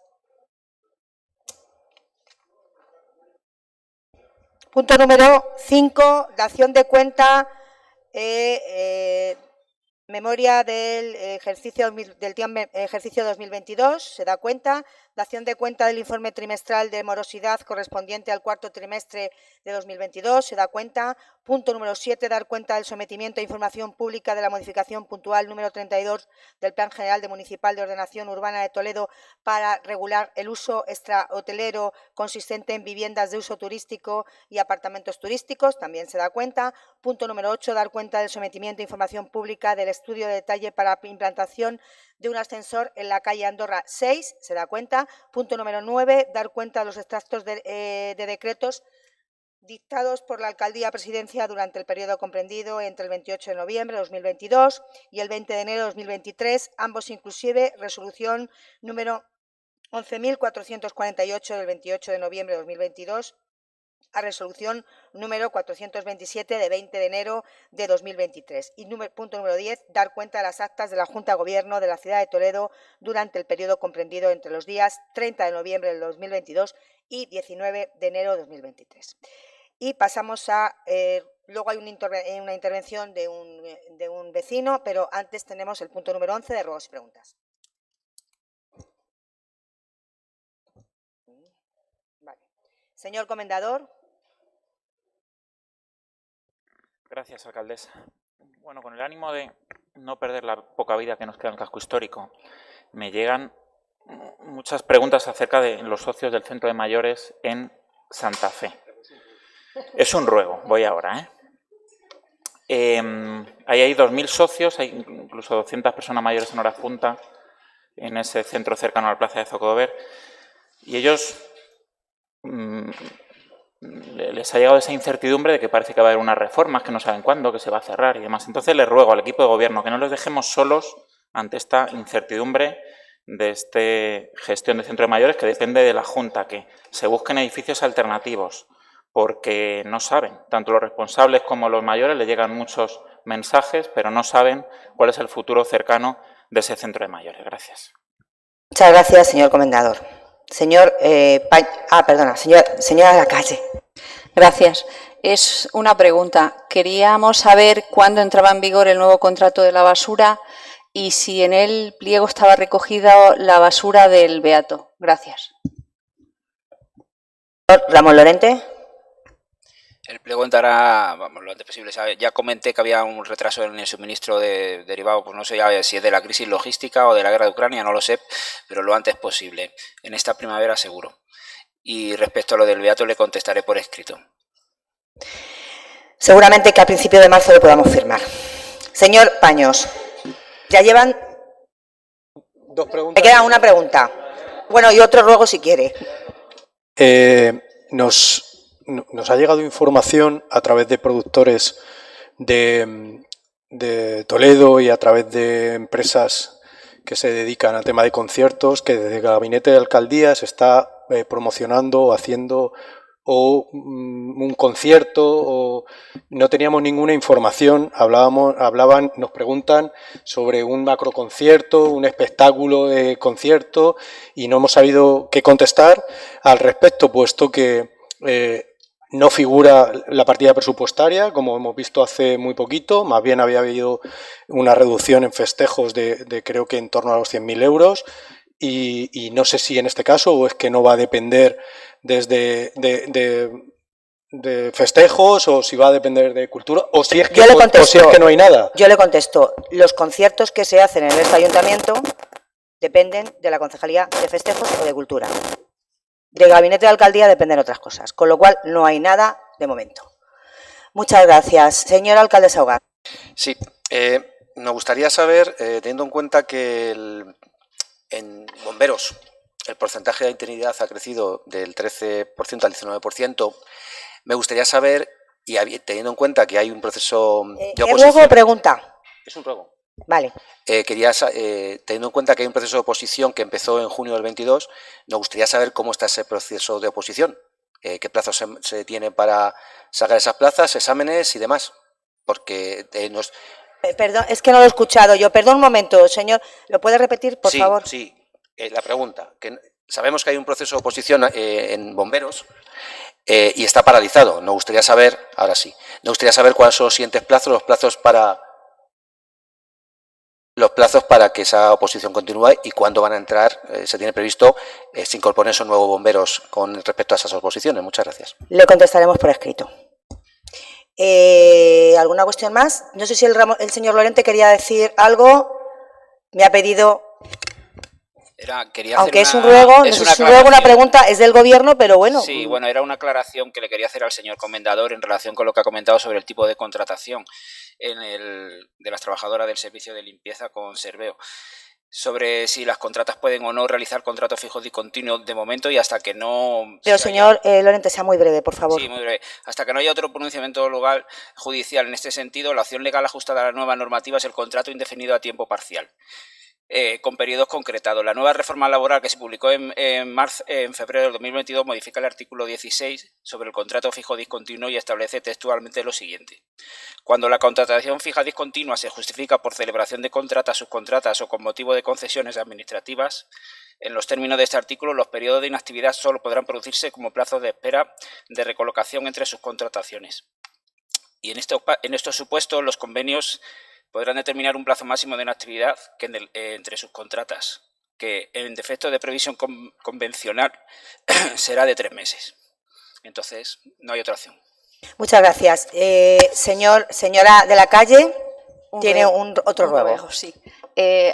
Punto número 5, dación de cuenta, memoria del ejercicio 2022, se da cuenta, dación de cuenta del informe trimestral de morosidad correspondiente al cuarto trimestre de 2022, se da cuenta. Punto número 7, dar cuenta del sometimiento a información pública de la modificación puntual número 32 del Plan General Municipal de Ordenación Urbana de Toledo para regular el uso extrahotelero consistente en viviendas de uso turístico y apartamentos turísticos, también se da cuenta. Punto número 8, dar cuenta del sometimiento a información pública del estudio de detalle para implantación de un ascensor en la calle Andorra 6, se da cuenta. Punto número 9, dar cuenta de los extractos de decretos dictados por la Alcaldía Presidencia durante el periodo comprendido entre el 28 de noviembre de 2022 y el 20 de enero de 2023, ambos inclusive resolución número 11.448 del 28 de noviembre de 2022 a resolución número 427 de 20 de enero de 2023. Y punto número 10, dar cuenta de las actas de la Junta de Gobierno de la ciudad de Toledo durante el periodo comprendido entre los días 30 de noviembre del 2022 y 19 de enero de 2023. Y pasamos a, luego hay una intervención de un vecino, pero antes tenemos el punto número 11 de ruegos y preguntas. Vale. Señor Comendador. Gracias, alcaldesa. Bueno, con el ánimo de no perder la poca vida que nos queda en el casco histórico, me llegan muchas preguntas acerca de los socios del Centro de Mayores en Santa Fe. Es un ruego, voy ahora. Hay 2.000 socios, hay incluso 200 personas mayores en horas punta en ese centro cercano a la plaza de Zocodover, y ellos les ha llegado esa incertidumbre de que parece que va a haber unas reformas, que no saben cuándo, que se va a cerrar y demás. Entonces les ruego al equipo de gobierno que no los dejemos solos ante esta incertidumbre de esta gestión de centro de mayores, que depende de la Junta, que se busquen edificios alternativos, porque no saben, tanto los responsables como los mayores les llegan muchos mensajes, pero no saben cuál es el futuro cercano de ese centro de mayores. Gracias. Muchas gracias, señor Comendador. Señora Lacalle. Gracias. Es una pregunta. Queríamos saber cuándo entraba en vigor el nuevo contrato de la basura y si en el pliego estaba recogida la basura del Beato. Gracias. Ramón Lorente. El pliego entrará, vamos, lo antes posible. Ya comenté que había un retraso en el suministro derivado, pues no sé ya si es de la crisis logística o de la guerra de Ucrania, no lo sé, pero lo antes posible. En esta primavera seguro. Y respecto a lo del Beato le contestaré por escrito. Seguramente que a principio de marzo lo podamos firmar. Señor Paños, ya llevan... Dos preguntas. Me queda una pregunta. Bueno, y otro ruego si quiere. Nos ha llegado información a través de productores de Toledo y a través de empresas que se dedican al tema de conciertos, que desde el Gabinete de Alcaldía se está promocionando o haciendo un concierto, o no teníamos ninguna información, nos preguntan sobre un macroconcierto, un espectáculo de concierto, y no hemos sabido qué contestar al respecto, puesto que no figura la partida presupuestaria, como hemos visto hace muy poquito, más bien había habido una reducción en festejos de creo que en torno a los 100.000 euros, y no sé si en este caso o es que no va a depender desde de festejos, o si va a depender de cultura, o si es que, no hay nada. Yo le contesto, los conciertos que se hacen en este ayuntamiento dependen de la Concejalía de Festejos o de Cultura. Del Gabinete de Alcaldía dependen otras cosas, con lo cual no hay nada de momento. Muchas gracias. Señor alcalde Saugar. Sí, nos gustaría saber, teniendo en cuenta que en bomberos el porcentaje de interinidad ha crecido del 13% al 19%, me gustaría saber, y teniendo en cuenta que hay un proceso de oposición... ¿Es ruego o pregunta? Es un ruego. Vale. Teniendo en cuenta que hay un proceso de oposición que empezó en junio del 22, nos gustaría saber cómo está ese proceso de oposición, qué plazos se tiene para sacar esas plazas, exámenes y demás, porque Perdón, es que no lo he escuchado yo. Perdón un momento, señor. ¿Lo puede repetir, por favor? Sí, la pregunta. Que sabemos que hay un proceso de oposición en bomberos y está paralizado. Nos gustaría saber, ahora sí, nos gustaría saber cuáles son los siguientes plazos, los plazos para que esa oposición continúe y cuándo van a entrar, se tiene previsto, se incorporen esos nuevos bomberos con respecto a esas oposiciones. Muchas gracias. Le contestaremos por escrito. ¿Alguna cuestión más? No sé si el señor Lorente quería decir algo. Me ha pedido... Aunque es un ruego, no sé si es un ruego, una pregunta, es del Gobierno, pero bueno. Sí, bueno, era una aclaración que le quería hacer al señor comendador en relación con lo que ha comentado sobre el tipo de contratación de las trabajadoras del servicio de limpieza con Serveo. Sobre si las contratas pueden o no realizar contratos fijos discontinuos de momento y hasta que no... Pero señor Lorente, sea muy breve, por favor. Sí, muy breve. Hasta que no haya otro pronunciamiento legal judicial en este sentido, la opción legal ajustada a la nueva normativa es el contrato indefinido a tiempo parcial. Con periodos concretados. La nueva reforma laboral que se publicó en febrero del 2022 modifica el artículo 16 sobre el contrato fijo discontinuo y establece textualmente lo siguiente. Cuando la contratación fija discontinua se justifica por celebración de contratas, subcontratas o con motivo de concesiones administrativas, en los términos de este artículo, los periodos de inactividad solo podrán producirse como plazos de espera de recolocación entre subcontrataciones. Y en estos supuestos, los convenios podrán determinar un plazo máximo de inactividad entre subcontratas, que en defecto de previsión convencional será de 3 meses. Entonces, no hay otra opción. Muchas gracias. Señora de la Calle, tiene otro ruego. Sí.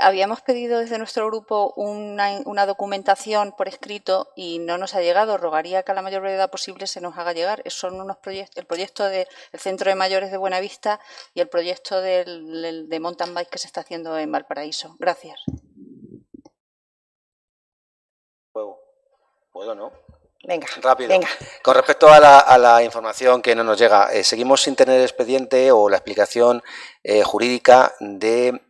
Habíamos pedido desde nuestro grupo una documentación por escrito y no nos ha llegado. Rogaría que a la mayor brevedad posible se nos haga llegar. Son unos proyectos, el proyecto del Centro de Mayores de Buenavista y el proyecto de mountain bike que se está haciendo en Valparaíso. Gracias. ¿Puedo, no? Venga, rápido. Venga. Con respecto a la información que no nos llega, seguimos sin tener expediente o la explicación jurídica de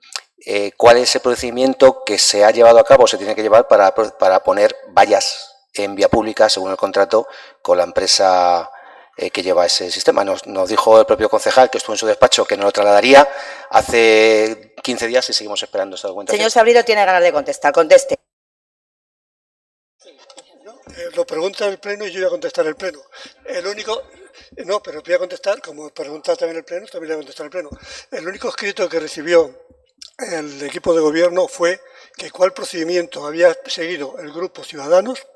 cuál es el procedimiento que se ha llevado a cabo, se tiene que llevar para poner vallas en vía pública según el contrato con la empresa que lleva ese sistema. Nos dijo el propio concejal, que estuvo en su despacho, que nos lo trasladaría hace 15 días y seguimos esperando esa documentación. Señor Sabrido tiene ganas de contestar. Conteste. Lo pregunta el Pleno y yo voy a contestar el Pleno. El único... No, pero voy a contestar, como pregunta también el Pleno, también voy a contestar el Pleno. El único escrito que recibió el equipo de gobierno fue que cuál procedimiento había seguido el Grupo Ciudadanos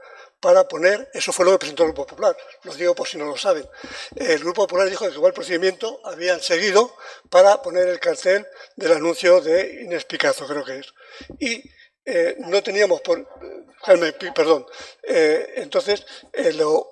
para poner, eso fue lo que presentó el Grupo Popular, lo digo por si no lo saben. El Grupo Popular dijo que cuál procedimiento habían seguido para poner el cartel del anuncio de Inespicazo, creo que es. Y no teníamos entonces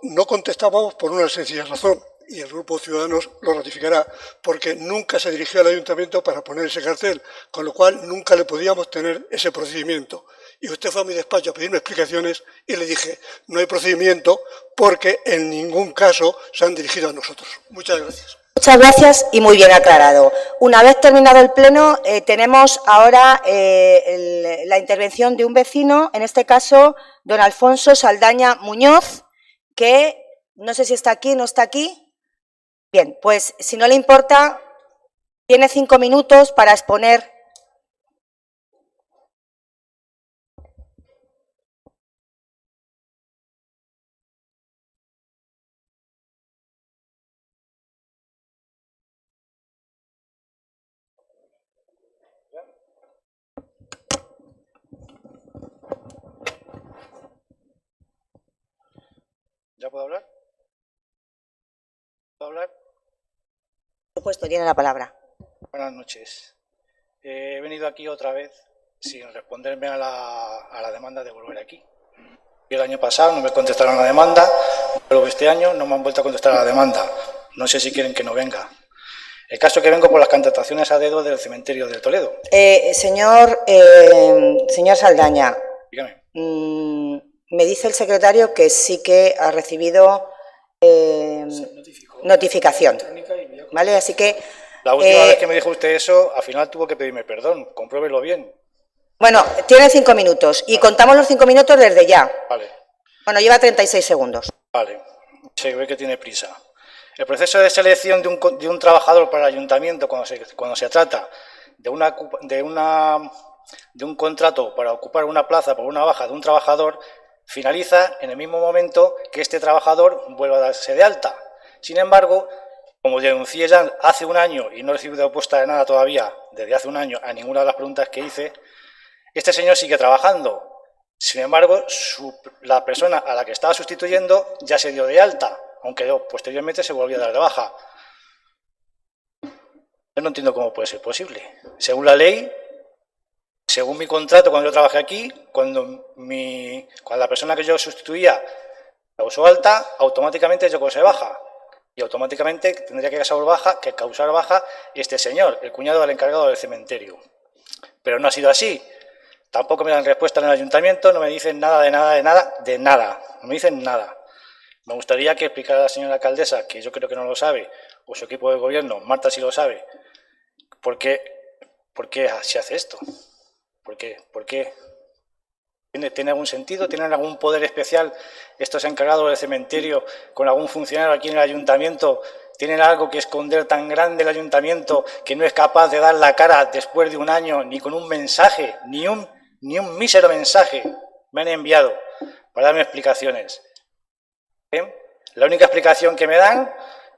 no contestábamos por una sencilla razón, y el Grupo Ciudadanos lo ratificará, porque nunca se dirigió al Ayuntamiento para poner ese cartel, con lo cual nunca le podíamos tener ese procedimiento. Y usted fue a mi despacho a pedirme explicaciones y le dije, no hay procedimiento porque en ningún caso se han dirigido a nosotros. Muchas gracias. Muchas gracias y muy bien aclarado. Una vez terminado el pleno, tenemos ahora la intervención de un vecino, en este caso, don Alfonso Saldaña Muñoz, que no sé si está aquí, no está aquí. Bien, pues si no le importa, tiene 5 minutos para exponer. ¿Ya puedo hablar? ¿Puedo hablar? Por supuesto, tiene la palabra. Buenas noches. He venido aquí otra vez sin responderme a la demanda de volver aquí. El año pasado no me contestaron a la demanda, pero este año no me han vuelto a contestar a la demanda. No sé si quieren que no venga. El caso es que vengo por las contrataciones a dedo del cementerio de Toledo. Señor Saldaña, dígame. Me dice el secretario que sí que ha recibido notificación, ¿vale? Así que... La última vez que me dijo usted eso, al final tuvo que pedirme perdón, compruébelo bien. Bueno, tiene 5 minutos y contamos los 5 minutos desde ya. Vale. Bueno, lleva 36 segundos. Vale, se ve que tiene prisa. El proceso de selección de un trabajador para el ayuntamiento cuando se trata de un contrato para ocupar una plaza por una baja de un trabajador finaliza en el mismo momento que este trabajador vuelva a darse de alta. Sin embargo, como denuncié ya hace un año y no he recibido respuesta de nada todavía, desde hace un año, a ninguna de las preguntas que hice, este señor sigue trabajando. Sin embargo, la persona a la que estaba sustituyendo ya se dio de alta, aunque posteriormente se volvió a dar de baja. Yo no entiendo cómo puede ser posible. Según la ley, según mi contrato cuando yo trabajé aquí, cuando la persona que yo sustituía causó alta, automáticamente yo causé baja. Y automáticamente tendría que causar baja este señor, el cuñado del encargado del cementerio. Pero no ha sido así. Tampoco me dan respuesta en el ayuntamiento, no me dicen nada de nada. No me dicen nada. Me gustaría que explicara a la señora alcaldesa, que yo creo que no lo sabe, o su equipo de gobierno, Marta sí lo sabe, ¿por qué se hace esto? ¿Por qué? ¿Tiene algún sentido? ¿Tienen algún poder especial estos encargados del cementerio con algún funcionario aquí en el ayuntamiento? ¿Tienen algo que esconder tan grande el ayuntamiento que no es capaz de dar la cara después de un año ni con un mensaje, ni un mísero mensaje me han enviado para darme explicaciones? La única explicación que me dan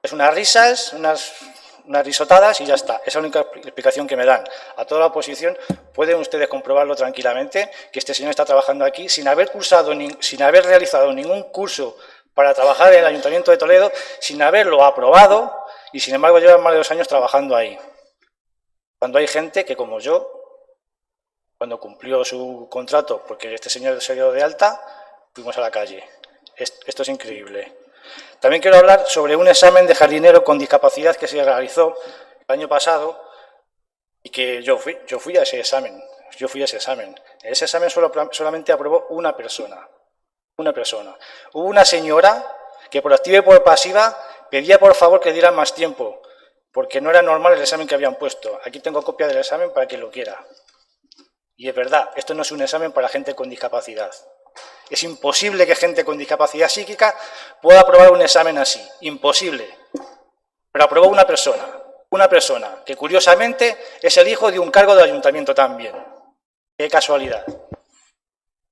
es unas risas, unas risotadas y ya está. Esa es la única explicación que me dan. A toda la oposición pueden ustedes comprobarlo tranquilamente, que este señor está trabajando aquí sin haber realizado ningún curso para trabajar en el Ayuntamiento de Toledo, sin haberlo aprobado y sin embargo lleva más de 2 años trabajando ahí. Cuando hay gente que, como yo, cuando cumplió su contrato, porque este señor se dio de alta, fuimos a la calle. Esto es increíble. También quiero hablar sobre un examen de jardinero con discapacidad que se realizó el año pasado y que yo fui a ese examen. En ese examen solamente aprobó una persona. Hubo una señora que por activa y por pasiva pedía por favor que dieran más tiempo, porque no era normal el examen que habían puesto. Aquí tengo copia del examen para quien lo quiera. Y es verdad, esto no es un examen para gente con discapacidad. Es imposible que gente con discapacidad psíquica pueda aprobar un examen así. Imposible. Pero aprobó una persona que curiosamente es el hijo de un cargo del ayuntamiento también. Qué casualidad. Lo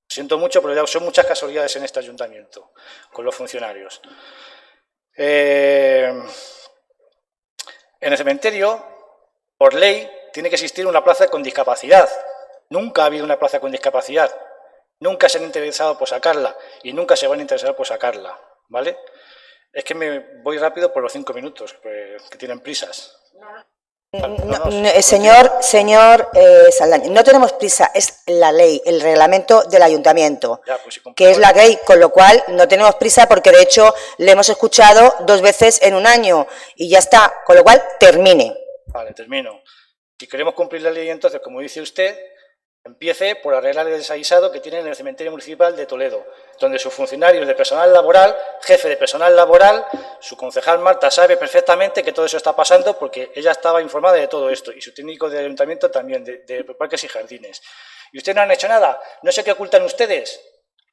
siento mucho, pero ya son muchas casualidades en este ayuntamiento con los funcionarios. En el cementerio, por ley, tiene que existir una plaza con discapacidad. Nunca ha habido una plaza con discapacidad. Nunca se han interesado por sacarla y nunca se van a interesar por sacarla, ¿vale? Es que me voy rápido por los 5 minutos, que tienen prisas. Señor Saldaña, no tenemos prisa, es la ley, el reglamento del ayuntamiento, que es la ley, con lo cual no tenemos prisa porque de hecho le hemos escuchado 2 veces en un año y ya está, con lo cual termine. Vale, termino. Si queremos cumplir la ley, entonces, como dice usted, empiece por arreglar el desaguisado que tienen en el cementerio municipal de Toledo, donde sus funcionarios de personal laboral, jefe de personal laboral, su concejal Marta sabe perfectamente que todo eso está pasando porque ella estaba informada de todo esto y su técnico del ayuntamiento también, de parques y jardines. ¿Y ustedes no han hecho nada? No sé qué ocultan ustedes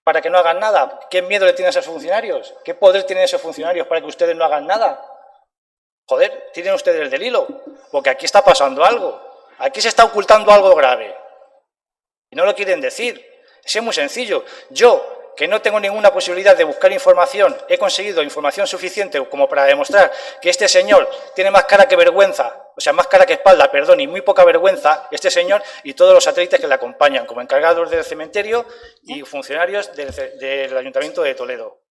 para que no hagan nada. ¿Qué miedo le tienen a esos funcionarios? ¿Qué poder tienen esos funcionarios para que ustedes no hagan nada? Joder, tienen ustedes del hilo, porque aquí está pasando algo. Aquí se está ocultando algo grave. Y no lo quieren decir. Es muy sencillo. Yo, que no tengo ninguna posibilidad de buscar información, he conseguido información suficiente como para demostrar que este señor tiene más cara que vergüenza, o sea, más cara que espalda, perdón, y muy poca vergüenza, este señor y todos los satélites que le acompañan, como encargados del cementerio y funcionarios del Ayuntamiento de Toledo.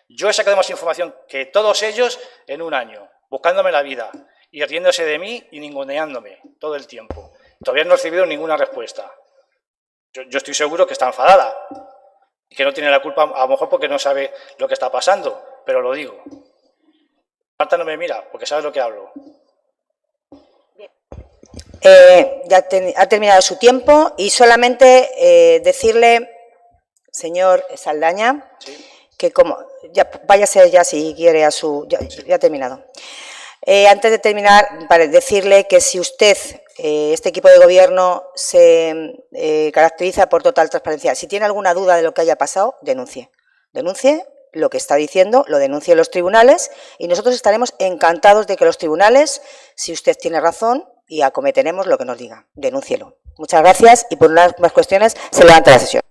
Yo he sacado más información que todos ellos en un año, buscándome la vida y riéndose de mí y ninguneándome todo el tiempo. Todavía no he recibido ninguna respuesta. Yo estoy seguro que está enfadada y que no tiene la culpa, a lo mejor porque no sabe lo que está pasando, pero lo digo. Marta no me mira porque sabe lo que hablo. Ya ha terminado su tiempo y solamente decirle, señor Saldaña, ¿sí? Que como váyase ya si quiere a su... Ya ha terminado. Antes de terminar, para decirle que si usted, este equipo de gobierno, se caracteriza por total transparencia, si tiene alguna duda de lo que haya pasado, denuncie. Denuncie lo que está diciendo, lo denuncie en los tribunales y nosotros estaremos encantados de que los tribunales, si usted tiene razón, y acometeremos lo que nos diga. Denúncielo. Muchas gracias y por unas más cuestiones se levanta la sesión.